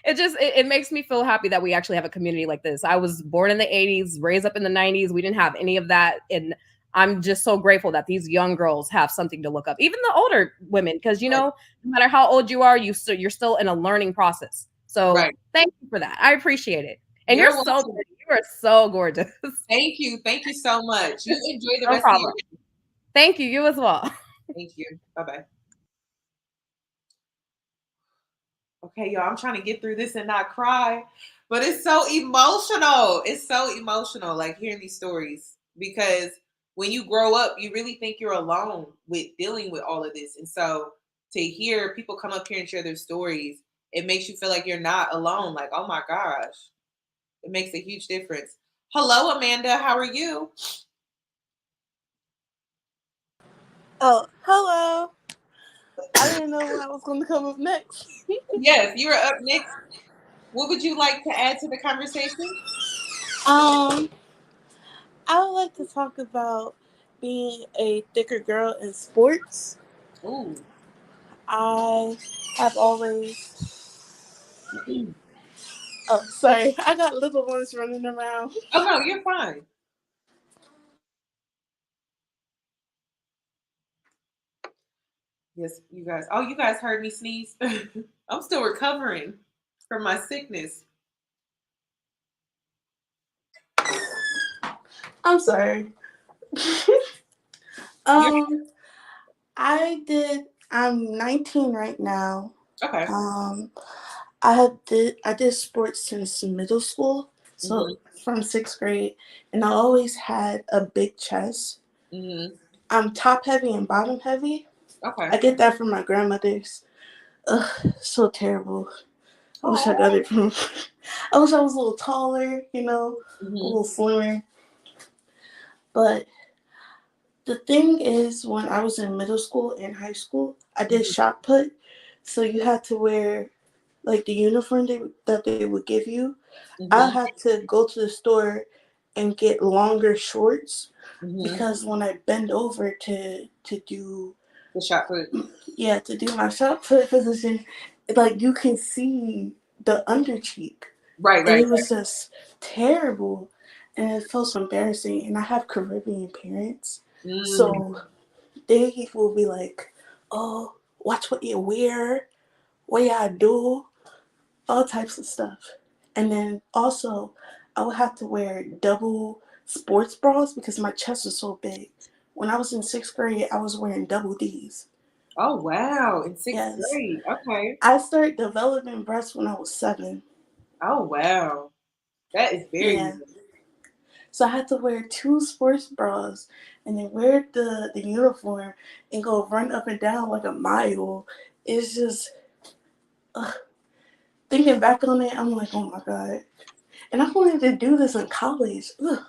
it makes me feel happy that we actually have a community like this. I was born in the 80s, raised up in the 90s. We didn't have any of that. And I'm just so grateful that these young girls have something to look up, even the older women, because Right. no matter how old you are, you're still in a learning process. So Right. thank you for that. I appreciate it. And You're you're so welcome. pretty. You are so gorgeous. Thank you. Thank you so much. You enjoy the No rest of your problem. Thank you. You as well. Thank you. Bye bye. Okay, y'all, I'm trying to get through this and not cry, but it's so emotional. It's so emotional, like hearing these stories, because when you grow up, you really think you're alone with dealing with all of this. And so to hear people come up here and share their stories, it makes you feel like you're not alone. Like, oh my gosh, it makes a huge difference. Hello, Amanda. How are you? Oh, hello. I didn't know what I was going to come up next. Yes, you are up next. What would you like to add to the conversation? I would like to talk about being a thicker girl in sports. Ooh. I have always. Oh, sorry. I got little ones running around. Oh no, you're fine. Yes, you guys. Oh, you guys heard me sneeze. I'm still recovering from my sickness. I'm sorry. You're um, I'm 19 right now. okay. I did sports since middle school, so Hmm. from 6th grade, and I always had a big chest. Hmm. I'm top heavy and bottom heavy. Okay. I get that from my grandmother's. Ugh, so terrible. I wish I got Oh. it from. I wish I was a little taller, a Hmm. little slimmer. But the thing is, when I was in middle school and high school, I did shot put. So you had to wear like the uniform that they would give you. I Hmm. had to go to the store and get longer shorts Hmm. because when I bend over to do The shot put. to do my shot put position, like you can see the under cheek, Right, and right, it was just terrible, and it felt so embarrassing. And I have Caribbean parents, right. Mm. so they will be like, "Oh, watch what you wear, what y'all do." All types of stuff. And then also, I would have to wear double sports bras because my chest was so big. When I was in 6th grade, I was wearing double D's. Oh wow! In sixth Yes. grade. Okay. I started developing breasts when I was 7. Oh wow. That is very Yeah. young. So I had to wear 2 sports bras and then wear the uniform and go run up and down like a mile. It's just, ugh. Thinking back on it, I'm like, oh my God. And I wanted to do this in college. Ugh.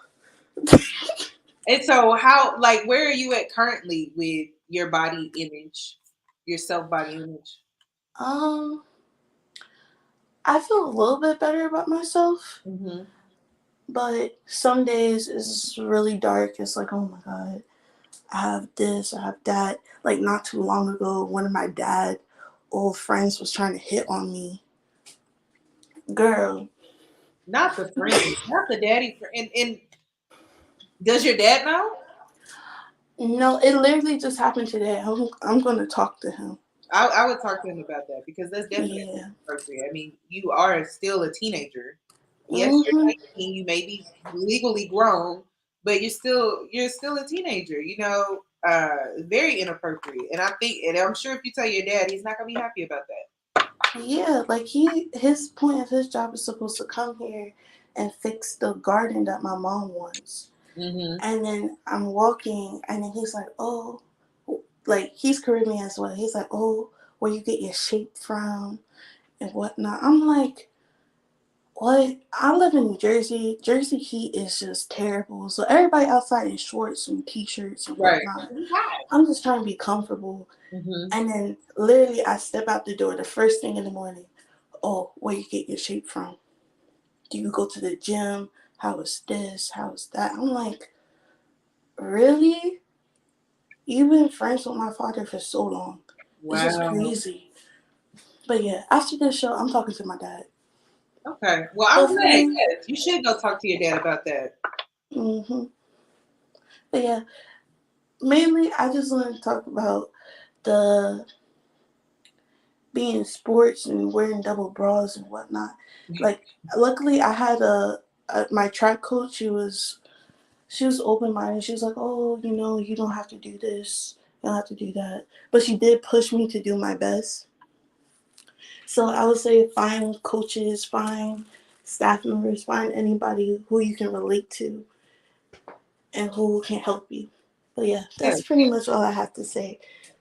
And so, how like where are you at currently with your body image, your self body image? Um, I feel a little bit better about myself, Hmm. but some days it's really dark. It's like, oh my God, I have this, I have that. Like not too long ago, one of my dad old friends was trying to hit on me. Girl, Not the friend, not the daddy friend. And does your dad know? no, it literally just happened today. I'm gonna talk to him. I would talk to him about that because that's definitely Yeah. appropriate. I mean, you are still a teenager. Yes, you're Mhm. 19. You may be legally grown, but you're still a teenager. Very inappropriate. And I think, and I'm sure if you tell your dad, he's not gonna be happy about that. Yeah, like his point of his job is supposed to come here and fix the garden that my mom wants. And then I'm walking, and then he's like, oh, like he's Caribbean as well. He's like, oh, where you get your shape from and whatnot. I'm like, what? I live in New Jersey. Jersey heat is just terrible. So everybody outside in shorts and t-shirts and Right. whatnot. I'm just trying to be comfortable. And then literally I step out the door the first thing in the morning. Oh, where you get your shape from? Do you go to the gym? How is this? How is that? I'm like, really? You've been friends with my father for so long. This is crazy. But yeah, after this show, I'm talking to my dad. Okay. Well, I'm glad. Yes, you should go talk to your dad about that. But yeah, mainly I just want to talk about the being in sports and wearing double bras and whatnot. Like, luckily I had my track coach. She was open minded. She was like, oh, you don't have to do this, you don't have to do that. But she did push me to do my best. So I would say find coaches, find staff members, find anybody who you can relate to and who can help you. But yeah, that's pretty much all I have to say.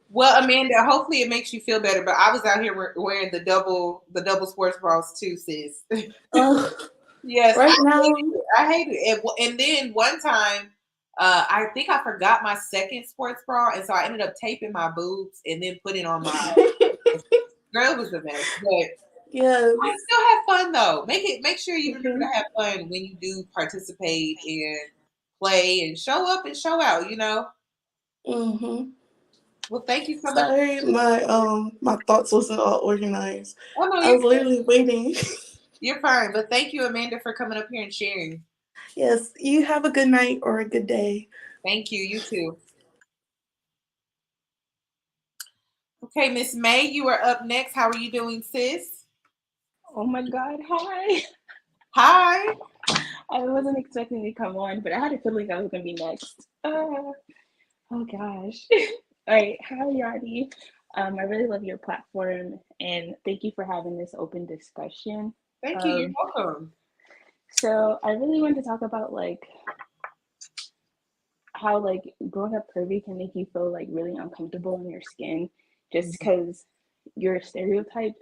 Well, Amanda, hopefully it makes you feel better. But I was out here wearing the double sports bras too, sis. Yes, right now I hate it. And then one time, I think I forgot my second sports bra, and so I ended up taping my boobs and then putting on my. Girl, it was a mess, but yeah, I still have fun though. Make sure you remember to have fun when you do participate and play and show up and show out. Well, thank you so much. Sorry, my thoughts wasn't all organized. Oh no, I was literally waiting. You're fine, but thank you, Amanda, for coming up here and sharing. Yes, you have a good night or a good day. Thank you. You too. Okay, Miss May, you are up next. How are you doing, sis? Oh my God, hi. Hi. I wasn't expecting to come on, but I had a feeling I was going to be next. Oh gosh. All right, hi, Yoni. I really love your platform, and thank you for having this open discussion. Thank you. You're welcome. So I really want to talk about how growing up curvy can make you feel really uncomfortable in your skin just because you're a stereotype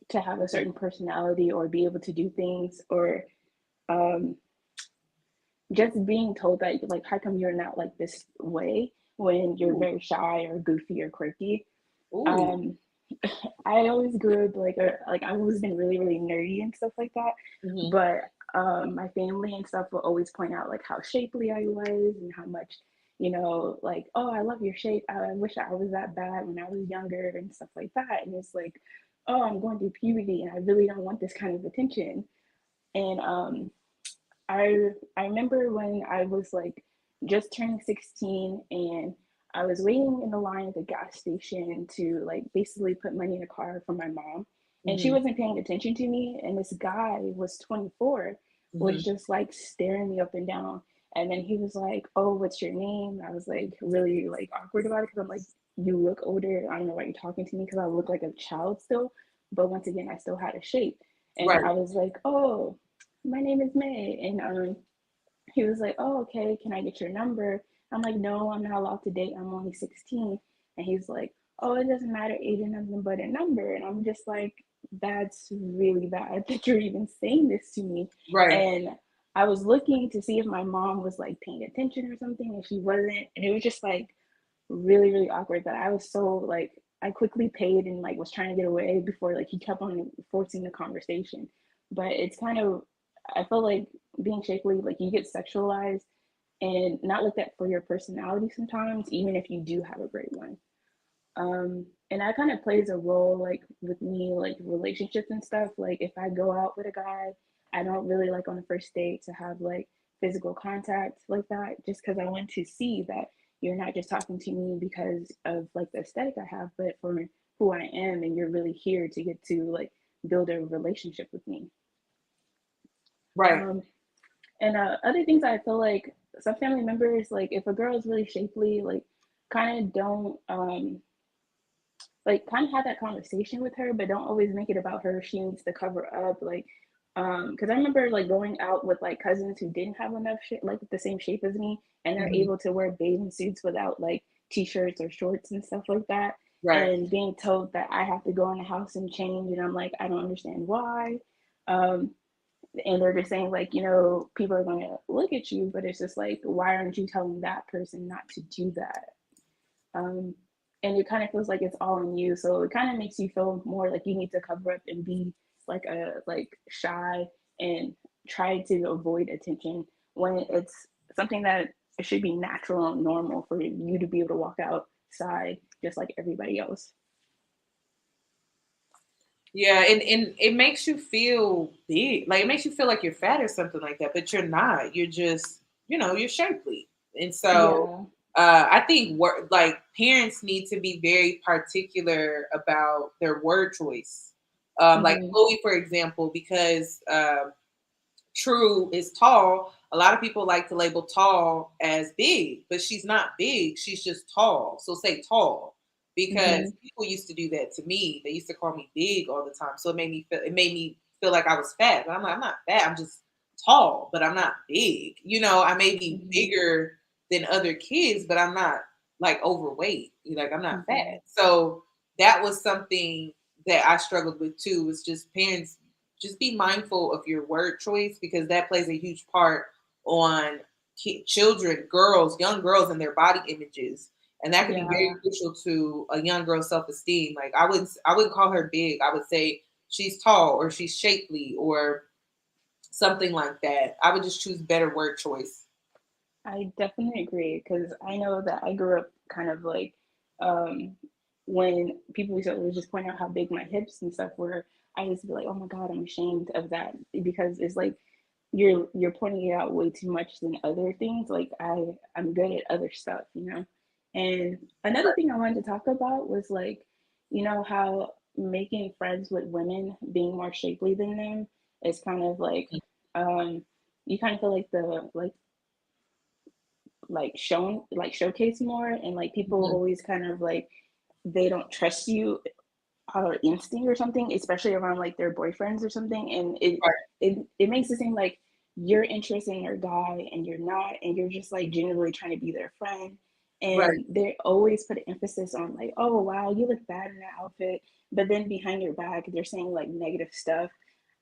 to have a certain personality or be able to do things, or just being told that how come you're not like this way when you're very shy or goofy or quirky. I always grew up I've always been really really nerdy and stuff like that, but my family and stuff will always point out how shapely I was and how much oh, I love your shape, I wish I was that bad when I was younger and stuff like that. And it's oh, I'm going through puberty and I really don't want this kind of attention. And I remember when I was just turning 16 and I was waiting in the line at the gas station to basically put money in a car for my mom, and she wasn't paying attention to me, and this guy was 24 was just staring me up and down. And then he was like, oh, what's your name? I was really awkward about it because I'm you look older, I don't know why you're talking to me, because I look like a child still, but once again I still had a shape. And I was like, oh, my name is May. And he was like, oh, okay, can I get your number? I'm like, no, I'm not allowed to date, I'm only 16. And he's like, oh, it doesn't matter, age is nothing but a number. And I'm just like, that's really bad that you're even saying this to me. And I was looking to see if my mom was paying attention or something, and she wasn't. And it was just really really awkward that I was so I quickly paid and was trying to get away before he kept on forcing the conversation. But it's kind of, I feel being shapely, you get sexualized and not looked at for your personality sometimes, even if you do have a great one. And that kind of plays a role with me, relationships and stuff. If I go out with a guy, I don't really on the first date to have physical contact like that, just because I want to see that you're not just talking to me because of the aesthetic I have, but for who I am, and you're really here to get to build a relationship with me. And other things, I feel some family members, if a girl is really shapely, kind of don't kind of have that conversation with her, but don't always make it about her. She needs to cover up Because I remember like going out with like cousins who didn't have enough like the same shape as me, and they're able to wear bathing suits without like t-shirts or shorts and stuff like that, Right. and being told that I have to go in the house and change, and I'm like, I don't understand why. Um, and they're just saying like, people are going to look at you, but it's just like, why aren't you telling that person not to do that? um, and it kind of feels like it's all on you, so it kind of makes you feel more like you need to cover up and be like shy and try to avoid attention when it's something that it should be natural and normal for you to be able to walk outside just like everybody else. Yeah, and it makes you feel big. Like it makes you feel like you're fat or something like that, but you're not. You're just, you're shapely. And so Yeah. I think like parents need to be very particular about their word choice. Like Mm-hmm. Chloe, for example, because True is tall. A lot of people like to label tall as big, but she's not big. She's just tall. So say tall, Mm-hmm. because people used to do that to me. They used to call me big all the time. So it made me feel like I was fat. But I'm like, I'm not fat. I'm just tall, but I'm not big. I may be Mm-hmm. bigger than other kids, but I'm not like overweight. Like I'm not Mm-hmm. fat. So that was something that I struggled with too. Was just parents just be mindful of your word choice, because that plays a huge part on children, young girls, and their body images, and that could be Yeah. very crucial to a young girl's self-esteem. Like I wouldn't call her big. I would say she's tall or she's shapely or something like that. I would just choose better word choice. I definitely agree because I know that I grew up kind of like um, when people would just point out how big my hips and stuff were. I used to be like, oh my god, I'm ashamed of that because it's like you're pointing it out way too much than other things. Like I'm good at other stuff. And another thing I wanted to talk about was like, how making friends with women being more shapely than them is kind of um, you kind of feel like the like shown like showcase more, and like people Mhm. always kind of like they don't trust you out of instinct or something, especially around like their boyfriends or something, and Right, it makes it seem like you're interested in their guy and you're not, and you're just like genuinely trying to be their friend, right, and they always put an emphasis on like, oh wow, you look bad in that outfit, but then behind your back they're saying like negative stuff.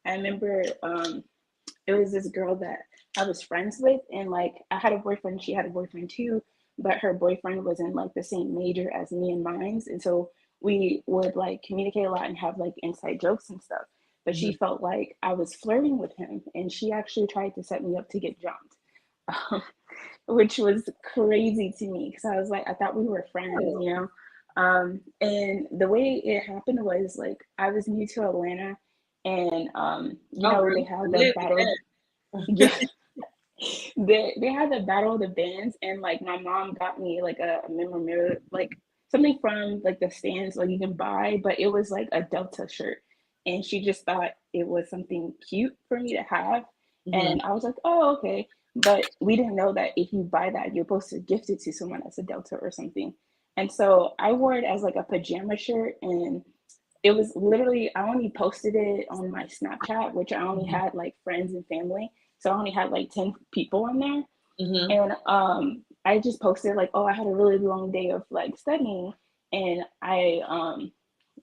I remember it was this girl that I was friends with, and like I had a boyfriend, she had a boyfriend too, but her boyfriend was in like the same major as me and mine's, and so we would like communicate a lot and have like inside jokes and stuff. But she mhm. felt like I was flirting with him, and she actually tried to set me up to get jumped, which was crazy to me because I was like, I thought we were friends. And the way it happened was like I was new to Atlanta, and Oh, they really? had I the live battle. Yeah, they had the battle of the bands, and like my mom got me like a memorabilia, like something from like the stands, like you can buy, but it was like a Delta shirt, and she just thought it was something cute for me to have, Mhm. and I was like, oh okay, but we didn't know that if you buy that, you're supposed to gift it to someone as a Delta or something, and so I wore it as like a pajama shirt, and it was literally I only posted it on my Snapchat, which I only Mhm. had like friends and family. So I only had like 10 people on there. Mhm. And I just posted like, oh, I had a really long day of like studying. And I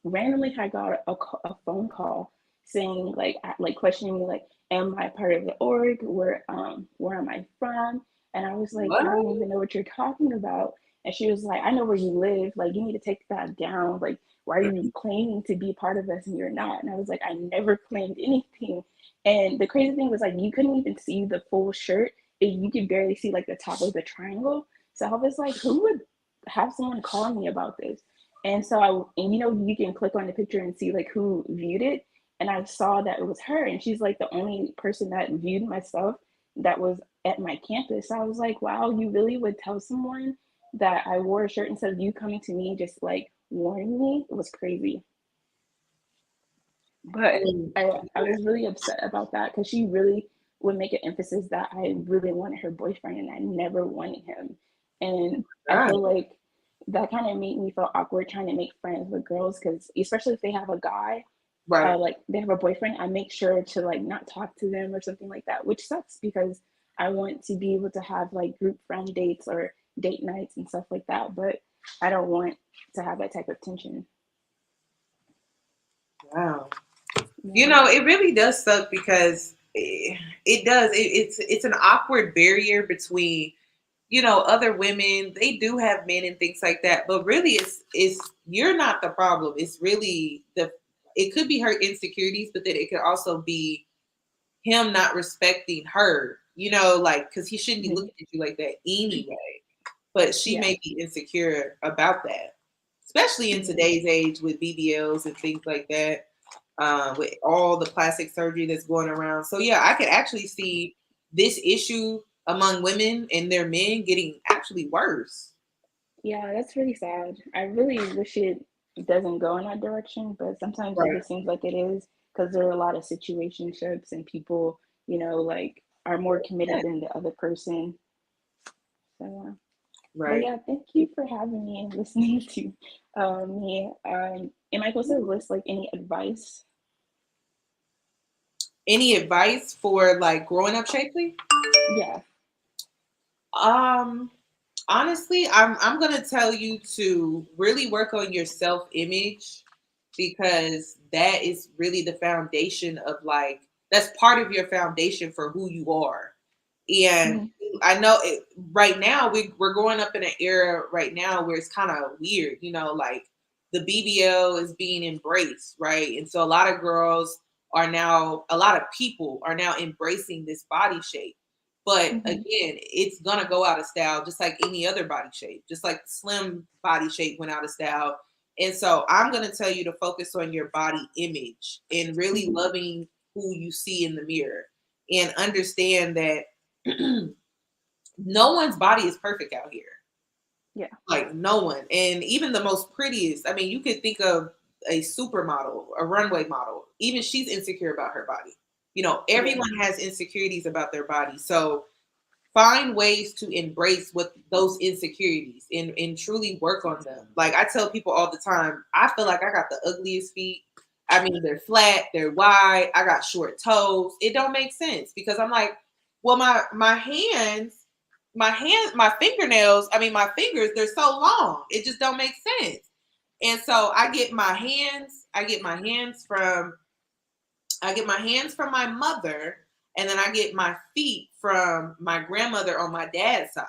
randomly I got a phone call saying like questioning me like, am I part of the org? Where am I from? And I was like, I What? don't even know what you're talking about. And she was like, I know where you live. Like, you need to take that down. Like, why are you claiming to be part of us and you're not? And I was like, I never claimed anything. And the crazy thing was like, you couldn't even see the full shirt. You could barely see like the top of the triangle. So I was like, who would have someone call me about this? And so you can click on the picture and see like who viewed it. And I saw that it was her. And she's like the only person that viewed my stuff that was at my campus. So I was like, wow, you really would tell someone that I wore a shirt instead of you coming to me just like warning me? It was crazy. But Mm. I was really upset about that because she really would make an emphasis that I really wanted her boyfriend and I never wanted him. And I God. feel like that kind of made me feel awkward trying to make friends with girls because especially if they have a guy, Right. like they have a boyfriend, I make sure to like not talk to them or something like that, which sucks because I want to be able to have like group friend dates or date nights and stuff like that, but I don't want to have that type of tension. Wow. You Yeah. know, it really does suck because it does. It's an awkward barrier between, you know, other women. They do have men and things like that, but really, it's you're not the problem. It's really the. It could be her insecurities, but then it could also be him not respecting her. You know, like because he shouldn't be Mhm. looking at you like that anyway. But she Yeah. may be insecure about that, especially in Mhm. today's age with BBLs and things like that, with all the plastic surgery that's going around. So yeah, I could actually see this issue among women and their men getting actually worse. Yeah, that's really sad. I really wish it doesn't go in that direction, but sometimes it Right. just seems like it is because there are a lot of situationships and people, like are more committed than the other person. So, yeah. But Right. yeah, thank you for having me and listening to me. Am I supposed to list like any advice? Any advice for like growing up shapely? Yeah. Um, Honestly, I'm gonna tell you to really work on your self image because that is really the foundation of like that's part of your foundation for who you are. And Mhm. I know right now we're growing up in an era right now where it's kind of weird, you know, like the BBL is being embraced, right? And so a lot of people are now embracing this body shape. But again, Mhm. it's gonna go out of style just like any other body shape, just like slim body shape went out of style. And so I'm gonna tell you to focus on your body image and really Mhm. loving who you see in the mirror and understand that no one's body is perfect out here. Yeah. Like no one. And even the most prettiest, I mean, you could think of a supermodel, a runway model. Even she's insecure about her body. You know, Yeah. everyone has insecurities about their body. So find ways to embrace what those insecurities and truly work on them. Like I tell people all the time, I feel like I got the ugliest feet. I mean, they're flat, they're wide. I got short toes. It don't make sense because I'm like, well, my fingernails. I mean, my fingers, they're so long. It just don't make sense. And so I get my hands. I get my hands from my mother, and then I get my feet from my grandmother on my dad's side.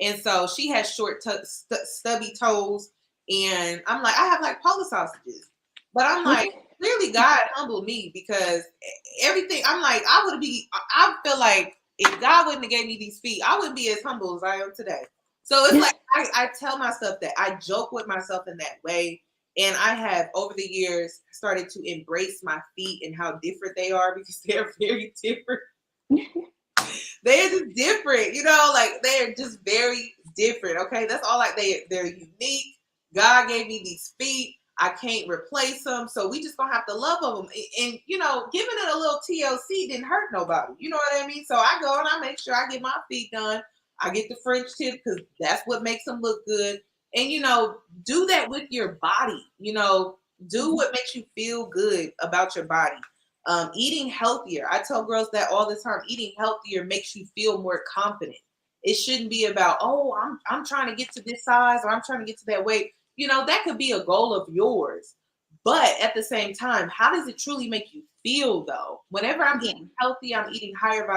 And so she has short, stubby toes, and I'm like, I have like Polish sausages, but I'm like, clearly God humbled me because everything. I'm like, I feel like if God wouldn't have gave me these feet, I wouldn't be as humble as I am today. So it's like I tell myself that I joke with myself in that way. And I have over the years started to embrace my feet and how different they are because they're very different. They're just different, you know, like they're just very different. Okay. That's all like they're unique. God gave me these feet. I can't replace them. So we just gonna have to love them. And you know, giving it a little TLC didn't hurt nobody. You know what I mean? So I go and I make sure I get my feet done. I get the French tip because that's what makes them look good. And you know, do that with your body. You know, do Mhm. what makes you feel good about your body. Eating healthier. I tell girls that all the time. Eating healthier makes you feel more confident. It shouldn't be about, oh, I'm trying to get to this size or I'm trying to get to that weight. You know, that could be a goal of yours. But at the same time, how does it truly make you feel though? Whenever I'm Yeah. eating healthy, I'm eating higher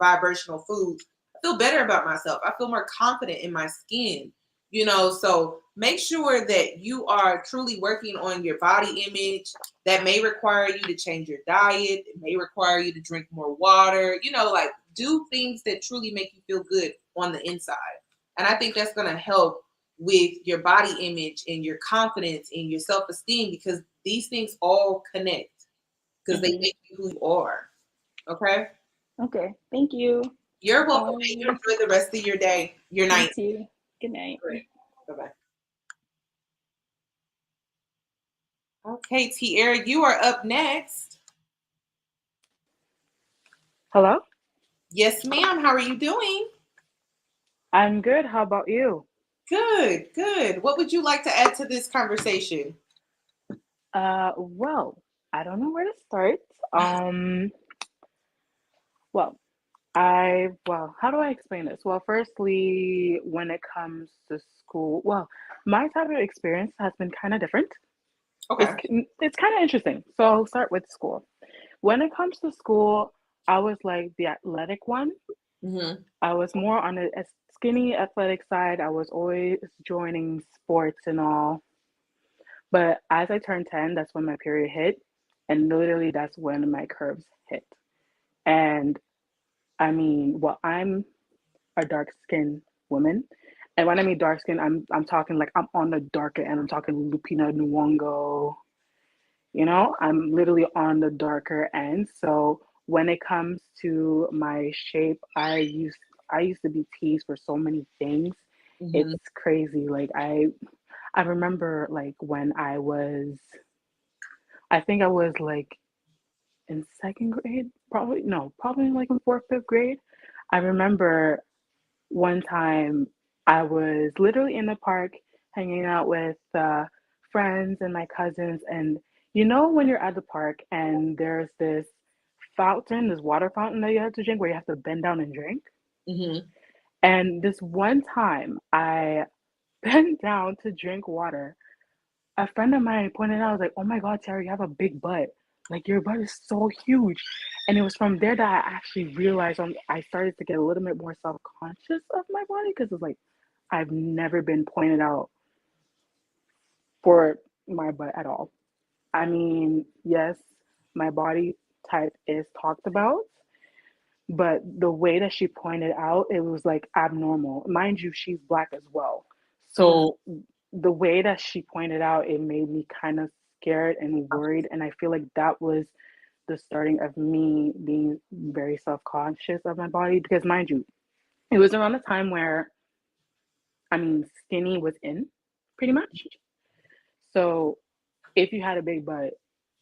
vibrational foods. I feel better about myself. I feel more confident in my skin. You know, so make sure that you are truly working on your body image. That may require you to change your diet. It may require you to drink more water. You know, like do things that truly make you feel good on the inside. And I think that's going to help with your body image and your confidence and your self-esteem because these things all connect because they Mhm. make you who you are. Okay? Okay. Thank you. You're welcome. And you Bye. enjoy the rest of your day, your You night. too. Good night. Bye-bye. Okay, Tierra, you are up next. Hello? Yes, ma'am. How are you doing? I'm good. How about you? Good, good. What would you like to add to this conversation? Well, I don't know where to start. Well, how do I explain this? Well, firstly, when it comes to school, well, my type of experience has been kind of different. It's Okay. it's kind of interesting. So I'll start with school. When it comes to school, I was like the athletic one. Mm-hmm. I was more on the skinny athletic side. I was always joining sports and all. But as I turned 10, that's when my period hit. And literally, that's when my curves hit. And I mean, well, I'm a dark skinned woman. And when I mean dark skin, I'm talking like I'm on the darker end. I'm talking Lupina Nyong'o. I'm literally on the darker end. So when it comes to my shape, I used to be teased for so many things. It's Mm-hmm. crazy. Like I remember like when I think I was like in second grade, probably no, probably like in fourth, fifth grade. I remember one time I was literally in the park hanging out with friends and my cousins. And when you're at the park and there's this fountain, this water fountain that you have to drink where you have to bend down and drink. Mm-hmm. And this one time I bent down to drink water. A friend of mine pointed out, I was like, oh my God, Terry, you have a big butt. Like your butt is so huge. And it was from there that I actually realized I started to get a little bit more self-conscious of my body because it's like I've never been pointed out for my butt at all. I mean, yes, my body type is talked about, but the way that she pointed out, it was like abnormal. Mind you, she's black as well. Mm-hmm. So the way that she pointed out, it made me kind of scared and worried. And I feel like that was the starting of me being very self-conscious of my body. Because mind you, it was around the time where, I mean, skinny was in pretty much. So if you had a big butt,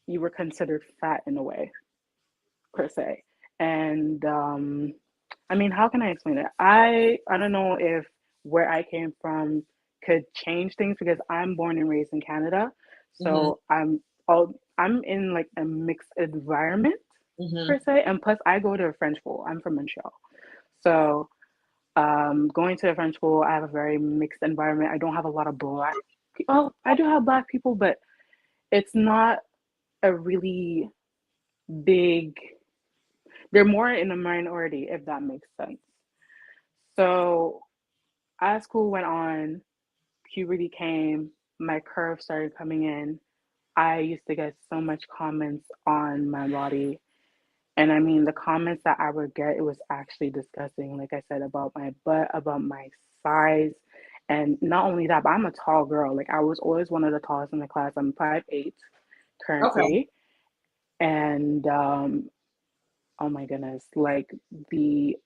you were considered fat in a way, per se. And I mean, how can I explain it? I don't know if where I came from could change things because I'm born and raised in Canada, Mm-hmm. so I'm in like a mixed environment Mm-hmm. per se, and plus I go to a French school. I'm from Montreal, so going to a French school, I have a very mixed environment. I don't have a lot of black people. Well, I do have black people, but it's not a really big. They're more in a minority, if that makes sense. So as school went on, puberty came, my curves started coming in. I used to get so much comments on my body. And I mean, the comments that I would get, it was actually disgusting. Like I said, about my butt, about my size. And not only that, but I'm a tall girl. Like I was always one of the tallest in the class. I'm 5'8" Okay. currently. And oh my goodness, like the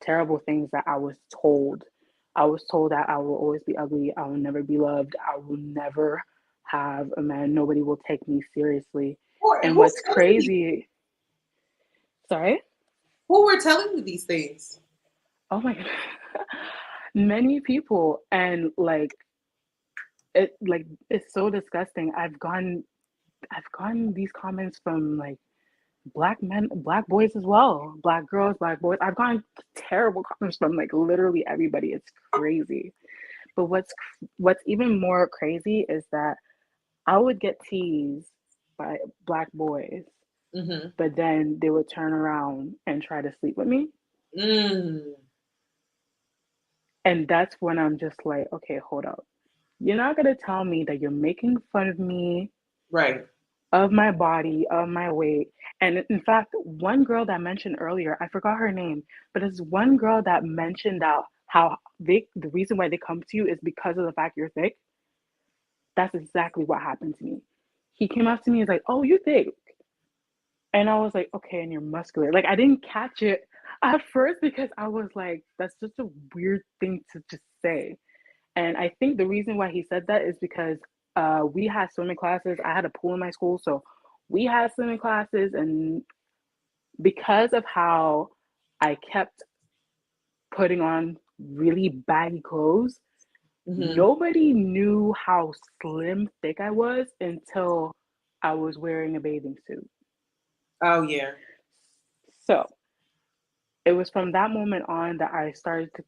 terrible things that I was told. I was told that I will always be ugly. I will never be loved. I will never have a man. Nobody will take me seriously. And Who's what's telling you? crazy, sorry? Who were telling you these things? Oh my God. Many people. And it's so disgusting. I've gotten these comments from like black men, black boys as well, black girls, black boys. I've gotten terrible comments from like literally everybody. It's crazy. But what's even more crazy is that I would get teased by black boys, Mm-hmm. but then they would turn around and try to sleep with me. Mm. And that's when I'm just like, okay, hold up. You're not gonna tell me that you're making fun of me, Right. of my body, of my weight. And in fact, one girl that mentioned earlier, I forgot her name, but it's one girl that mentioned that how the reason why they come to you is because of the fact you're thick. That's exactly what happened to me. He came up to me and was like, "Oh, you thick." And I was like, "Okay, and you're muscular." Like I didn't catch it at first because I was like, that's just a weird thing to just say. And I think the reason why he said that is because we had swimming classes. I had a pool in my school, so we had swimming classes, and because of how I kept putting on really baggy clothes, Mm-hmm. nobody knew how slim thick I was until I was wearing a bathing suit. Oh yeah. So it was from that moment on that I started to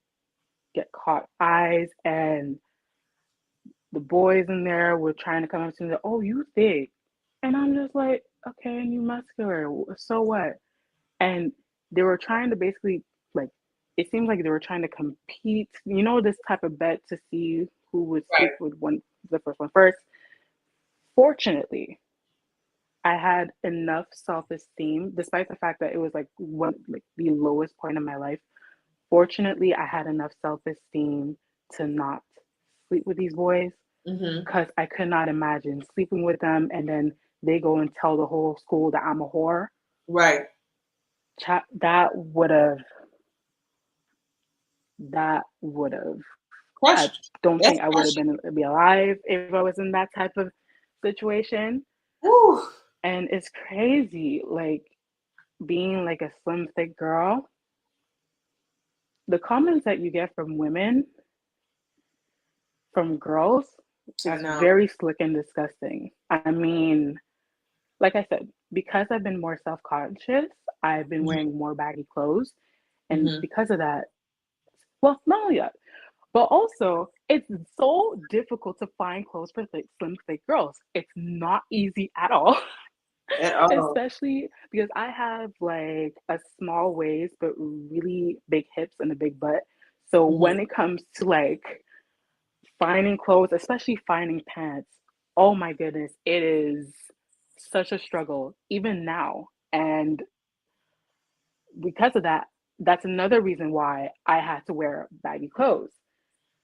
get caught eyes, and the boys in there were trying to come up to me, oh, you thick. And I'm just like, okay, and you muscular. So what? And they were trying to basically, like, it seemed like they were trying to compete, this type of bet to see who would Right. sleep with the first one first. Fortunately, I had enough self-esteem, despite the fact that it was like the lowest point of my life. Fortunately, I had enough self-esteem to not sleep with these boys, because I could not imagine sleeping with them and then they go and tell the whole school that I'm a whore. Right. That would have I Crushed. don't That's think I would have crushing. be alive if I was in that type of situation. Whew. And it's crazy, like, being like a slim thick girl, the comments that you get from women, from girls, I is know. very slick and disgusting. I mean, like I said, because I've been more self-conscious, I've been wearing more baggy clothes, and because of that, well, not only that, but also it's so difficult to find clothes for slim thick girls. It's not easy at all. At all. Especially because I have like a small waist but really big hips and a big butt. So when it comes to like finding clothes, especially finding pants, oh my goodness, it is such a struggle even now. And because of that, that's another reason why I had to wear baggy clothes.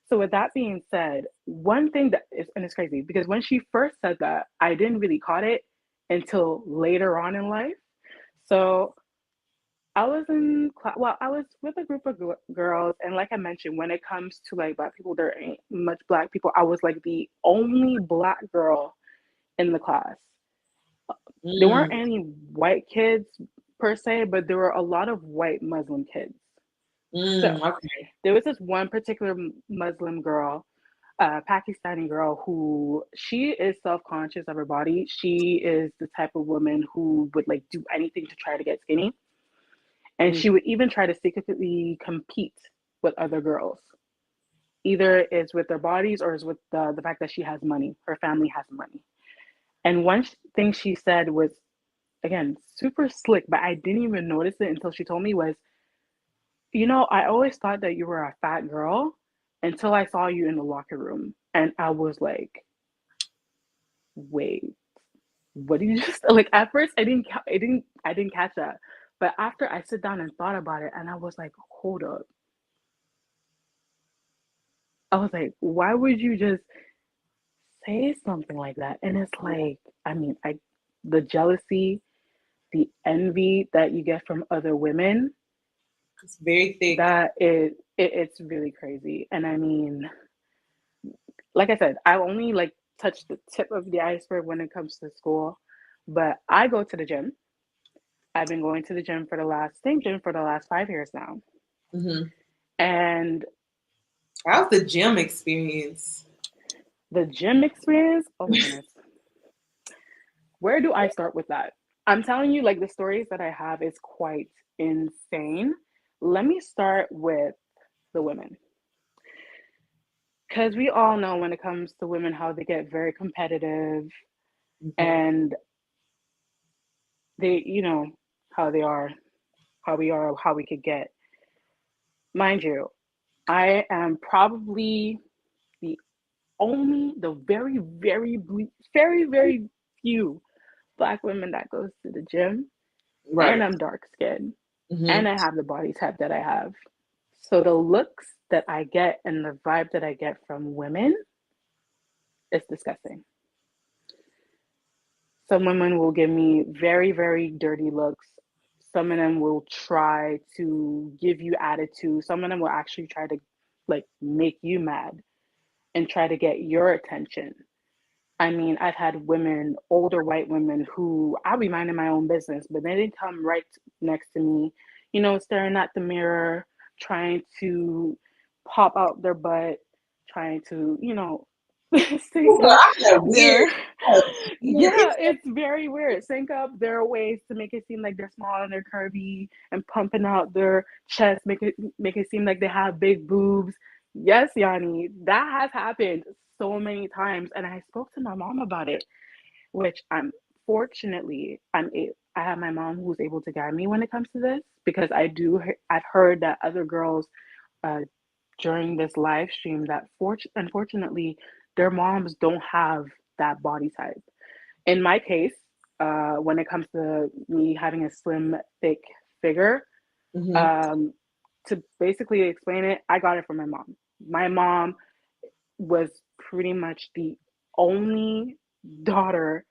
So with that being said, one thing that is, and it's crazy because when she first said that, I didn't really caught it until later on in life. So I was in class, well, I was with a group of girls, and like I mentioned, when it comes to like black people, there ain't much black people. I was like the only black girl in the class. There weren't any white kids per se, but there were a lot of white Muslim kids. So Okay. there was this one particular Muslim girl, Pakistani girl, who she is self-conscious of her body. She is the type of woman who would like do anything to try to get skinny. And she would even try to secretly compete with other girls. Either it's with their bodies or it's with the fact that she has money. Her family has money. And one thing she said was, again, super slick, but I didn't even notice it until she told me was, I always thought that you were a fat girl until I saw you in the locker room. And I was like, wait, what did you just like at first I didn't catch that. But after I sit down and thought about it and I was like, hold up. I was like, why would you just say something like that? And it's like, I mean, the jealousy, the envy that you get from other women, It's very thick. it's really crazy. And I mean, like I said, I only like touched the tip of the iceberg when it comes to school, but I go to the gym. I've been going to the gym for same gym for the last 5 years now. And how's the gym experience? the gym experience, oh my goodness. Where do I start with that? I'm telling you, like, the stories that I have is quite insane. Let me start with the women. Because we all know when it comes to women how they get very competitive and they, how they are, how we are, how we could get. Mind you, I am probably the very, very, very, very few black women that goes to the gym, Right. and I'm dark skinned, and I have the body type that I have. So the looks that I get and the vibe that I get from women is disgusting. Some women will give me very, very dirty looks. Some of them will try to give you attitude. Some of them will actually try to like make you mad and try to get your attention. I mean, I've had women, older white women, who I'll be minding my own business, but they didn't come right next to me, staring at the mirror, trying to pop out their butt, trying to, Well, Sync up I got their weird. yeah, it's very weird. Sync up their ways to make it seem like they're small and they're curvy and pumping out their chest, make it seem like they have big boobs. Yes, Yanni, that has happened so many times, and I spoke to my mom about it, which I have my mom who's able to guide me when it comes to this, because I've heard that other girls uh, during this live stream that unfortunately their moms don't have that body type. In my case, when it comes to me having a slim, thick figure, Mm-hmm. um, to basically explain it, I got it from my mom. My mom was pretty much the only daughter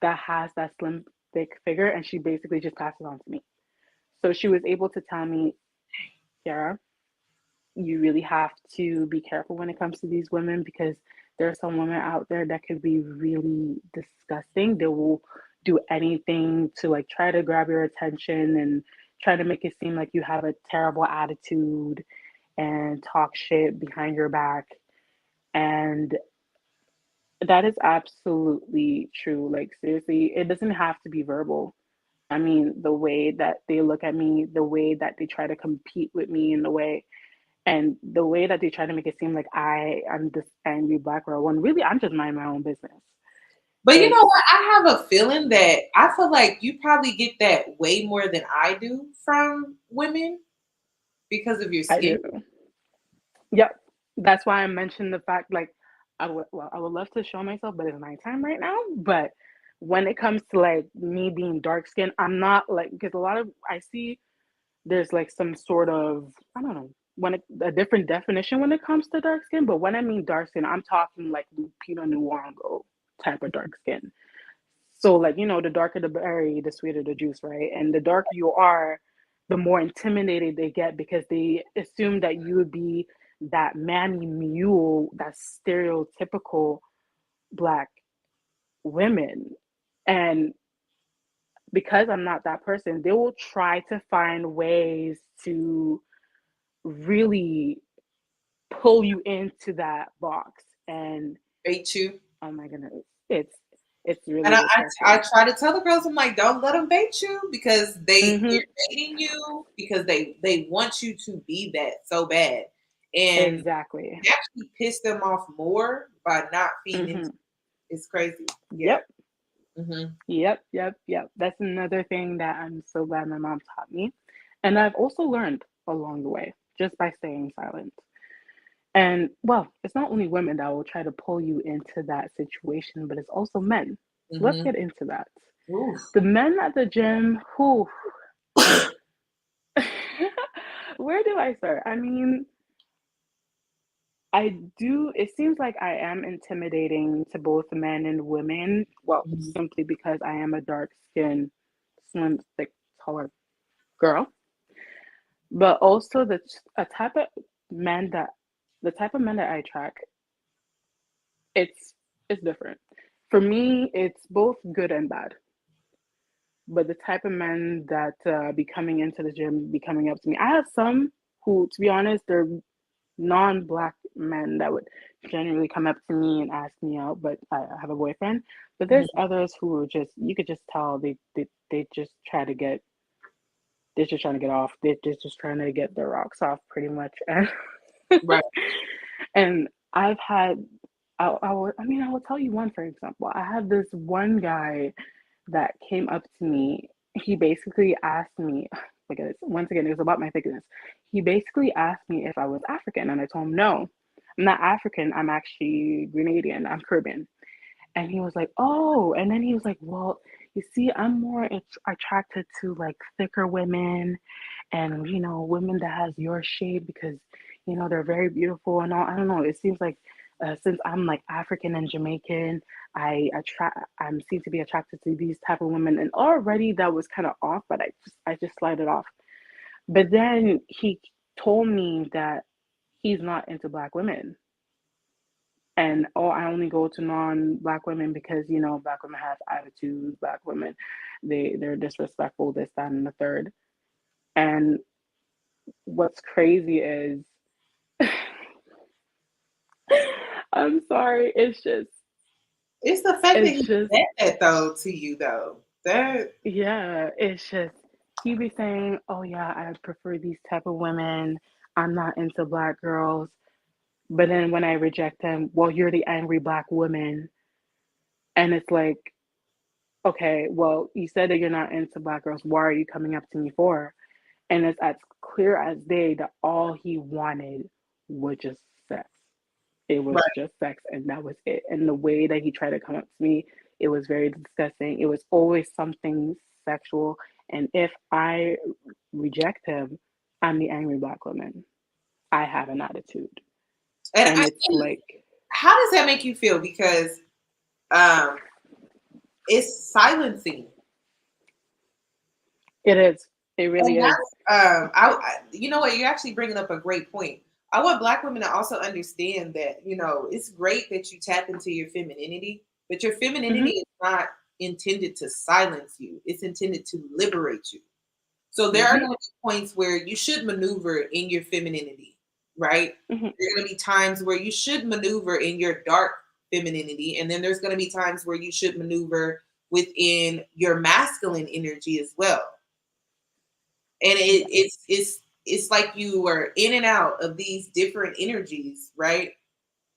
that has that slim, thick figure, and she basically just passed it on to me. So she was able to tell me, Kiara, you really have to be careful when it comes to these women, because there are some women out there that could be really disgusting. They will do anything to like try to grab your attention and try to make it seem like you have a terrible attitude and talk shit behind your back. And that is absolutely true. Like, seriously, it doesn't have to be verbal. I mean, the way that they look at me, the way that they try to compete with me in the way, and the way that they try to make it seem like I am this angry black girl, when really I'm just minding my own business. But you know It's what? I have a feeling that I feel like you probably get that way more than I do from women because of your I skin. do. Yep. That's why I mentioned the fact, like, I would love to show myself, but it's nighttime right now. But when it comes to like me being dark skinned, I'm not like, because a lot of I see there's like some sort of, I don't know, a different definition when it comes to dark skin. But when I mean dark skin, I'm talking like Lupita Nyong'o type of dark skin. So, like, the darker the berry, the sweeter the juice, right? And the darker you are, the more intimidated they get, because they assume that you would be that manny mule, that stereotypical black women. And because I'm not that person, they will try to find ways to really pull you into that box. And Bait you. oh my goodness, it's And really I disgusting. try to tell the girls, I'm like, don't let them bait you because Hmm. they're baiting you because they want you to be that so bad. And Exactly. you actually piss them off more by not feeding into Hmm. it. It's crazy. Yeah. Yep. Hmm. Yep. That's another thing that I'm so glad my mom taught me. And I've also learned along the way just by staying silent. And well, it's not only women that will try to pull you into that situation, but it's also men. So let's Hmm. get into that. Oof. The men at the gym, who, where do I start? I mean, it seems like I am intimidating to both men and women. Well, Mhm. simply because I am a dark skinned, slim, thick, taller girl. But also a type of men that the type of men that I attract, it's it's different. For me, it's both good and bad. But the type of men that be coming into the gym, be coming up to me. I have some who, to be honest, they're non-black men that would generally come up to me and ask me out, but I have a boyfriend. But there's Mhm. others who are just, you could just tell they just they're just trying to get off. They're just trying to get their rocks off, pretty much. And Right. and I've had, I will tell you one, for example. I had this one guy that came up to me. He basically asked me, because once again, it was about my thickness. He basically asked me if I was African, and I told him no, I'm not African. I'm actually Grenadian. I'm Caribbean. And he was like, oh, and then he was like, well, you see, I'm more attracted to like thicker women and, women that has your shape because, they're very beautiful and all. I don't know. It seems like since I'm like African and Jamaican, I seem to be attracted to these type of women. And already that was kind of off, but I just slid it off. But then he told me that he's not into black women. And oh, I only go to non-black women because black women have attitudes. Black women, they're disrespectful. This, that, and the third. And what's crazy is I'm sorry. It's the fact that It's he just, said that though to you though. That yeah, it's just, he be saying, oh yeah, I prefer these type of women. I'm not into black girls. But then when I reject him, well, you're the angry black woman. And it's like, okay, well, you said that you're not into black girls. Why are you coming up to me for? And it's as clear as day that all he wanted was just sex. It was right. just sex, and that was it. And the way that he tried to come up to me, it was very disgusting. It was always something sexual. And if I reject him, I'm the angry black woman. I have an attitude. And it's And like, how does that make you feel? Because um, it's silencing. it is. It really And is. that's, you know what? You're actually bringing up a great point. I want Black women to also understand that, it's great that you tap into your femininity, but your femininity Hmm. is not intended to silence you. It's intended to liberate you. So there are Hmm. going to be points where you should maneuver in your femininity, right? Hmm. There are going to be times where you should maneuver in your dark femininity, and then there's going to be times where you should maneuver within your masculine energy as well. And Yeah. it's like you are in and out of these different energies, right?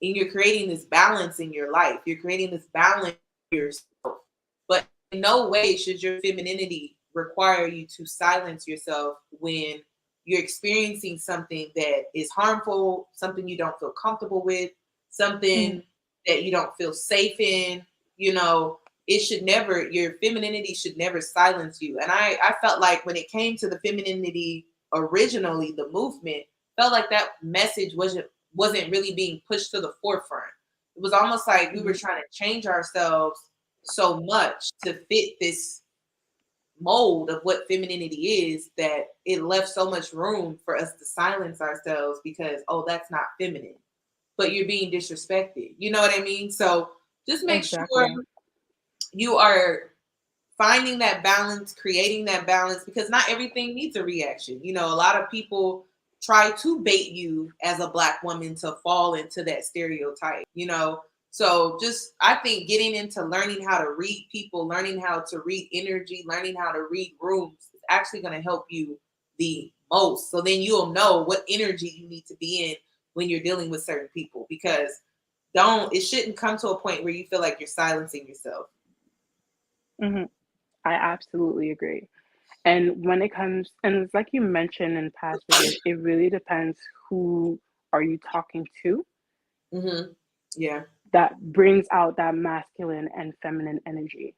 And you're creating this balance in your life. You're creating this balance in yourself. But in no way should your femininity require you to silence yourself when you're experiencing something that is harmful, something you don't feel comfortable with, Hmm. something that you don't feel safe in. You know, it should never, your femininity should never silence you. And I felt like when it came to the femininity originally, the movement felt like that message wasn't really being pushed to the forefront. It was almost like we were Hmm. trying to change ourselves so much to fit this mold of what femininity is that it left so much room for us to silence ourselves because, oh, that's not feminine. But you're being disrespected. You know what I mean? So just make sure Exactly. you are finding that balance, creating that balance, because not everything needs a reaction. A lot of people try to bait you as a Black woman to fall into that stereotype. So just, I think getting into learning how to read people, learning how to read energy, learning how to read rooms is actually going to help you the most. So then you'll know what energy you need to be in when you're dealing with certain people, because it shouldn't come to a point where you feel like you're silencing yourself. Hmm. I absolutely agree. And when it comes, and it's like you mentioned in past videos, it really depends who are you talking to Hmm. Yeah. that brings out that masculine and feminine energy.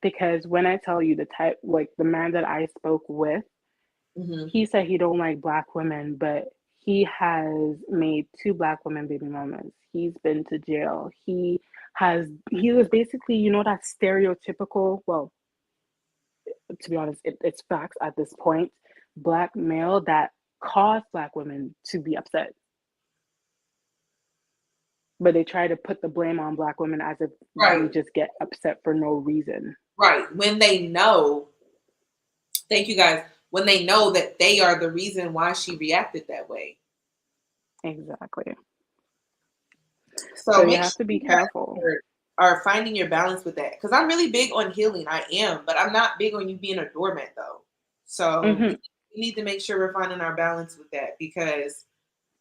Because when I tell you the type, like the man that I spoke with, Hmm. he said he don't like black women, but he has made two black women baby mamas. He's been to jail. He was basically, that stereotypical, well, to be honest, it's facts at this point, black male that caused black women to be upset. But they try to put the blame on black women as if we Right. just get upset for no reason. Right. When they know, thank you guys, when they know that they are the reason why she reacted that way. Exactly. So So you make have sure to be you guys careful. are finding your balance with that. Because I'm really big on healing. I am, but I'm not big on you being a doormat though. So Hmm. we need to make sure we're finding our balance with that, because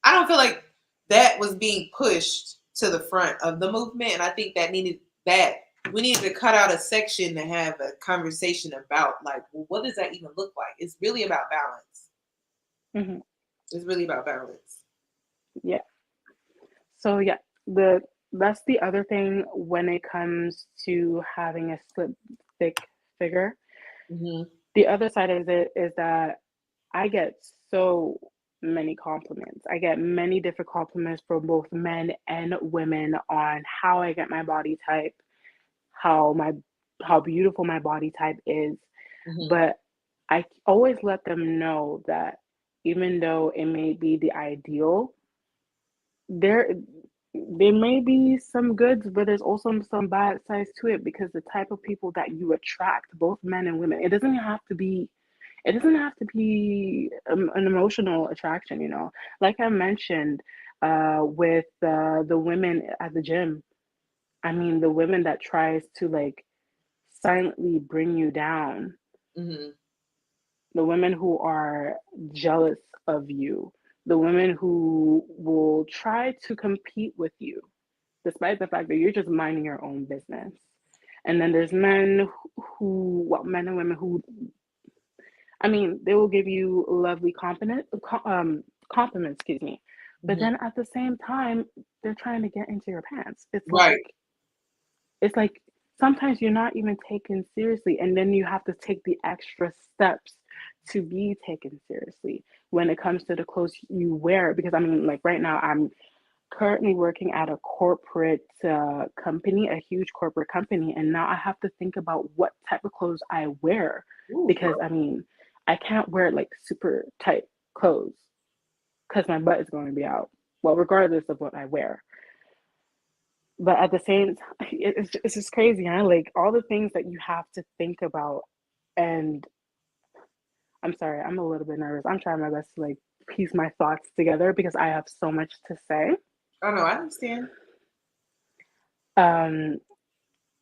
I don't feel like that was being pushed to the front of the movement. And I think that we need to cut out a section to have a conversation about, like, well, what does that even look like? It's really about balance. Hmm. It's really about balance. Yeah. So yeah, that's the other thing when it comes to having a slim, thick figure. Hmm. The other side of it is that I get so many compliments. I get many different compliments from both men and women on how I get my body type, how my how beautiful my body type is. Hmm. But I always let them know that even though it may be the ideal, there there may be some goods, but there's also some bad sides to it because the type of people that you attract, both men and women, it doesn't have to be an emotional attraction. Like I mentioned, with the women at the gym. I mean, the women that tries to like silently bring you down, Mm-hmm. the women who are jealous of you, the women who will try to compete with you, despite the fact that you're just minding your own business. And then there's men who, well, men and women who, I mean, they will give you lovely compliments, excuse me. But Mm-hmm. then at the same time, they're trying to get into your pants. Right. It's like sometimes you're not even taken seriously, and then you have to take the extra steps to be taken seriously when it comes to the clothes you wear. Because I mean, like right now, I'm currently working at a corporate company, a huge corporate company, and now I have to think about what type of clothes I wear. Ooh, Because I mean, I can't wear like super tight clothes because my butt is going to be out. Well, regardless of what I wear. But at the same time, it's just crazy, huh? Like all the things that you have to think about. And I'm sorry, I'm a little bit nervous. I'm trying my best to like piece my thoughts together because I have so much to say. oh no, I understand. Um,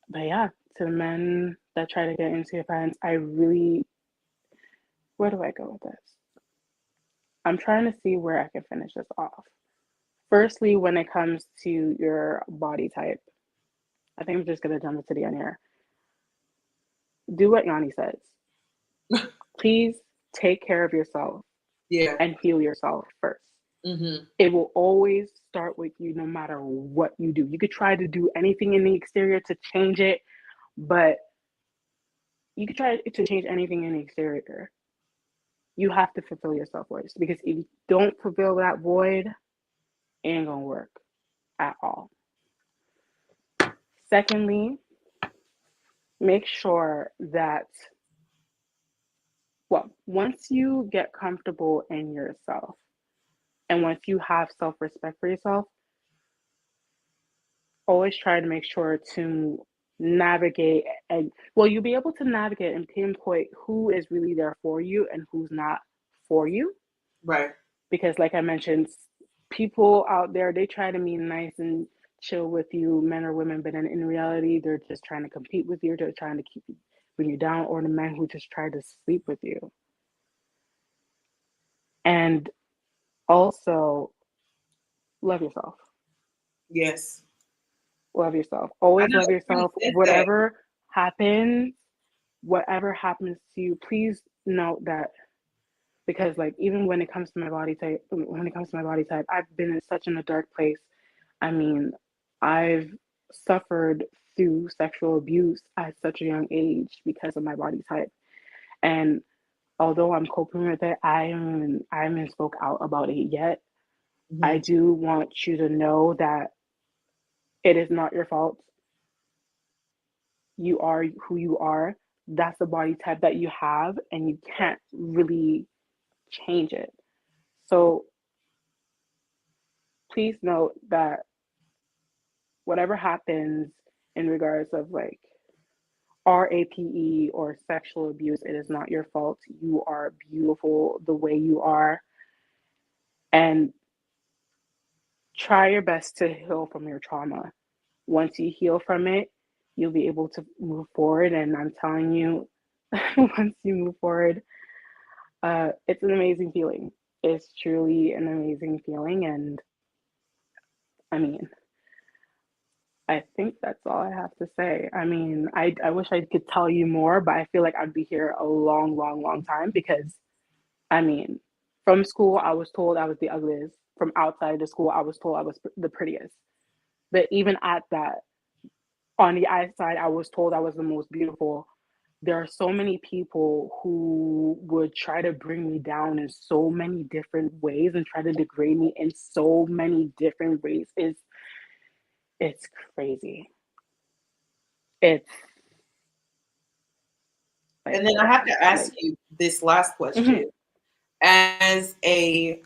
but yeah, to the men that try to get into your pants, I really, where do I go with this? I'm trying to see where I can finish this off. Firstly, when it comes to your body type, I think I'm just gonna jump into the end here. Do what Yanni says. Please take care of yourself Yeah. and heal yourself first. Mm-hmm. It will always start with you no matter what you do. You could try to do anything in the exterior to change it, but you could try to change anything in the exterior. You have to fulfill yourself first because if you don't fulfill that void, it ain't gonna work at all. Secondly, make sure that, well, once you get comfortable in yourself and once you have self respect for yourself, always try to make sure to navigate and, well, you'll be able to navigate and pinpoint who is really there for you and who's not for you. Right. Because like I mentioned, people out there, they try to be nice and chill with you, men or women, but in reality they're just trying to compete with you, they're trying to keep you, bring you down, or the men who just try to sleep with you. And also love yourself. Yes. Love yourself. I Always know love everybody yourself. says that. Happens, whatever happens to you, please note that, because like even when it comes to my body type, I've been in such in a dark place. I mean, I've suffered through sexual abuse at such a young age because of my body type. And although I'm coping with it, I haven't spoke out about it yet. I Mm-hmm. do want you to know that it is not your fault. You are who you are. That's the body type that you have, and you can't really change it. So please note that whatever happens in regards of like RAPE or sexual abuse, it is not your fault. You are beautiful the way you are, and try your best to heal from your trauma. Once you heal from it, you'll be able to move forward. And I'm telling you, once you move forward, it's an amazing feeling. It's truly an amazing feeling. And I mean, I think that's all I have to say. I mean, I wish I could tell you more, but I feel like I'd be here a long, long, long time because, I mean, from school, I was told I was the ugliest. From outside the school, I was told I was the prettiest. But even at that, on the outside, I was told I was the most beautiful. There are so many people who would try to bring me down in so many different ways and try to degrade me in so many different ways. It's crazy. It's like And then I have to ask like you this last mhm. question. As a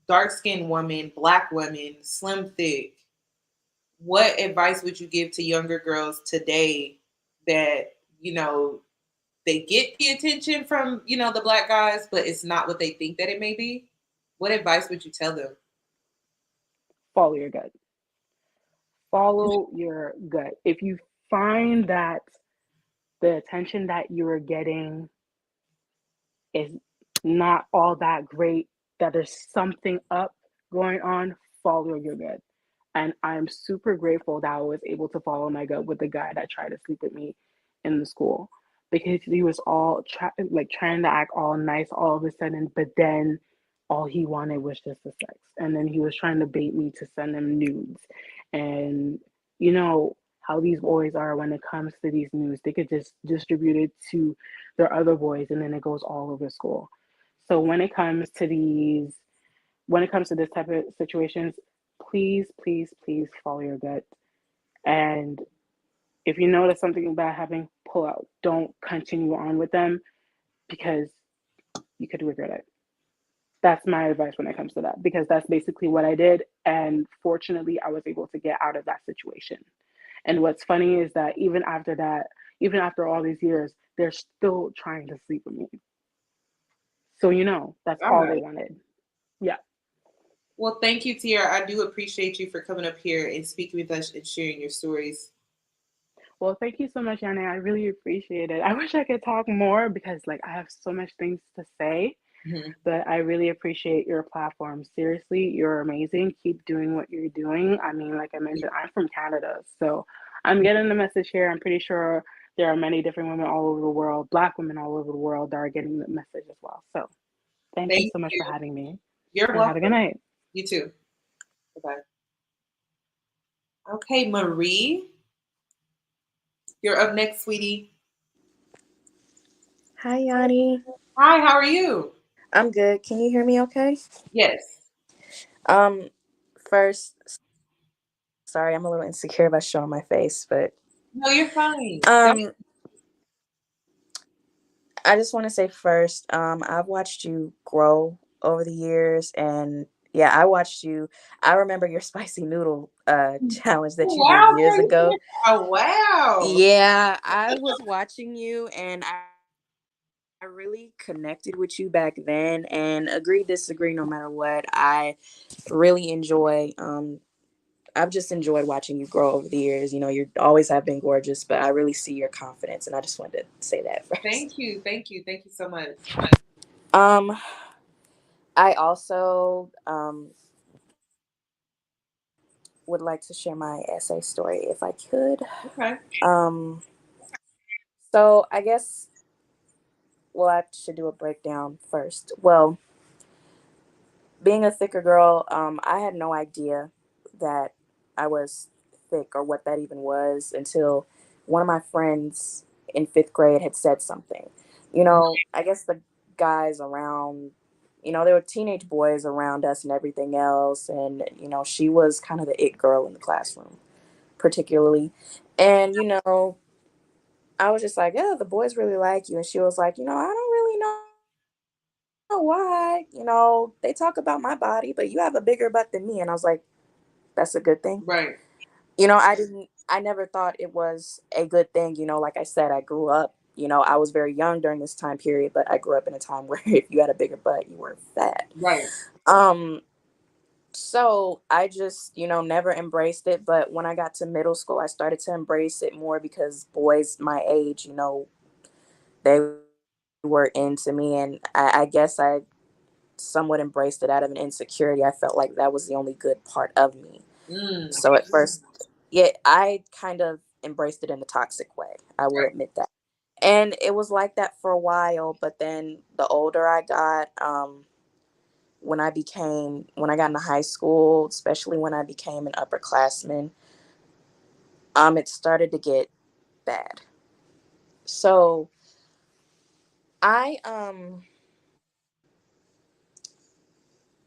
dark skinned woman, black woman, slim thick, what advice would you give to younger girls today that, you know, they get the attention from, you know, the black guys, but it's not what they think that it may be? What advice would you tell them? follow your gut. Follow your gut. If you find that the attention that you're getting is not all that great, that there's something up going on, follow your gut. And I'm super grateful that I was able to follow my gut with the guy that tried to sleep with me in the school, because he was like trying to act all nice all of a sudden, but then all he wanted was just the sex. And then he was trying to bait me to send him nudes. And you know how these boys are when it comes to these nudes, they could just distribute it to their other boys and then it goes all over school. So when it comes to this type of situations, please, please, please follow your gut. And if you notice something bad happening, pull out. Don't continue on with them because you could regret it. That's my advice when it comes to that, because that's basically what I did. And fortunately, I was able to get out of that situation. And what's funny is that even after that, even after all these years, they're still trying to sleep with me. So, that's All all they right. wanted. Yeah. Well, thank you, Tiara. I do appreciate you for coming up here and speaking with us and sharing your stories. Well, thank you so much, Yanni. I really appreciate it. I wish I could talk more because, like, I have so much things to say, Mhm. but I really appreciate your platform. Seriously, you're amazing. Keep doing what you're doing. I mean, like I mentioned, I'm from Canada, so I'm getting the message here. I'm pretty sure there are many different women all over the world, Black women all over the world that are getting the message as well. So thank you Thank so much for you. having me, You're and have a good welcome. night. You too. Bye-bye. Okay, Marie, you're up next, sweetie. Hi, Yanni. Hi, how are you? I'm good. Can you hear me okay? Yes. Um, First, sorry, I'm a little insecure about showing my face, but No, you're fine. um, I just want to say first, I've watched you grow over the years, and yeah, I watched you. I remember your spicy noodle challenge that you did Wow, years girl, you ago. did. Oh, wow. Yeah, I was watching you, and I really connected with you back then, and agree disagree no matter what. I really enjoy I've just enjoyed watching you grow over the years. You know, you always have been gorgeous, but I really see your confidence, and I just wanted to say that first. Thank you. Thank you. Thank you so much. Um, I also would like to share my essay story if I could. Okay. Um, so I guess, well, I should do a breakdown first. Well, being a thicker girl, I had no idea that I was thick or what that even was until one of my friends in fifth grade had said something. You know, I guess the guys around, there were teenage boys around us and everything else. And, she was kind of the it girl in the classroom, particularly. And, I was just like, yeah, the boys really like you. And she was like, I don't really know why. They talk about my body, but you have a bigger butt than me. And I was like, that's a good thing. Right. I never thought it was a good thing. Like I said, I grew up, I was very young during this time period, but I grew up in a time where if you had a bigger butt, you were fat. Right. Um, so I just, never embraced it. But when I got to middle school, I started to embrace it more because boys my age, they were into me. And I guess I somewhat embraced it out of an insecurity. I felt like that was the only good part of me. Mm. So at first, yeah, I kind of embraced it in a toxic way. I will admit that. And it was like that for a while, but then the older I got, when I got into high school, especially when I became an upperclassman, it started to get bad. So I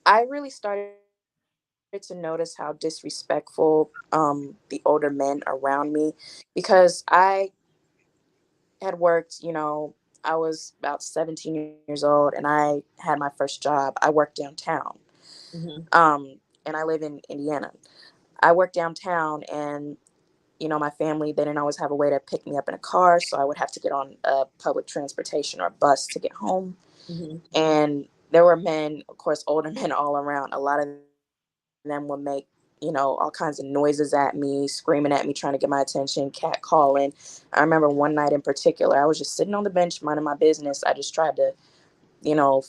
I really started to notice how disrespectful the older men around me, because I had worked, I was about 17 years old and I had my first job. I worked downtown. Mm-hmm. And I live in Indiana. I worked downtown, and my family, they didn't always have a way to pick me up in a car, so I would have to get on public transportation or a bus to get home. Mm-hmm. And there were men, of course, older men all around. A lot of them would make all kinds of noises at me, screaming at me, trying to get my attention, cat calling. I remember one night in particular, I was just sitting on the bench minding my business. I just tried to,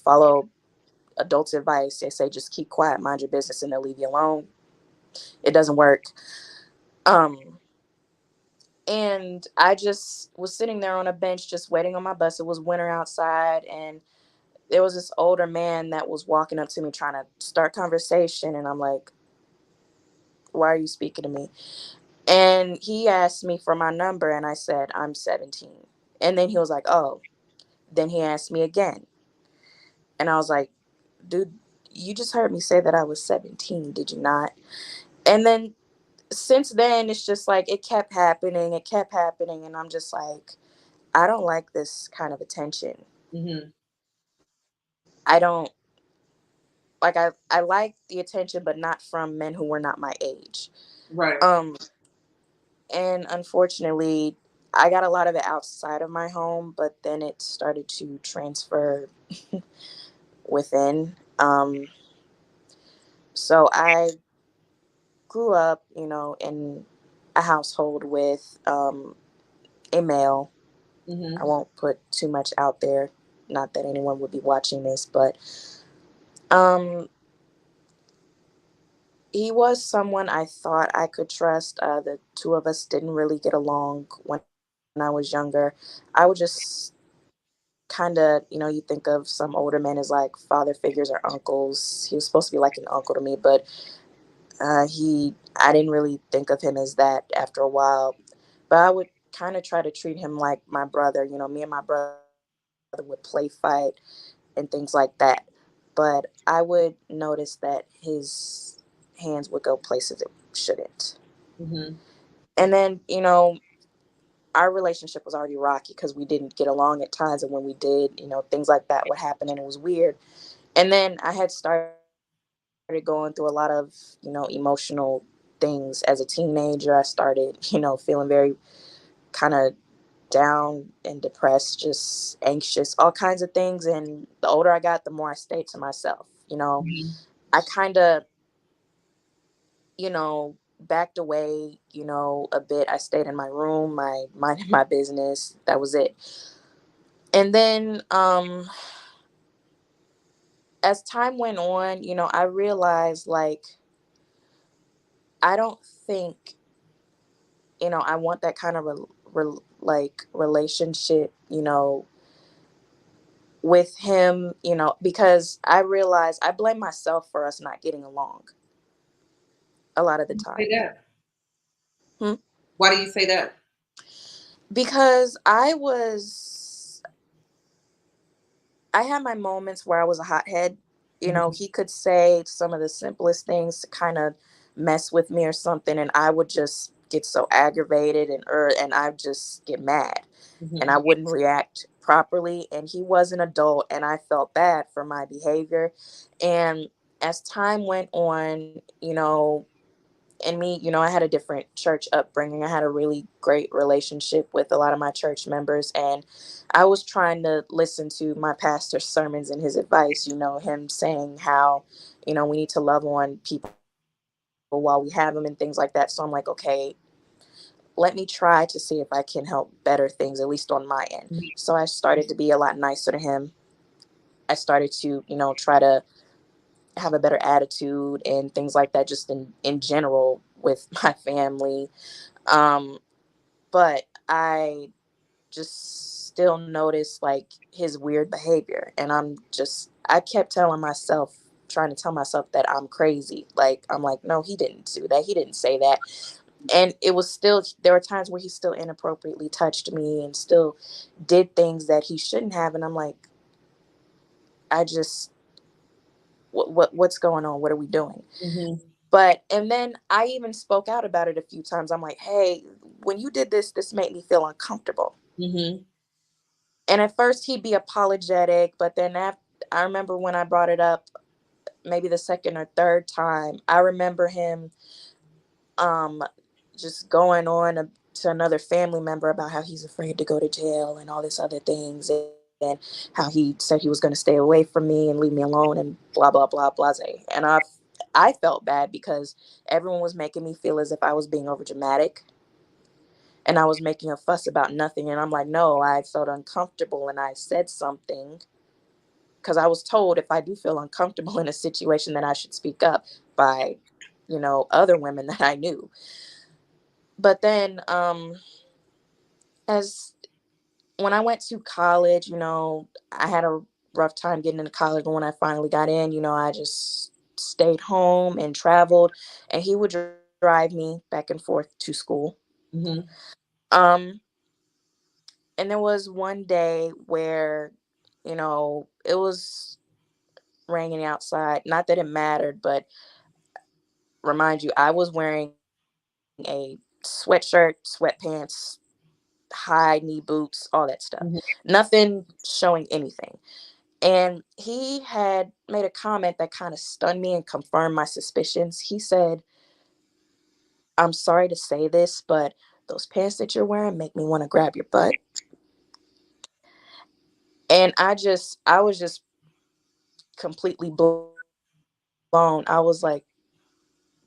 follow adults' advice. They say just keep quiet, mind your business, and they'll leave you alone. It doesn't work. Um, and I just was sitting there on a bench just waiting on my bus. It was winter outside, and there was this older man that was walking up to me trying to start conversation, and I'm like, why are you speaking to me? And he asked me for my number, and I said, I'm 17. And then he was like, oh. Then he asked me again. And I was like, dude, you just heard me say that I was 17, did you not? And then since then, it's just like it kept happening. It kept happening. And I'm just like, I don't like this kind of attention. Mm-hmm. I don't like, I like the attention, but not from men who were not my age. Right. And unfortunately, I got a lot of it outside of my home, but then it started to transfer within. So I grew up, in a household with a male. Mm-hmm. I won't put too much out there. Not that anyone would be watching this, but um, he was someone I thought I could trust. The two of us didn't really get along when I was younger. I would just kind of, you think of some older men as like father figures or uncles. He was supposed to be like an uncle to me, but I didn't really think of him as that after a while. But I would kind of try to treat him like my brother. Me and my brother would play fight and things like that. But I would notice that his hands would go places it shouldn't. Mm-hmm. And then, our relationship was already rocky because we didn't get along at times. And when we did, things like that would happen and it was weird. And then I had started going through a lot of, emotional things as a teenager. I started, feeling very kind of down and depressed, just anxious, all kinds of things. And the older I got, the more I stayed to myself. Mm-hmm. I kind of, backed away, a bit. I stayed in my room, I minded my business. That was it. And then as time went on, I realized like I don't think, I want that kind of like relationship, with him, because I realized I blame myself for us not getting along a lot of the Say time. that. Hmm? Why do you say that? Because I had my moments where I was a hothead. Mm-hmm. He could say some of the simplest things to kind of mess with me or something, and I would just get so aggravated and I just get mad, and Mm-hmm. I wouldn't react properly. And he was an adult, and I felt bad for my behavior. And as time went on, and me, I had a different church upbringing. I had a really great relationship with a lot of my church members, and I was trying to listen to my pastor's sermons and his advice, him saying how, we need to love on people while we have them and things like that. So I'm like, okay, let me try to see if I can help better things, at least on my end. So I started to be a lot nicer to him. I started to, try to have a better attitude and things like that, just in general with my family. Um, but I just still noticed like his weird behavior. And I kept telling myself, trying to tell myself that I'm crazy. Like, I'm like, no, he didn't do that. He didn't say that. And it was still, there were times where he still inappropriately touched me and still did things that he shouldn't have. And I'm like, I just, what's going on? What are we doing? Mm-hmm. But, and then I even spoke out about it a few times. I'm like, hey, when you did this made me feel uncomfortable. Mm-hmm. And at first he'd be apologetic, but then I remember when I brought it up, maybe the second or third time, I remember him um, just going on to another family member about how he's afraid to go to jail and all this other things, and how he said he was going to stay away from me and leave me alone and blah, blah, blah, blase. And I felt bad because everyone was making me feel as if I was being overdramatic and I was making a fuss about nothing. And I'm like, no, I felt uncomfortable and I said something because I was told if I do feel uncomfortable in a situation, then I should speak up by, other women that I knew. But then, as when I went to college, I had a rough time getting into college, but when I finally got in, I just stayed home and traveled, and he would drive me back and forth to school. Mm-hmm. Um, and there was one day where, it was raining outside. Not that it mattered, but remind you, I was wearing a sweatshirt, sweatpants, high knee boots, all that stuff. Mm-hmm. Nothing showing anything. And he had made a comment that kind of stunned me and confirmed my suspicions. He said, I'm sorry to say this, but those pants that you're wearing make me want to grab your butt. And I was just completely blown. I was like,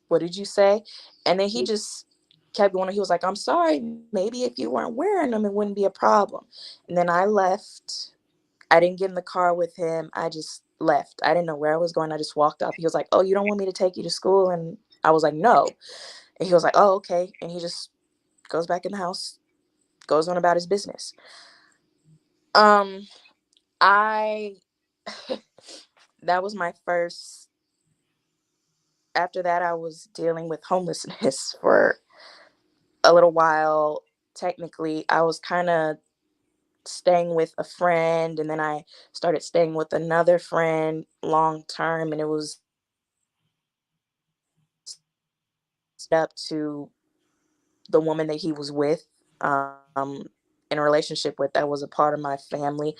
what did you say? And then he just kept going. He was like, I'm sorry. Maybe if you weren't wearing them, it wouldn't be a problem. And then I left. I didn't get in the car with him. I just left. I didn't know where I was going. I just walked up. He was like, oh, you don't want me to take you to school? And I was like, no. And he was like, oh, okay. And he just goes back in the house, goes on about his business. Um, I that was my first. After that, I was dealing with homelessness for a little while. Technically, I was kind of staying with a friend, and then I started staying with another friend long term, and it was up to the woman that he was with, in a relationship with, that was a part of my family.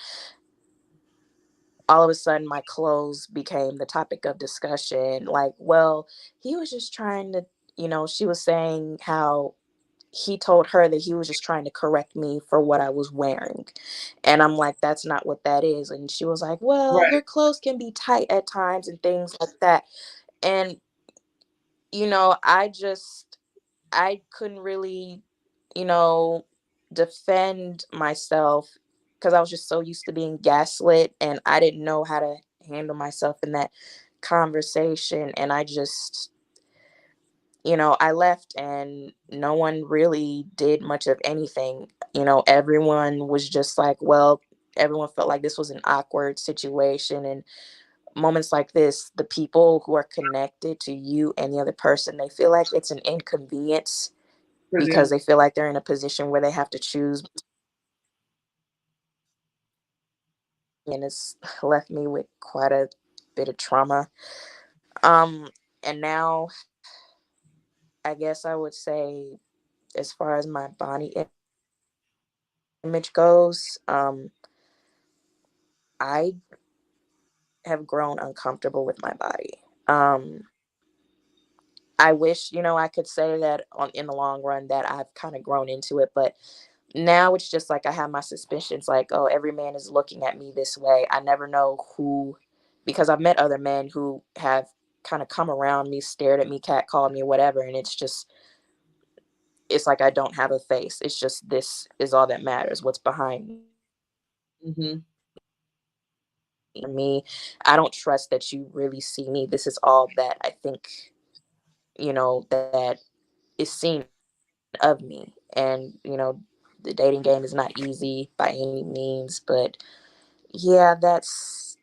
All of a sudden my clothes became the topic of discussion. Like, well, he was just trying to, she was saying how he told her that he was just trying to correct me for what I was wearing. And I'm like, that's not what that is. And she was like, well, Right. your clothes can be tight at times and things like that. And, I couldn't really, you know, defend myself because I was just so used to being gaslit and I didn't know how to handle myself in that conversation. And I just, I left and no one really did much of anything. Everyone was just like, well, everyone felt like this was an awkward situation. And moments like this, the people who are connected to you and the other person, they feel like it's an inconvenience For because them. they feel like they're in a position where they have to choose, and it's left me with quite a bit of trauma. um and now I guess I would say, as far as my body image goes, I have grown uncomfortable with my body. I wish, I could say that in the long run that I've kind of grown into it, but now it's just like I have my suspicions, like, oh, every man is looking at me this way. I never know who, because I've met other men who have kind of come around me, stared at me, catcalled me, whatever, and it's like I don't have a face. It's just, this is all that matters, what's behind Mm-hmm. me. I don't trust that you really see me. This is all that I think, that is seen of me. And, the dating game is not easy by any means, but yeah, that's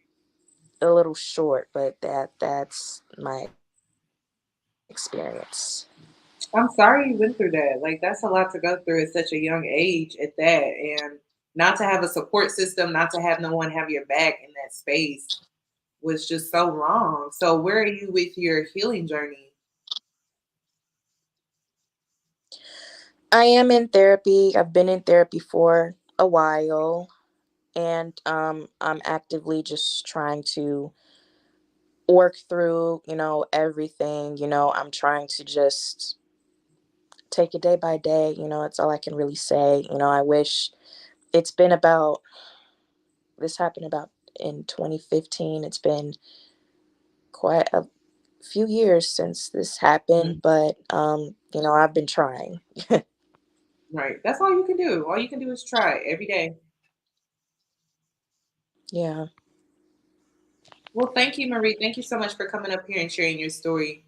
a little short, but that's my experience. I'm sorry you went through that. Like, that's a lot to go through at such a young age at that. And not to have a support system, not to have no one have your back in that space was just so wrong. So where are you with your healing journey? I am in therapy. I've been in therapy for a while, and I'm actively just trying to work through, everything. I'm trying to just take it day by day. That's all I can really say. I wish it's been about, this happened about in 2015. It's been quite a few years since this happened, but I've been trying. Right. That's all you can do. All you can do is try every day. Yeah. Well, thank you, Marie. Thank you so much for coming up here and sharing your story.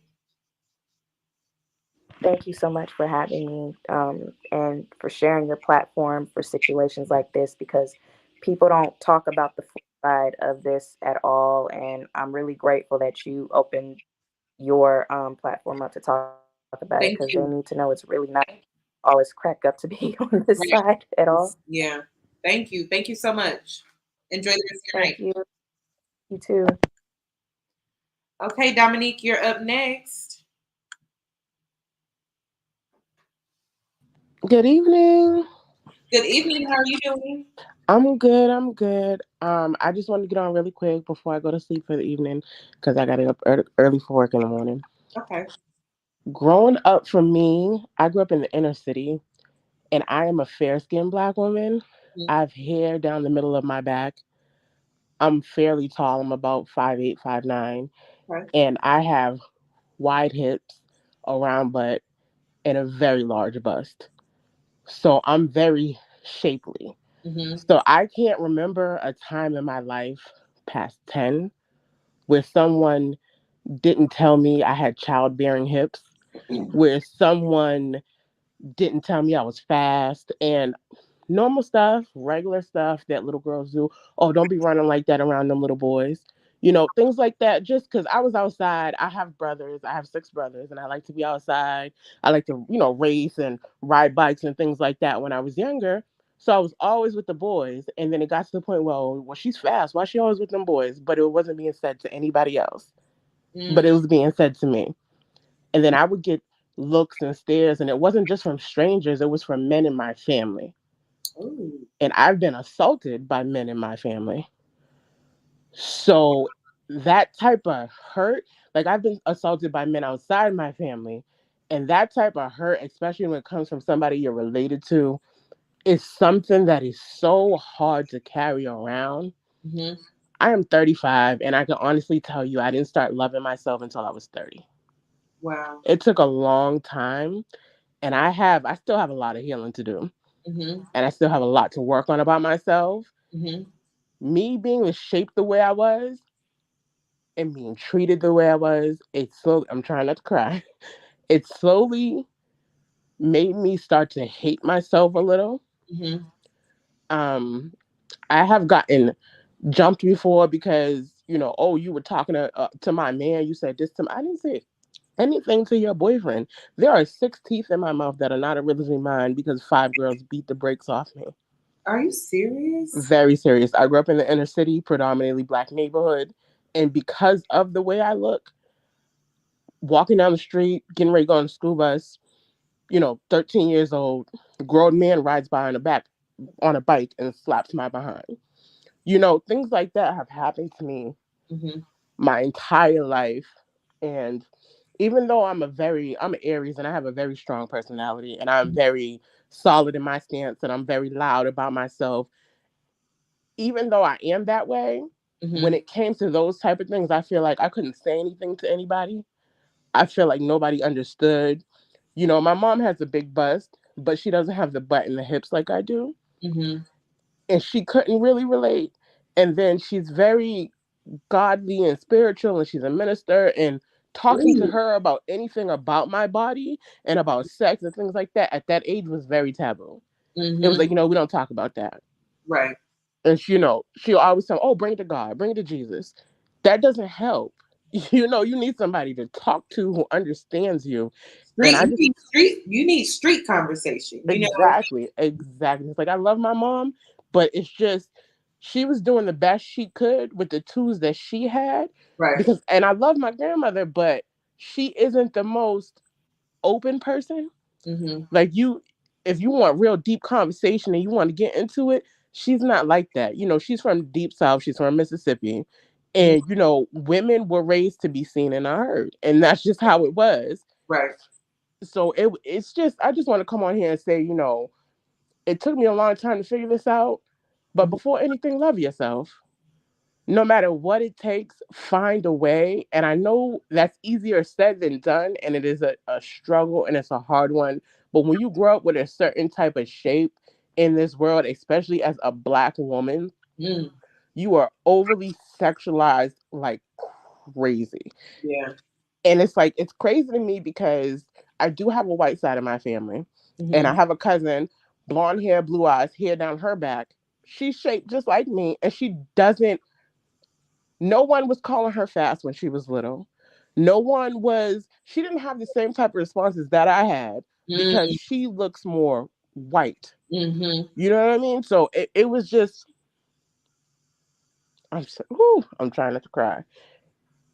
Thank you so much for having me, and for sharing your platform for situations like this, because people don't talk about the flip side of this at all. And I'm really grateful that you opened your platform up to talk about it, because they Thank need to know you. it's really not always crack up to be on this Right. side at all. Yeah. Thank you. Thank you so much. Enjoy the rest of your Thank night. you. You too. Okay, Dominique, you're up next. Good evening. Good evening. How are you doing? I'm good. I'm good. I just wanted to get on really quick before I go to sleep for the evening because I got to get up early for work in the morning. Okay. Growing up for me, I grew up in the inner city, and I am a fair-skinned Black woman. Mhm. I have hair down the middle of my back. I'm fairly tall. I'm about 5'8", 5'9", Okay. and I have wide hips, a round butt, and a very large bust. So I'm very shapely. Mm-hmm. So I can't remember a time in my life past 10 where someone didn't tell me I had childbearing hips, where someone didn't tell me I was fast, and normal stuff, regular stuff that little girls do. Oh, don't be running like that around them little boys. Things like that. Just because I was outside, I have brothers, I have 6 brothers, and I like to be outside. I like to, race and ride bikes and things like that when I was younger. So I was always with the boys. And then it got to the point, well, she's fast. Why is she always with them boys? But it wasn't being said to anybody else, but Mm. it was being said to me. And then I would get looks and stares, and it wasn't just from strangers, it was from men in my family. Ooh. And I've been assaulted by men in my family. So that type of hurt, like I've been assaulted by men outside my family, and that type of hurt, especially when it comes from somebody you're related to, is something that is so hard to carry around. Mm-hmm. I am 35, and I can honestly tell you I didn't start loving myself until I was 30. Wow. It took a long time, and I still have a lot of healing to do, Mm-hmm. and I still have a lot to work on about myself. Mm-hmm. Me being shaped the way I was and being treated the way I was, I'm trying not to cry. It slowly made me start to hate myself a little. Mm-hmm. Um, I have gotten jumped before because, oh, you were talking to my man, you said this to me. I didn't say anything to your boyfriend. There are 6 teeth in my mouth that are not originally mine because 5 girls beat the brakes off me. Are you serious? Very serious. I grew up in the inner city, predominantly Black neighborhood. And because of the way I look, walking down the street, getting ready to go on the school bus, 13 years old, grown man rides by on the back on a bike and slaps my behind. Things like that have happened to me Mm-hmm. my entire life. And even though I'm an Aries and I have a very strong personality and I'm very solid in my stance and I'm very loud about myself, even though I am that way, when Mm-hmm. it came to those type of things, I feel like I couldn't say anything to anybody. I feel like nobody understood. My mom has a big bust, but she doesn't have the butt and the hips like I do. Mm-hmm. And she couldn't really relate. And then she's very godly and spiritual, and she's a minister. And talking to Ooh. her about anything about my body and about sex and things like that at that age was very taboo. It was Mm-hmm. like, we don't talk about that. Right. And she'll always tell, oh, bring it to God, bring it to Jesus. That doesn't help. You need somebody to talk to who understands you. And Street. I You just need street. You need street conversation. exactly. It's like I love my mom, but it's just she was doing the best she could with the tools that she had. Right. And I love my grandmother, but she isn't the most open person. Mm-hmm. Like if you want real deep conversation and you want to get into it, she's not like that. She's from deep south, she's from Mississippi. And women were raised to be seen and heard. And that's just how it was. Right. So it's just I just want to come on here and say, it took me a long time to figure this out. But before anything, love yourself. No matter what it takes, find a way. And I know that's easier said than done, and it is a struggle and it's a hard one. But when you grow up with a certain type of shape in this world, especially as a Black woman, Mm. you are overly sexualized like crazy. Yeah. And it's like, it's crazy to me because I do have a white side of my family. And I have a cousin, blonde hair, blue eyes, hair down her back. She's shaped just like me, and she doesn't, no one was calling her fast when she was little. No one was, she didn't have the same type of responses that I had because Mm. she looks more white. Mm-hmm. You know what I mean? So it was just, I'm trying not to cry.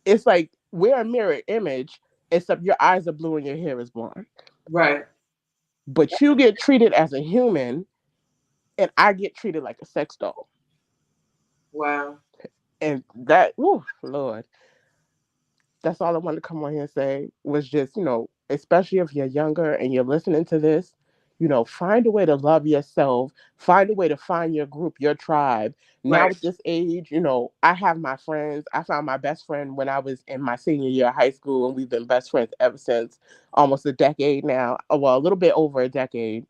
It's like we're a mirror image, except your eyes are blue and your hair is blonde. Right. But you get treated as a human, and I get treated like a sex doll. Wow. And that, whew, Lord, that's all I wanted to come on here and say was just, especially if you're younger and you're listening to this, find a way to love yourself, find a way to find your group, your tribe. Now Right. at this age, I have my friends. I found my best friend when I was in my senior year of high school, and we've been best friends ever since, almost a decade now. Well, a little bit over a decade.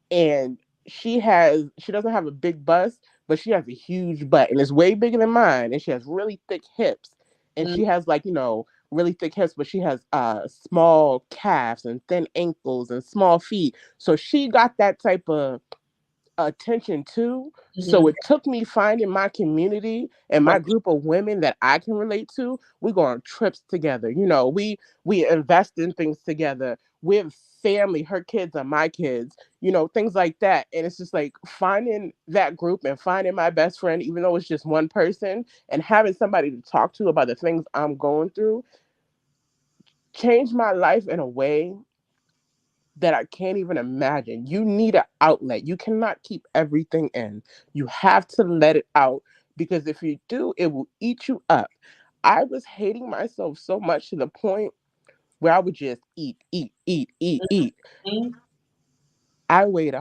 And she doesn't have a big bust, but she has a huge butt, and it's way bigger than mine, and she has really thick hips, and Mm. she has, like, really thick hips, but she has small calves and thin ankles and small feet. So she got that type of attention too. So Mm-hmm. it took me finding my community and Right. my group of women that I can relate to. We go on trips together. We invest in things together. We have family. Her kids are my kids. Things like that. And it's just like finding that group and finding my best friend, even though it's just one person, and having somebody to talk to about the things I'm going through, changed my life in a way that I can't even imagine. You need an outlet. You cannot keep everything in. You have to let it out, because if you do, it will eat you up. I was hating myself so much to the point where I would just eat, eat, eat, eat, eat. Mm-hmm. I weighed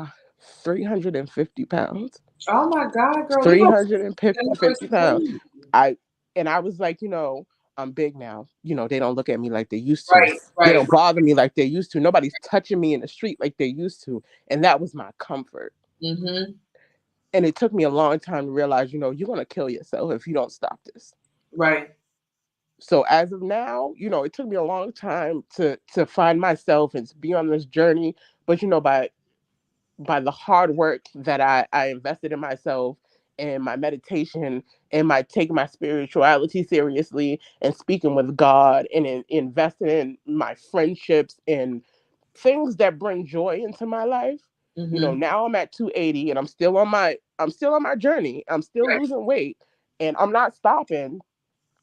350 pounds. Oh my God, girl, you don't 350 pounds. celebrate. I and I was like, I'm big now. They don't look at me like they used to. Right. They Right. don't bother me like they used to. Nobody's touching me in the street like they used to. And that was my comfort. Mm-hmm. And it took me a long time to realize, you're gonna kill yourself if you don't stop this. Right. So as of now, it took me a long time to find myself and to be on this journey. But by the hard work that I invested in myself and my meditation and my taking my spirituality seriously and speaking with God and investing in my friendships and things that bring joy into my life. Mm-hmm. Now I'm at 280, and I'm still on my journey. I'm still Right. losing weight, and I'm not stopping.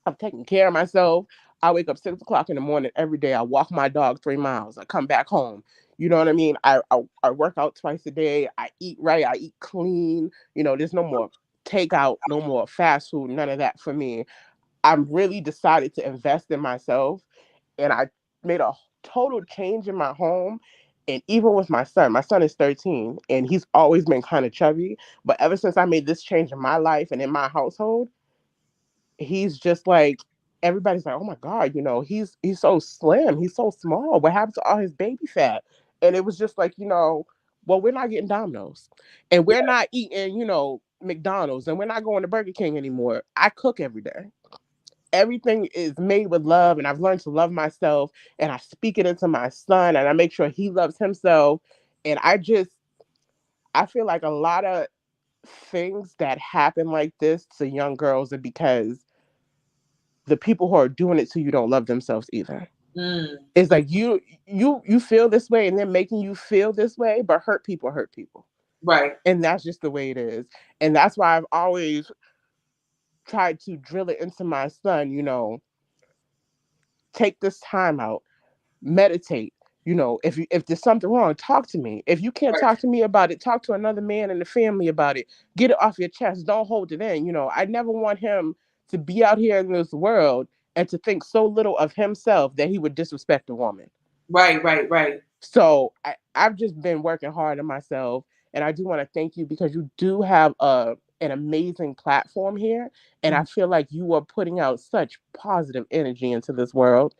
I'm taking care of myself. I wake up 6 o'clock in the morning every day. I walk my dog 3 miles. I come back home. You know what I mean? I work out twice a day. I eat right. I eat clean. There's no more takeout, no more fast food, none of that for me. I'm really decided to invest in myself, and I made a total change in my home. And even with my son is 13, and he's always been kind of chubby. But ever since I made this change in my life and in my household, he's just like, everybody's like, oh my God, he's so slim, he's so small. What happened to all his baby fat? And it was just like, well, we're not getting Domino's, and we're Yeah. not eating, McDonald's, and we're not going to Burger King anymore. I cook every day. Everything is made with love, and I've learned to love myself, and I speak it into my son, and I make sure he loves himself. And I feel like a lot of things that happen like this to young girls are because the people who are doing it to you don't love themselves either. It's Mm-hmm. like you feel this way, and they're making you feel this way, but hurt people hurt people. Right. And that's just the way it is. And that's why I've always tried to drill it into my son, take this time out, meditate. If there's something wrong, talk to me. If you can't Right. talk to me about it, talk to another man in the family about it. Get it off your chest. Don't hold it in. I never want him to be out here in this world and to think so little of himself that he would disrespect a woman. Right. Right. Right. So I've just been working hard on myself, and I do want to thank you because you do have an amazing platform here. And I feel like you are putting out such positive energy into this world.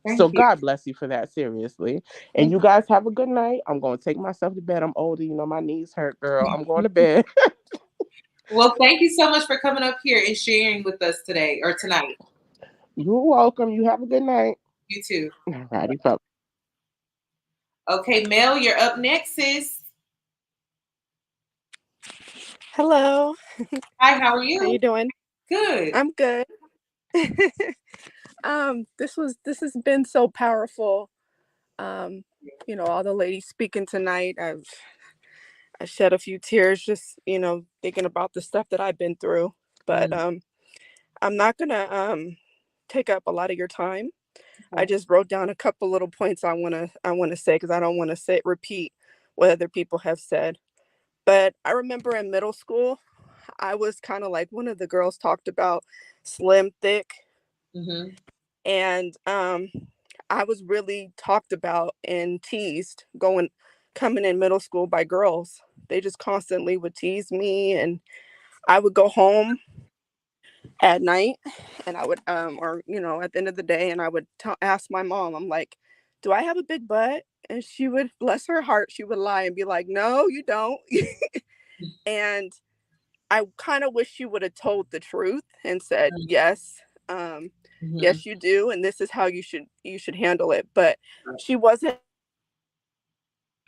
So Thank you. God bless you for that, seriously. And Thank you guys have a good night. I'm going to take myself to bed. I'm older. You know, my knees hurt, girl. I'm going you. to bed. Well, thank you so much for coming up here and sharing with us today or tonight. You're welcome. You have a good night. You too. Alrighty, bye. Okay, Mel, you're up next, sis. Hello. Hi, how are How you you? doing? Good. I'm good. This has been so powerful. All the ladies speaking tonight. I shed a few tears just, thinking about the stuff that I've been through. But I'm not gonna take up a lot of your time. I Okay. just wrote down a couple little points I wanna say because I don't want to repeat what other people have said. But I remember in middle school, I was kind of like one of the girls talked about slim, thick, Mm-hmm. and I was really talked about and teased coming in middle school by girls. They just constantly would tease me, and I would go home at night, and I would or at the end of the day, and I would ask my mom. I'm like, "Do I have a big butt?" And she would, bless her heart, she would lie and be like, "No, you don't." And I kind of wish she would have told the truth and said, "Yes, Mm-hmm. yes, you do, and this is how you should handle it." But she wasn't.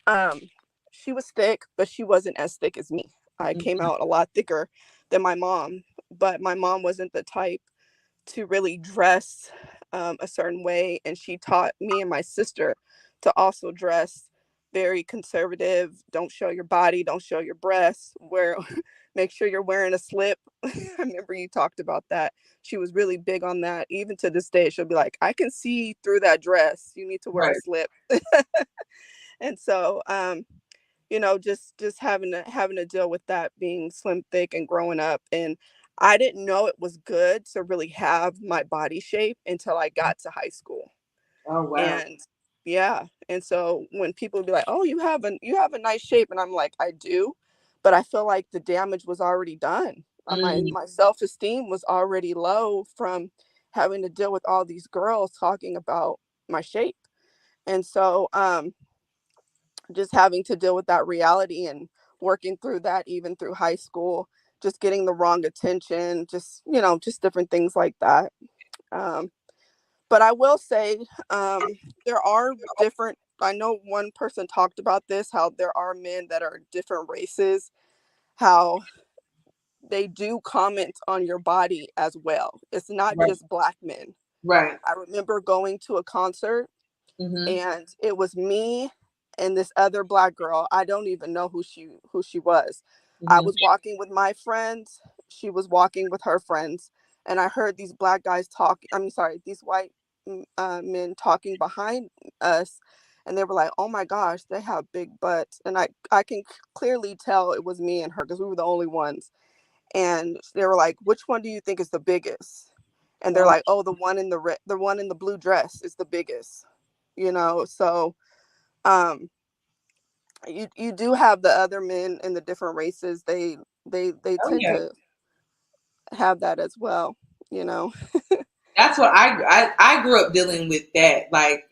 Um, she was thick, but she wasn't as thick as me. I came out a lot thicker than my mom, but my mom wasn't the type to really dress a certain way, and she taught me and my sister to also dress very conservative. Don't show your body, don't show your breasts, wear make sure you're wearing a slip. I remember you talked about that. She was really big on that. Even to this day, she'll be like, "I can see through that dress, you need to wear a Right. slip." And so just having to deal with that, being slim, thick, and growing up. And I didn't know it was good to really have my body shape until I got to high school. Oh wow. And yeah, and so when people be like, "Oh, you have a nice shape," and I'm like, "I do," but I feel like the damage was already done. Mm, My self-esteem was already low from having to deal with all these girls talking about my shape. And so just having to deal with that reality and working through that even through high school, just getting the wrong attention, just different things like that. um, but I will say, there are different, I know one person talked about this, how there are men that are different races, how they do comment on your body as well. It's not right. just black men. Right. I remember going to a concert, Mm-hmm. and it was me and this other black girl. I don't even know who she was. I Mm-hmm. was walking with my friends, she was walking with her friends, and I heard these black guys talk, I mean, sorry, these white men talking behind us, and they were like, "Oh my gosh, they have big butts." And I can clearly tell it was me and her because we were the only ones. And they were like, "Which one do you think is the biggest?" And they're Oh, like, "Oh, the one in the blue dress is the biggest." So um you do have the other men in the different races. They oh tend yeah. to have that as well, you know. That's what I grew up dealing with, that like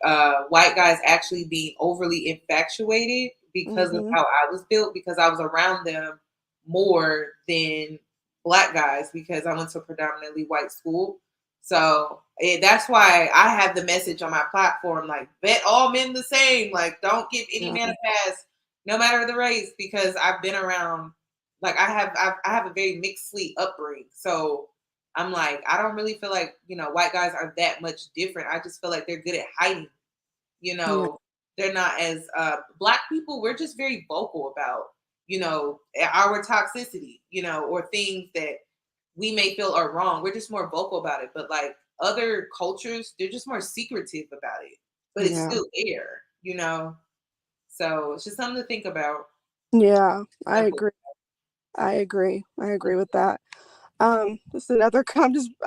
white guys actually being overly infatuated because of Mhm. how I was built, because I was around them more than black guys because I went to a predominantly white school. So that's why I have the message on my platform, like, bet all men the same, like don't give any Yeah. man a pass no matter the race, because I've been around, like I have a very mixed fleet upbringing. So I'm like, I don't really feel like, white guys are that much different. I just feel like they're good at hiding. You Yeah. know, they're not as black people, we're just very vocal about, our toxicity, or things that we may feel are wrong. We're just more vocal about it. But like other cultures, they're just more secretive about it. But it's Yeah. still there. So it's just something to think about. Yeah, I Simple. agree. I agree with that. This is another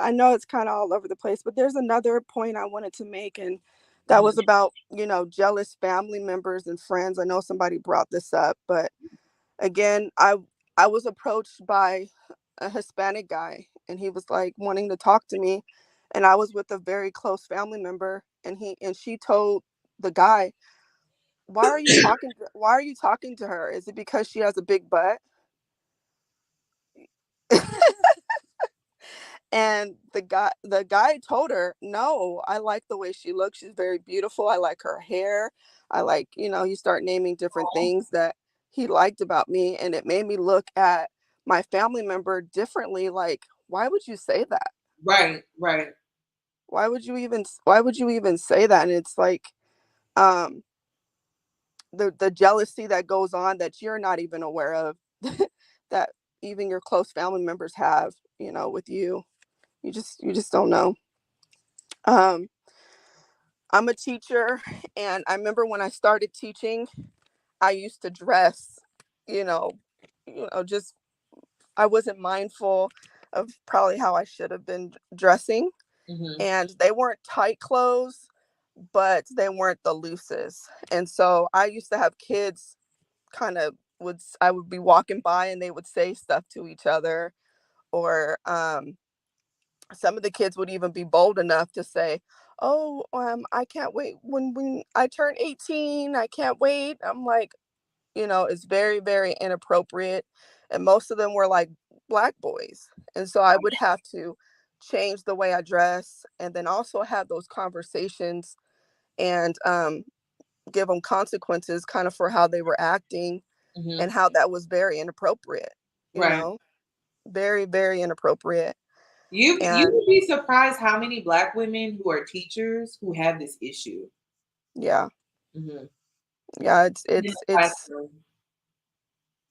I know it's kind of all over the place, but there's another point I wanted to make, and that was Mhm. about, jealous family members and friends. I know somebody brought this up, but again, I was approached by a Hispanic guy, and he was like wanting to talk to me, and I was with a very close family member, and she told the guy, why are you talking to her? Is it because she has a big butt? And the guy told her, no, I like the way she looks. She's very beautiful. I like her hair. I like, you start naming different things that he liked about me. And it made me look at my family member differently. Like, why would you say that? Right, right. Why would you even say that? And it's like, um, the jealousy that goes on that you're not even aware of, that even your close family members have, with you. You just don't know. Um, I'm a teacher, and I remember when I started teaching, I used to dress, you know, just I wasn't mindful of probably how I should have been dressing, Hmm. and they weren't tight clothes, but they weren't the loosest. And so I used to have kids kind of I would be walking by and they would say stuff to each other, or some of the kids would even be bold enough to say, "Oh, I can't wait when I turn 18. I can't wait." I'm like, it's very, very inappropriate, and most of them were like black boys, and so I would have to change the way I dress, and then also have those conversations, and give them consequences, kind of for how they were acting, Hmm. and how that was very inappropriate. You Right. know, very, very inappropriate, You and would be surprised how many Black women who are teachers who have this issue. yeah. Hmm. Yeah, it's In the it's it's classroom.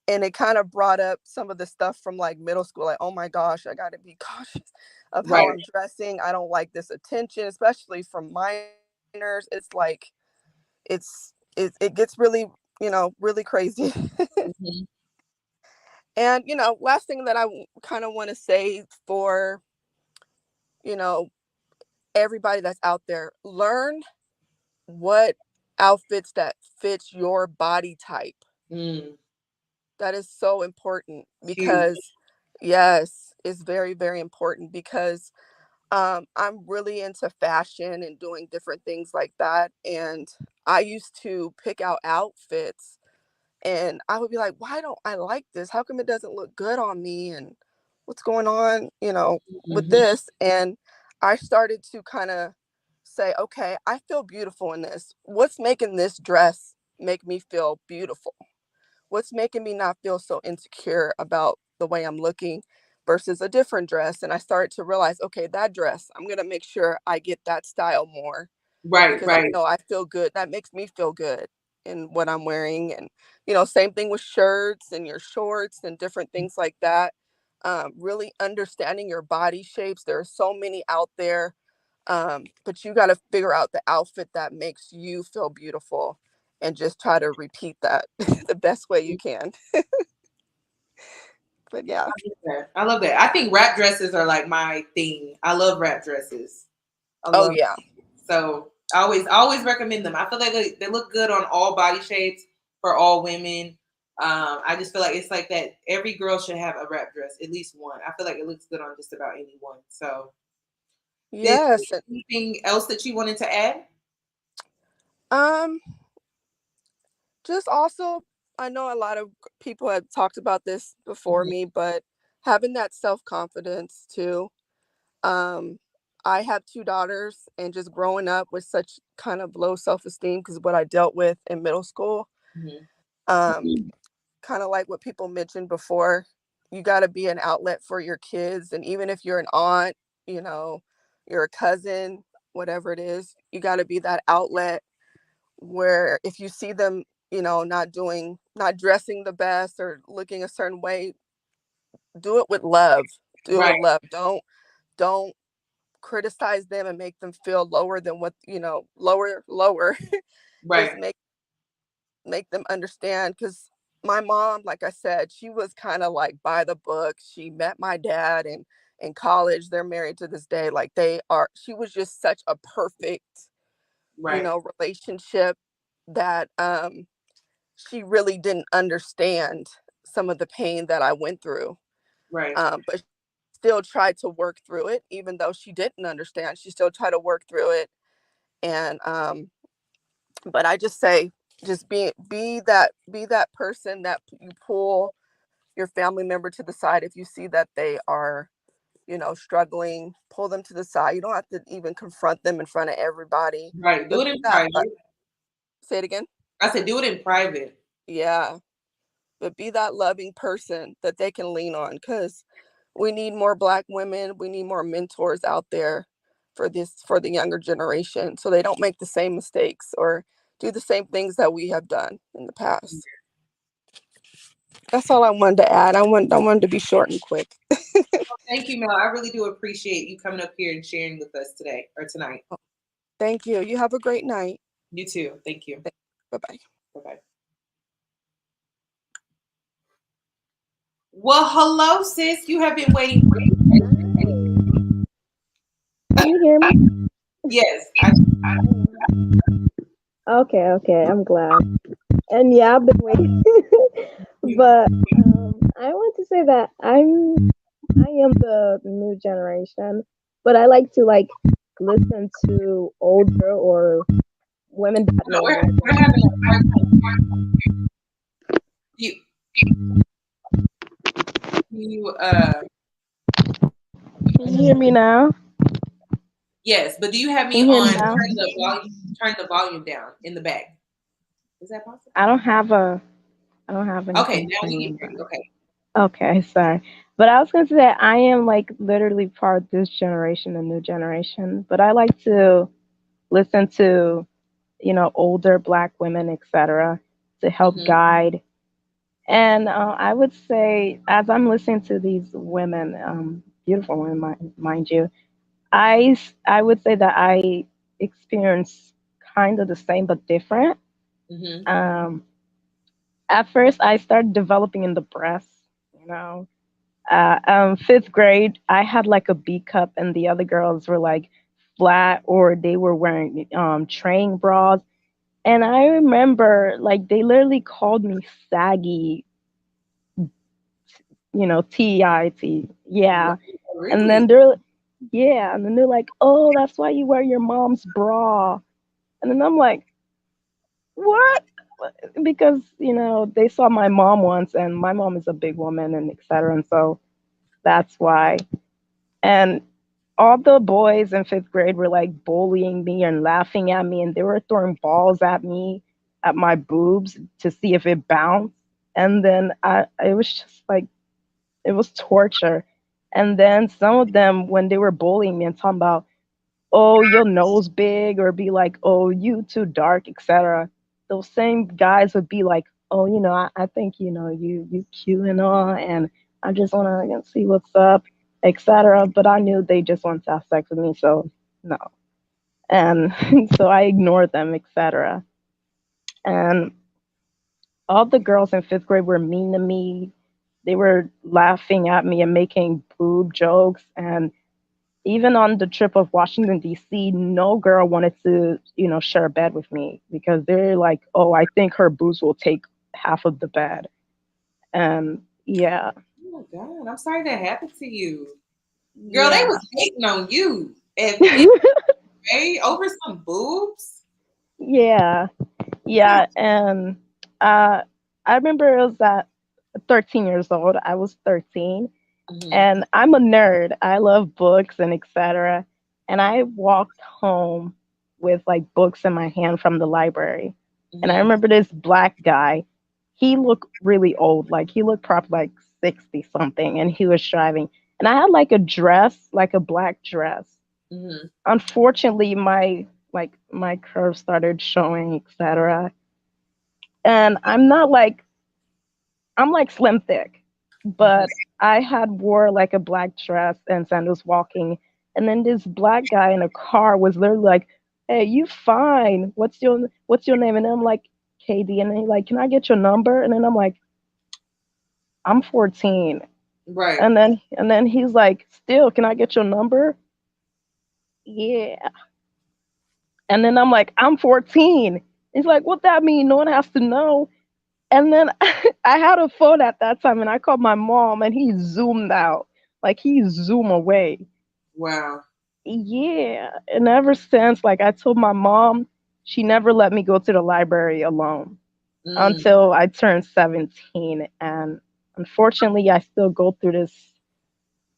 and it kind of brought up some of the stuff from like middle school, like, oh my gosh, I got to be cautious of how Right. I'm dressing. I don't like this attention, especially from minors. It's like it gets really, really crazy. Hmm. And last thing that I kind of want to say for, you know everybody that's out there, learn what outfits that fits your body type. Mm, That is so important, huge. because yes, it's very, very important, because I'm really into fashion and doing different things like that. And I used to pick out outfits, and I would be like, why don't I like this? How come it doesn't look good on me? And what's going on, with Hmm. this? And I started to kind of say, okay, I feel beautiful in this. What's making this dress make me feel beautiful? What's making me not feel so insecure about the way I'm looking versus a different dress? And I started to realize, okay, that dress, I'm going to make sure I get that style more, Right, because I right, know I feel good. That makes me feel good in what I'm wearing. And, same thing with shirts and your shorts and different things like that. Really understanding your body shapes. There are so many out there. But you got to figure out the outfit that makes you feel beautiful, and just try to repeat that the best way you can. But yeah. yeah. I love that. I think wrap dresses are like my thing. I love wrap dresses. I Oh love yeah. so I always recommend them. I feel like they look good on all body shapes for all women. I just feel like it's like that. Every girl should have a wrap dress, at least one. I feel like it looks good on just about anyone. So, did Yes. anything else that you wanted to add? Um, just also, I know a lot of people have talked about this before Mhm. me, but having that self-confidence too. Um, I have two daughters, and just growing up with such kind of low self-esteem because of what I dealt with in middle school. Mhm. Um, Kind of like what people mentioned before, you got to be an outlet for your kids. And even if you're an aunt, you know, you're a cousin, whatever it is, you got to be that outlet where if you see them, not dressing the best or looking a certain way, do it with love. Do it with Right, love. Don't criticize them and make them feel lower than what, lower. Just right, make them understand, because my mom, like I said, she was kind of like by the book. She met my dad in college. They're married to this day. Like, she was just such a perfect, right. relationship, that she really didn't understand some of the pain that I went through. Right. But still tried to work through it, even though she didn't understand. She still tried to work through it. And but I just say, just be that person that you pull your family member to the side if you see that they are, struggling. Pull them to the side. You don't have to even confront them in front of everybody. Right. Do But it in private. say it again. I said do it in private. Yeah, but be that loving person that they can lean on, because we need more Black women. We need more mentors out there for the younger generation, so they don't make the same mistakes or do the same things that we have done in the past. That's all I wanted to add. I wanted to be short and quick. Thank you, Mel. I really do appreciate you coming up here and sharing with us today or tonight. Thank you. You have a great night. You too. Thank you. Bye-bye. Bye-bye. Well, hello, sis. You have been waiting for Can you hear me? Yes. Okay, I'm glad. And yeah, I've been waiting. But I want to say that I am the new generation, but I like to listen to older or women that know We're more. having a hard time. You Can you hear me now? yes, but do you have me Can you hear me on now? turn the volume down in the back? Is that possible? I don't have Okay, anything now we turning can hear you. back. Okay. Okay, sorry. But I was going to say I am literally part of this generation, the new generation. But I like to listen to, older Black women, etc., to help Mm-hmm. guide. And I would say, as I'm listening to these women, beautiful women, mind you, I would say that I experience kind of the same but different. Mm-hmm. At first, I started developing in the breasts, you know. Fifth grade, I had like a B cup, and the other girls were like flat, or they were wearing train bras. And I remember like they literally called me saggy, TIT. Yeah. And Really? then they're like, "Oh, that's why you wear your mom's bra." And then I'm like, "What?" Because, they saw my mom once, and my mom is a big woman and etc. And so that's why. And all the boys in fifth grade were like bullying me and laughing at me, and they were throwing balls at me, at my boobs to see if it bounced. And then it was just like, it was torture. And then some of them, when they were bullying me and talking about, "Oh, your nose big," or be like, "Oh, you too dark," etc., those same guys would be like, "Oh, I think you cute and all, and I just want to see what's up," etc. But I knew they just wanted to have sex with me, so no. And so I ignored them, etc. And all the girls in fifth grade were mean to me. They were laughing at me and making boob jokes. And even on the trip of Washington, D.C., no girl wanted to, share a bed with me because they're like, "Oh, I think her boobs will take half of the bed." And yeah, Oh my God, I'm sorry that happened to you. Girl, they yeah. was hating on you at fifth grade over some boobs. Yeah, God. yeah. And uh, I remember it was at 13 years old. I was 13, Mm-hmm. and I'm a nerd. I love books and etc. And I walked home with like books in my hand from the library. And I Mm-hmm. remember this Black guy. He looked really old. Like he looked probably like 60 something, and he was driving. And I had like a dress, like a black dress. Mm-hmm. Unfortunately, my curves started showing, etc. And I'm like slim thick, Mm-hmm. but I had wore like a black dress and sandals walking, and then this Black guy in a car was literally like, "Hey, you fine? What's your name?" And I'm like, "KD," and then he like, "Can I get your number?" And then I'm like, "I'm 14," Right. and then he's like, "Still, can I get your number?" Yeah, and then I'm like, "I'm 14." He's like, "What that mean? No one has to know." And then I had a phone at that time, and I called my mom, and he zoomed out, like he zoomed away. Wow. Yeah, and ever since, like I told my mom, she never let me go to the library alone Mm. until I turned 17. And unfortunately, I still go through this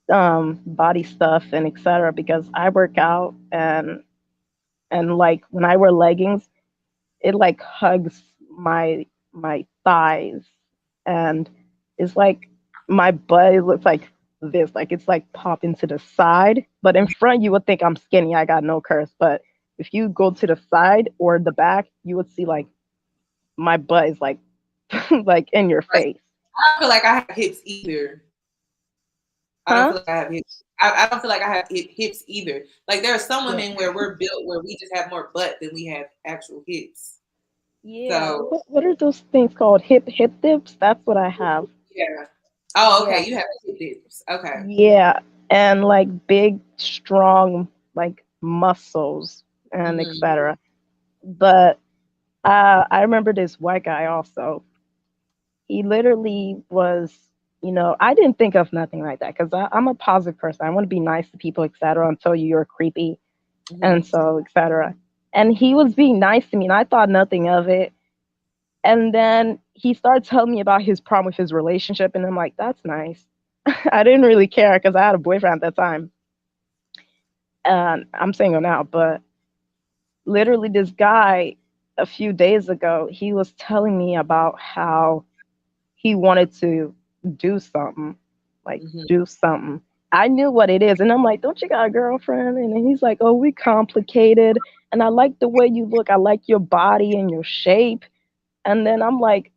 body stuff and etc. because I work out, and like when I wear leggings, it like hugs my thighs, and it's like my butt, it looks like this, like it's like popping to the side, but in front you would think I'm skinny, I got no curves, but if you go to the side or the back, you would see like my butt is like like in your Right. face. I don't feel like I have hips either. I don't Huh? feel like I have hips. I don't feel like I have hips either. Like there are some Yeah. women where we're built where we just have more butt than we have actual hips. Yeah. So What are those things called? Hip dips? That's what I have. yeah. Oh, Yeah. okay. You have hip dips. Okay. Yeah, and like big, strong, like muscles and Hmm. etc. But I remember this white guy also. He literally was, I didn't think of nothing like that because I'm a positive person. I want to be nice to people, etc. Until you're creepy, Hmm. and so etc. And he was being nice to me, and I thought nothing of it. And then he started telling me about his problem with his relationship, and I'm like, that's nice. I didn't really care because I had a boyfriend at that time. And I'm single now, but literally this guy a few days ago, he was telling me about how he wanted to do something, like Hmm. do something. I knew what it is, and I'm like, "Don't you got a girlfriend?" And then he's like, "Oh, we complicated, and I like the way you look. I like your body and your shape." And then I'm like,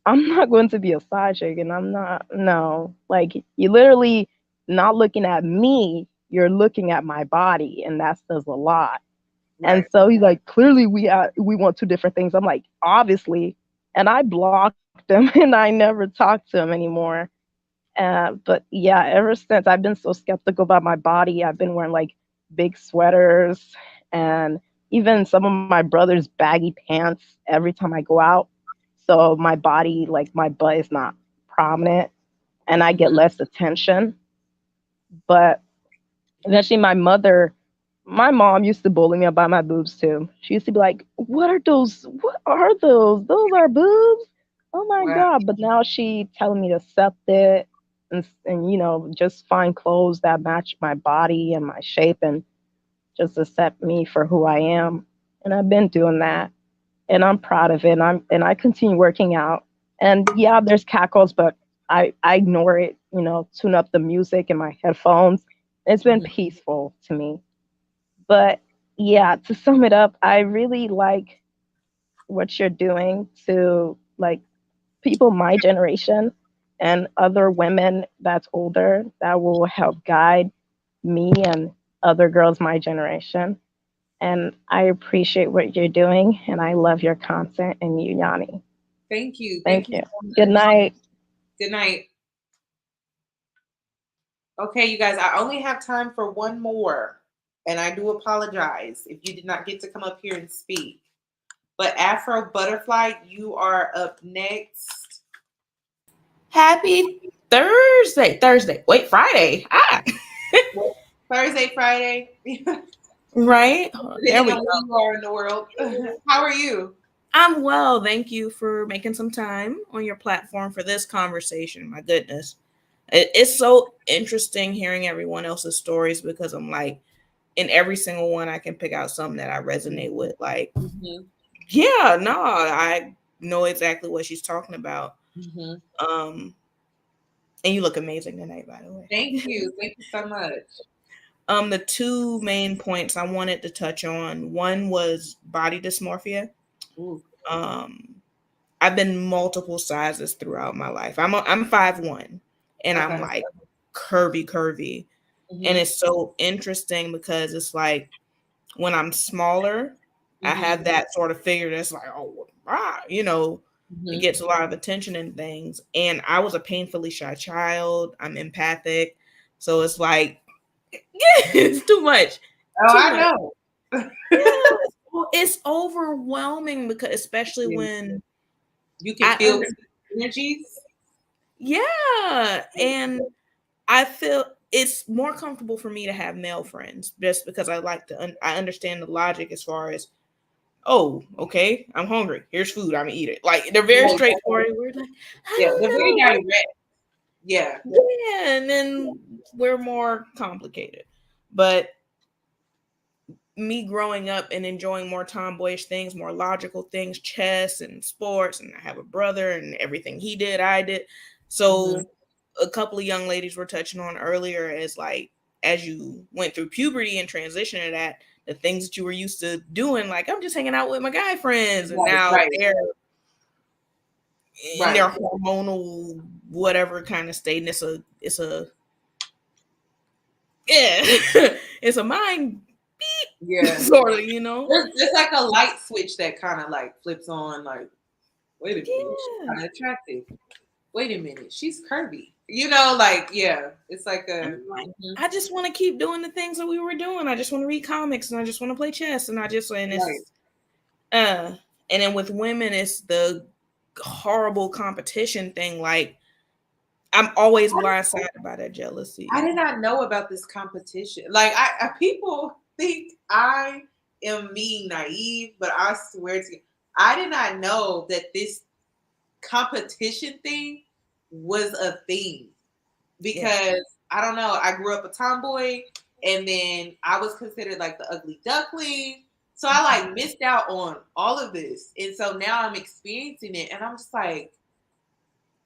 "I'm not going to be a side chick, and I'm not. No, like you literally not looking at me. You're looking at my body, and that says a lot." And Right. so he's like, clearly we want two different things. I'm like, obviously. And I blocked him and I never talked to him anymore. But yeah, ever since I've been so skeptical about my body, I've been wearing like big sweaters and even some of my brother's baggy pants every time I go out. So my body, like my butt is not prominent and I get Hmm. less attention. But eventually, my mom used to bully me about my boobs too. She used to be like, "What are those? What are those? Those are boobs? Oh my Wow. god!" But now she telling me to accept it and just find clothes that match my body and my shape and just accept me for who I am. And I've been doing that, and I'm proud of it. And I continue working out. And yeah, there's cackles, but I ignore it. Tune up the music in my headphones. It's been Hmm. peaceful to me. But yeah, to sum it up, I really like what you're doing to like people my generation and other women that's older that will help guide me and other girls my generation. And I appreciate what you're doing and I love your content and you, Yanni. Thank you. Thank Thank you you. so Good much. night. Good night. Okay, you guys, I only have time for one more. And I do apologize if you did not get to come up here and speak. But Afro Butterfly, you are up next. Happy Thursday. Thursday. Wait, Friday. Thursday, Friday, Right? There depending we on where go. you are in the world. How are you? I'm well. Thank you for making some time on your platform for this conversation. My goodness. It's so interesting hearing everyone else's stories because I'm like, in every single one, I can pick out something that I resonate with. Like, Mm-hmm. yeah, no, I know exactly what she's talking about. Mm-hmm. Um, and you look amazing tonight, by the way. Thank you. Thank you so much. The two main points I wanted to touch on, one was body dysmorphia. Ooh. Um, I've been multiple sizes throughout my life. I'm 5'1", and I'm Okay. like curvy, and Mm-hmm. it's so interesting because it's like when I'm smaller, I Mm-hmm. have that sort of figure that's like, oh, it Mm-hmm. gets a lot of attention and things. And I was a painfully shy child. I'm empathic, so it's like, yeah, it's too much, Oh, too I much. know. Yeah, it's overwhelming because especially Yeah. when You can feel energies. Yeah, and I feel it's more comfortable for me to have male friends just because I like to I understand the logic as far as, oh, okay, I'm hungry. Here's food. I'm gonna eat it. Like they're very straightforward. We're like, I Yeah, don't they're very know. direct. Yeah. Yeah, and then we're more complicated. But me growing up and enjoying more tomboyish things, more logical things, chess and sports, and I have a brother and everything he did, I did. So a couple of young ladies were touching on earlier as like as you went through puberty and transition to that, the things that you were used to doing, like I'm just hanging out with my guy friends, and now they're in their hormonal whatever kind of state, and it's a yeah, it's a mind Yeah. sort of, you know. There's like a light switch that kind of like flips on. Like, wait a minute, she's kind of attractive. Wait a minute, she's curvy. You know, like yeah, it's like a. I just want to keep doing the things that we were doing. I just want to read comics and I just want to play chess and I just and it's and then with women it's the horrible competition thing. Like I'm always blindsided by that jealousy. I did not know about this competition. Like I people think I am being naive, but I swear to you, I did not know that this competition thing was a thing. Because I don't know, I grew up a tomboy and then I was considered like the ugly duckling. So I like missed out on all of this. And so now I'm experiencing it and I'm just like,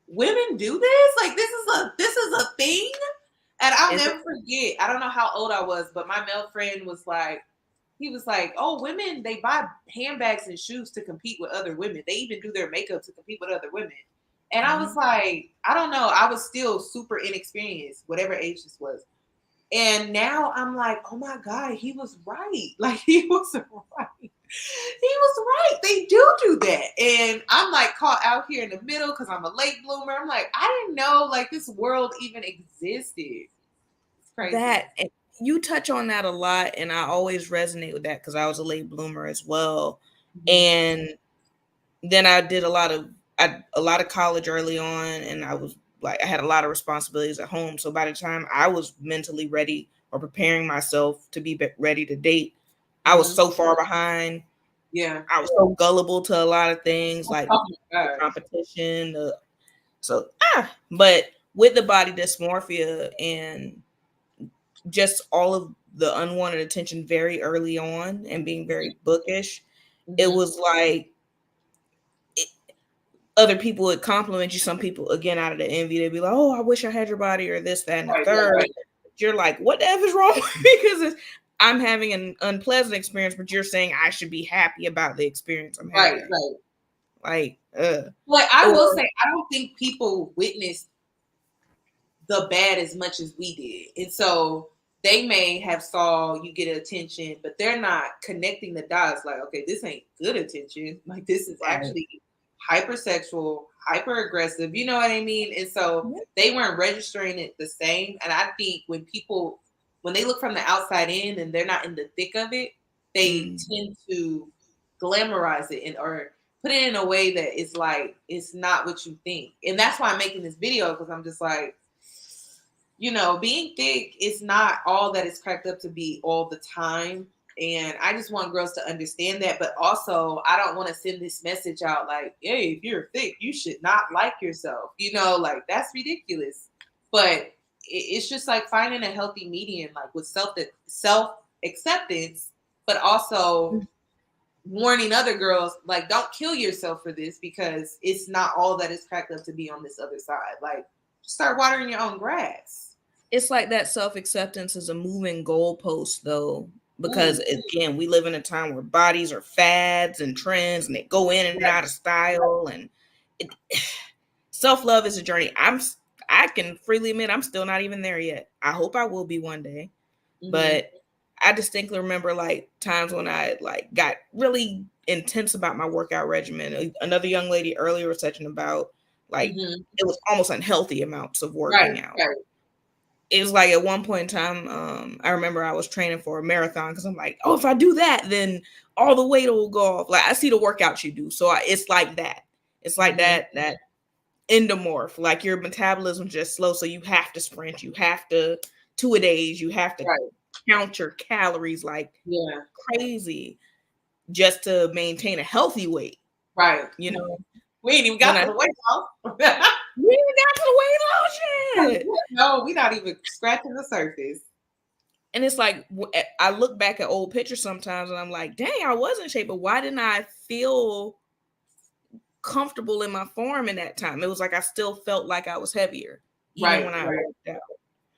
women do this? Like this is a thing? And I'll never forget, I don't know how old I was, but my male friend was like, he was like, oh, women, they buy handbags and shoes to compete with other women. They even do their makeup to compete with other women. And I was like, I don't know. I was still super inexperienced, whatever age this was. And now I'm like, oh my God, he was right. Like he was right. He was right. They do that. And I'm like caught out here in the middle because I'm a late bloomer. I'm like, I didn't know like this world even existed. It's crazy. That you touch on that a lot, and I always resonate with that because I was a late bloomer as well. And then I did a lot of college early on, and I was like I had a lot of responsibilities at home. So by the time I was mentally ready or preparing myself to be ready to date, I was so far behind. Yeah, I was so gullible to a lot of things like competition. But with the body dysmorphia and just all of the unwanted attention very early on and being very bookish, it was like other people would compliment you. Some people, again, out of the envy, they'd be like, oh, I wish I had your body or this, that, and the third. Right. You're like, what the F is wrong with me? Because I'm having an unpleasant experience, but you're saying I should be happy about the experience I'm having. Right. Like, I will say, I don't think people witnessed the bad as much as we did. And so they may have saw you get attention, but they're not connecting the dots like, okay, this ain't good attention. Like, this is actually hypersexual, hyper aggressive, you know what I mean? And so they weren't registering it the same. And I think when they look from the outside in and they're not in the thick of it, they tend to glamorize it or put it in a way that it's like it's not what you think. And that's why I'm making this video, because I'm just like, you know, being thick is not all that it's cracked up to be all the time. And I just want girls to understand that. But also, I don't want to send this message out like, hey, if you're thick, you should not like yourself. You know, like that's ridiculous. But it's just like finding a healthy medium, like with self-acceptance, but also warning other girls, like, don't kill yourself for this because it's not all that it's cracked up to be on this other side. Like, start watering your own grass. It's like that self-acceptance is a moving goalpost, though, because again, we live in a time where bodies are fads and trends, and they go in and out of style. And self-love is a journey. I can freely admit I'm still not even there yet. I hope I will be one day, but I distinctly remember like times when I like got really intense about my workout regimen. Another young lady earlier was touching about like it was almost unhealthy amounts of working out. Right. It was like at one point in time, I remember I was training for a marathon because I'm like, oh, if I do that, then all the weight will go off. Like I see the workouts you do. So it's like that. It's like that endomorph, like your metabolism just slow, so you have to sprint, you have to 2-a-days, you have to count your calories like crazy just to maintain a healthy weight. Right. You know, we ain't even got to the weight loss. We ain't got to the weight loss yet. No, we not even scratching the surface. And it's like, I look back at old pictures sometimes and I'm like, dang, I was in shape, but why didn't I feel comfortable in my form in that time? It was like I still felt like I was heavier, even when I worked out.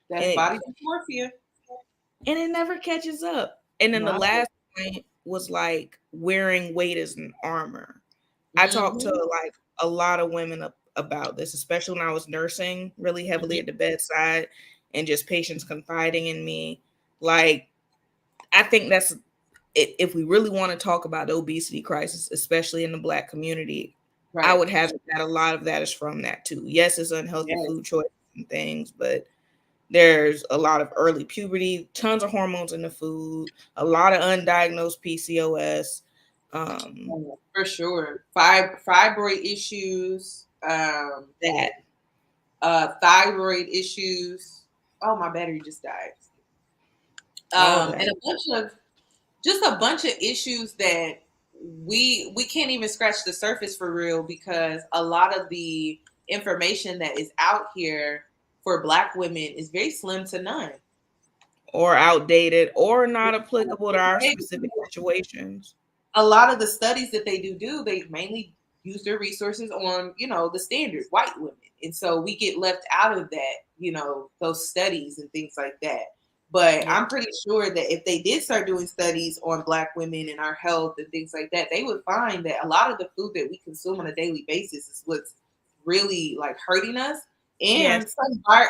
That's body dysmorphia. And it never catches up. And then the last point was like wearing weight as an armor. I talked to like a lot of women about this, especially when I was nursing really heavily at the bedside and just patients confiding in me. Like, I think that's it. If we really want to talk about the obesity crisis, especially in the Black community, I would have that a lot of that is from that too. Yes, it's unhealthy food choices and things, but there's a lot of early puberty, tons of hormones in the food, a lot of undiagnosed PCOS. For sure. Fibroid issues, thyroid issues. Oh, my battery just died. And a bunch of issues that we can't even scratch the surface for real, because a lot of the information that is out here for Black women is very slim to none, or outdated, or not applicable to our specific situations. A lot of the studies that they do, they mainly use their resources on, the standard white women. And so we get left out of that, those studies and things like that. But I'm pretty sure that if they did start doing studies on Black women and our health and things like that, they would find that a lot of the food that we consume on a daily basis is what's really like hurting us. And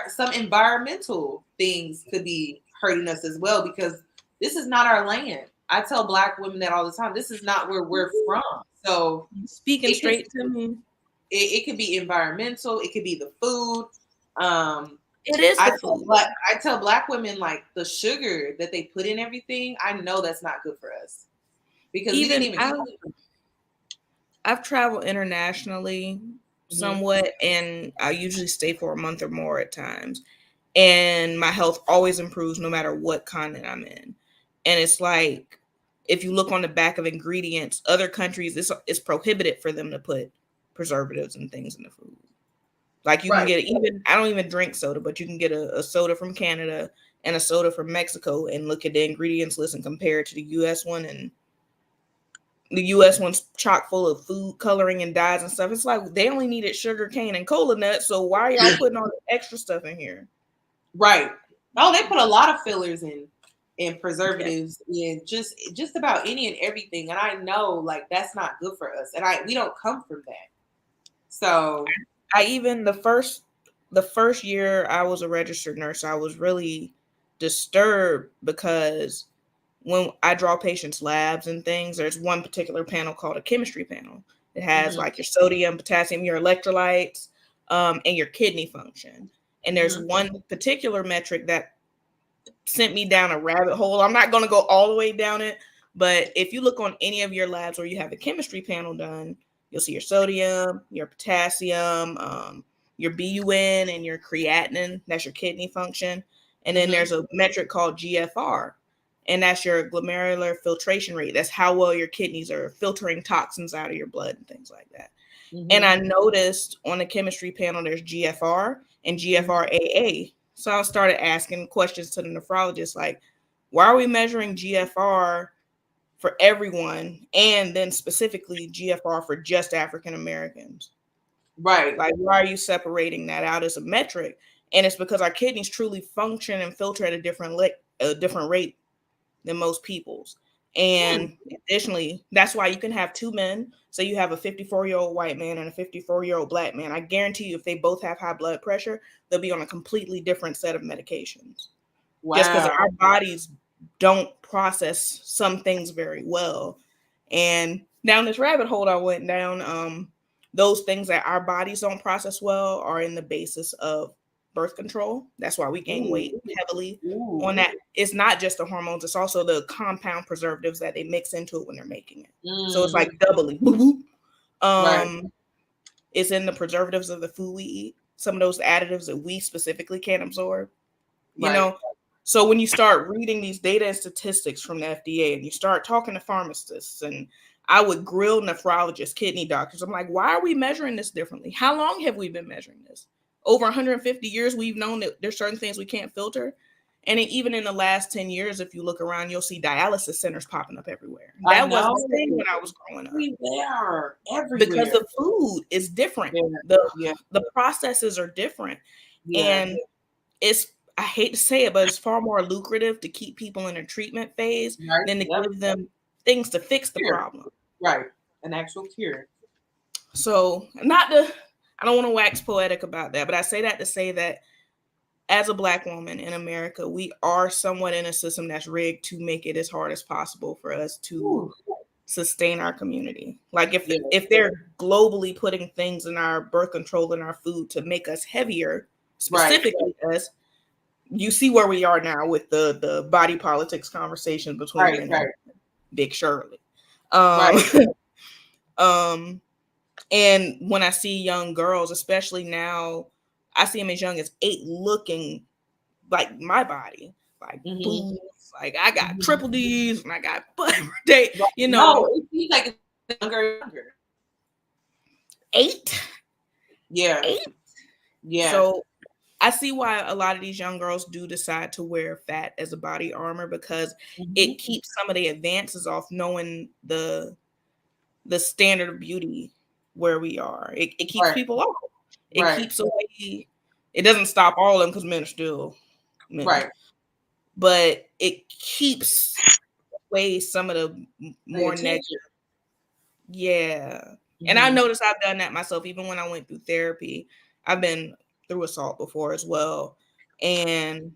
some environmental things could be hurting us as well, because this is not our land. I tell Black women that all the time. This is not where we're from. So speaking straight to me, it could be environmental. It could be the food. It is the food. I tell Black women, like, the sugar that they put in everything, I know that's not good for us, because I've traveled internationally somewhat, and I usually stay for a month or more at times. And my health always improves no matter what continent I'm in. And it's like, if you look on the back of ingredients, other countries, it's prohibited for them to put preservatives and things in the food. Like, you can get I don't even drink soda, but you can get a soda from Canada and a soda from Mexico and look at the ingredients list and compare it to the US one. And the US one's chock full of food coloring and dyes and stuff. It's like, they only needed sugar cane and cola nuts. So why are y'all putting all the extra stuff in here? Right. Oh, they put a lot of fillers and preservatives in just about any and everything. And I know, like, that's not good for us. And we don't come from that. So the first year I was a registered nurse, I was really disturbed, because when I draw patients' labs and things, there's one particular panel called a chemistry panel. It has like your sodium, potassium, your electrolytes, and your kidney function. And there's one particular metric that sent me down a rabbit hole. I'm not going to go all the way down it, but if you look on any of your labs where you have a chemistry panel done, you'll see your sodium, your potassium, your BUN, and your creatinine. That's your kidney function. And then there's a metric called GFR, and that's your glomerular filtration rate. That's how well your kidneys are filtering toxins out of your blood and things like that. And I noticed on the chemistry panel, there's GFR and GFR-AA. So I started asking questions to the nephrologist, like, why are we measuring GFR for everyone, and then specifically GFR for just African Americans? Right. Like, why are you separating that out as a metric? And it's because our kidneys truly function and filter at a different rate than most people's. And additionally, that's why you can have two men. So you have a 54-year-old white man and a 54-year-old Black man. I guarantee you, if they both have high blood pressure, they'll be on a completely different set of medications. Wow. Just because our bodies don't process some things very well. And down this rabbit hole I went down, those things that our bodies don't process well are in the basis of birth control. That's why we gain weight heavily on that. It's not just the hormones, it's also the compound preservatives that they mix into it when they're making it. So it's like doubly. is in the preservatives of the food we eat. Some of those additives that we specifically can't absorb. You know, so when you start reading these data and statistics from the FDA and you start talking to pharmacists, and I would grill nephrologists, kidney doctors, I'm like, why are we measuring this differently? How long have we been measuring this? Over 150 years, we've known that there's certain things we can't filter. And even in the last 10 years, if you look around, you'll see dialysis centers popping up everywhere. That wasn't the thing when I was growing up. Everywhere. Because the food is different. The processes are different. And it's, I hate to say it, but it's far more lucrative to keep people in a treatment phase than to give them things to fix the problem. Right. An actual cure. So I don't want to wax poetic about that, but I say that to say that as a Black woman in America, we are somewhat in a system that's rigged to make it as hard as possible for us to sustain our community. Like if they're globally putting things in our birth control and our food to make us heavier, specifically us, you see where we are now with the body politics conversation between Big Shirley. And when I see young girls, especially now, I see them as young as 8 looking like my body, like boobs, like I got triple D's and I got butt, you know. No, it seems like it's younger. 8? Yeah. 8? Yeah. So I see why a lot of these young girls do decide to wear fat as a body armor, because it keeps some of the advances off, knowing the standard of beauty where we are. It keeps people off. It keeps away. It doesn't stop all of them, because men are still men. But it keeps away some of the more negative. Yeah. And I noticed I've done that myself, even when I went through therapy. I've been through assault before as well. And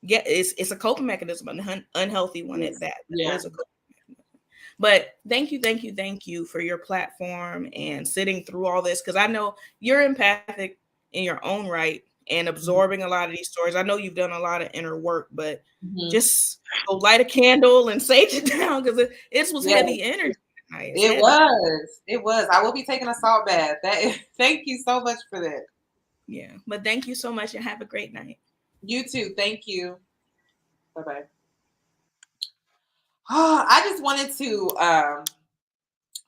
yeah, it's a coping mechanism, an unhealthy one at that. It is a coping mechanism. But thank you for your platform and sitting through all this, because I know you're empathic in your own right and absorbing a lot of these stories. I know you've done a lot of inner work, but just go light a candle and sage it down, because it was heavy energy. It was. I will be taking a salt bath. Thank you so much for that. Yeah, but thank you so much and have a great night. You too. Thank you. Bye-bye. I just wanted to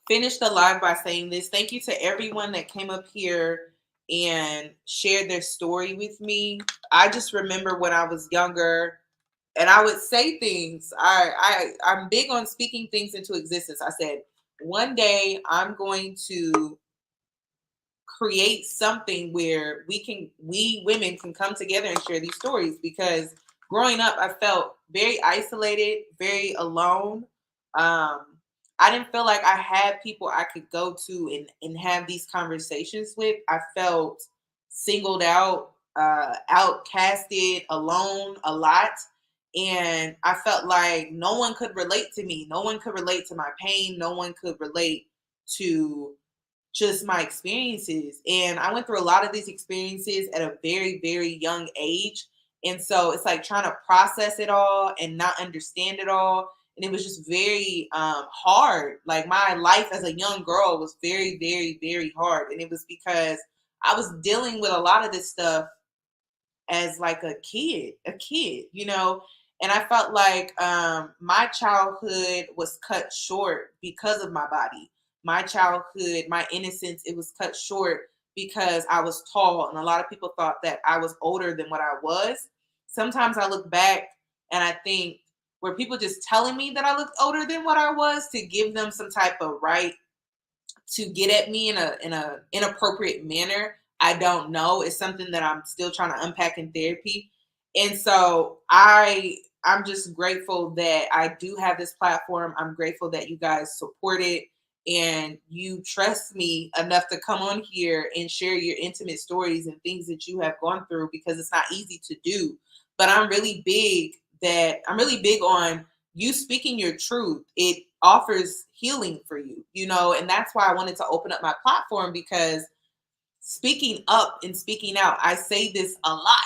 finish the live by saying this. Thank you to everyone that came up here and shared their story with me. I just remember when I was younger and I would say things. I'm big on speaking things into existence. I said, one day I'm going to create something where we women can come together and share these stories, because growing up I felt very isolated, very alone. I didn't feel like I had people I could go to and have these conversations with. I felt singled out, outcasted, alone a lot. And I felt like no one could relate to me. No one could relate to my pain. No one could relate to just my experiences. And I went through a lot of these experiences at a very, very young age. And so it's like trying to process it all and not understand it all. And it was just very hard. Like my life as a young girl was very, very, very hard. And it was because I was dealing with a lot of this stuff as like a kid, you know. And I felt like my childhood was cut short because of my body. My childhood, my innocence, it was cut short because I was tall. And a lot of people thought that I was older than what I was. Sometimes I look back and I think, were people just telling me that I looked older than what I was to give them some type of right to get at me in a inappropriate manner? I don't know. It's something that I'm still trying to unpack in therapy. And so I'm just grateful that I do have this platform. I'm grateful that you guys support it and you trust me enough to come on here and share your intimate stories and things that you have gone through, because it's not easy to do. But I'm really big on you speaking your truth. It offers healing for you, you know, and that's why I wanted to open up my platform, because speaking up and speaking out, I say this a lot.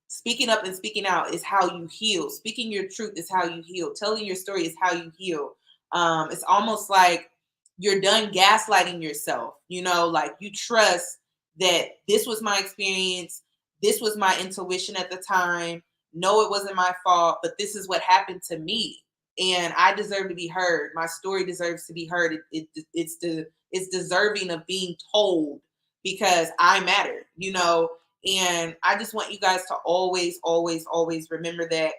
Speaking up and speaking out is how you heal. Speaking your truth is how you heal. Telling your story is how you heal. It's almost like you're done gaslighting yourself. You know, like you trust that this was my experience, this was my intuition at the time. No, it wasn't my fault, but this is what happened to me, and I deserve to be heard. My story deserves to be heard. It's deserving of being told because I matter. You know, and I just want you guys to always, always, always remember that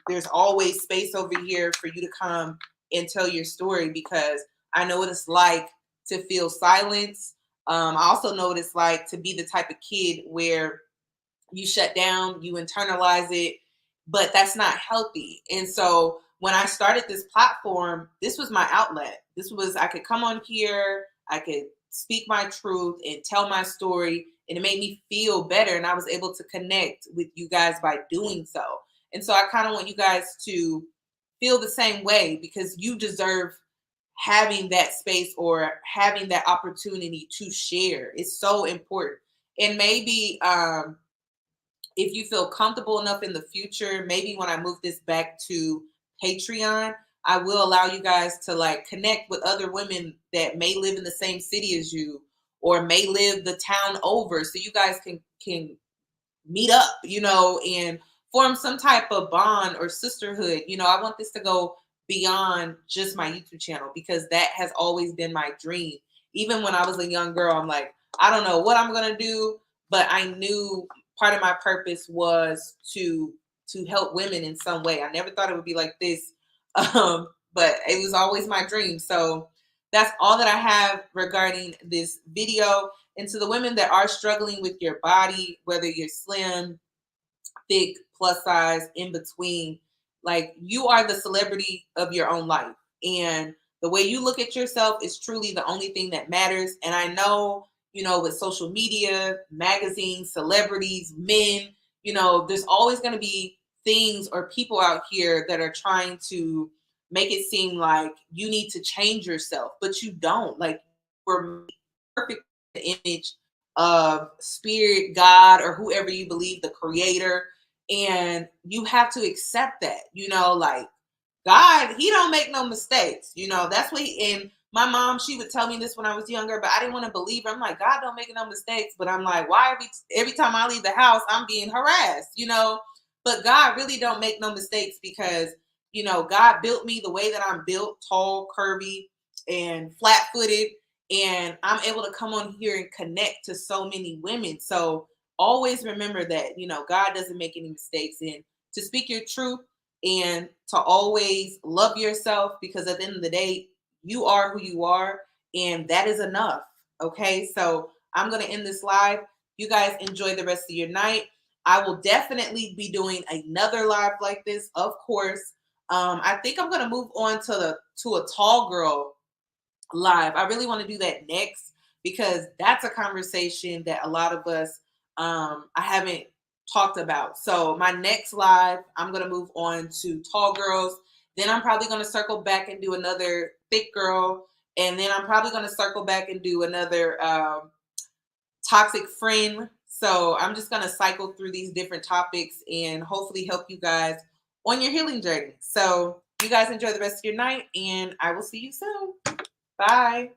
there's always space over here for you to come and tell your story, because I know what it's like to feel silence. I also know what it's like to be the type of kid where you shut down, you internalize it, but that's not healthy. And so when I started this platform, this was my outlet. This was, I could come on here, I could speak my truth and tell my story, and it made me feel better. And I was able to connect with you guys by doing so. And so I kind of want you guys to feel the same way, because you deserve having that space or having that opportunity to share. It's so important. And maybe if you feel comfortable enough in the future, maybe when I move this back to Patreon, I will allow you guys to like connect with other women that may live in the same city as you or may live the town over, so you guys can meet up, you know, and form some type of bond or sisterhood. You know, I want this to go beyond just my YouTube channel, because that has always been my dream. Even when I was a young girl, I'm like, I don't know what I'm going to do, but I knew part of my purpose was to help women in some way. I never thought it would be like this, but it was always my dream. So that's all that I have regarding this video. And to the women that are struggling with your body, whether you're slim, thick, plus size, in between, like, you are the celebrity of your own life. And the way you look at yourself is truly the only thing that matters. And I know, you know, with social media, magazines, celebrities, men, you know, there's always going to be things or people out here that are trying to make it seem like you need to change yourself, but you don't. Like, we're perfect image of spirit, God, or whoever you believe, the creator. And you have to accept that, you know, like, God, he don't make no mistakes. You know, that's what and my mom, she would tell me this when I was younger, but I didn't want to believe her. I'm like, God don't make no mistakes. But I'm like, why every time I leave the house, I'm being harassed, you know? But God really don't make no mistakes, because, you know, God built me the way that I'm built, tall, curvy, and flat-footed. And I'm able to come on here and connect to so many women. So always remember that, you know, God doesn't make any mistakes. And to speak your truth, and to always love yourself, because at the end of the day, you are who you are, and that is enough. Okay, so I'm going to end this live. You guys enjoy the rest of your night. I will definitely be doing another live like this, of course. I think I'm going to move on to a tall girl live. I really want to do that next, because that's a conversation that a lot of us I haven't talked about. So my next live, I'm going to move on to tall girls. Then I'm probably going to circle back and do another thick girl. And then I'm probably going to circle back and do another toxic friend. So I'm just going to cycle through these different topics and hopefully help you guys on your healing journey. So you guys enjoy the rest of your night, and I will see you soon. Bye.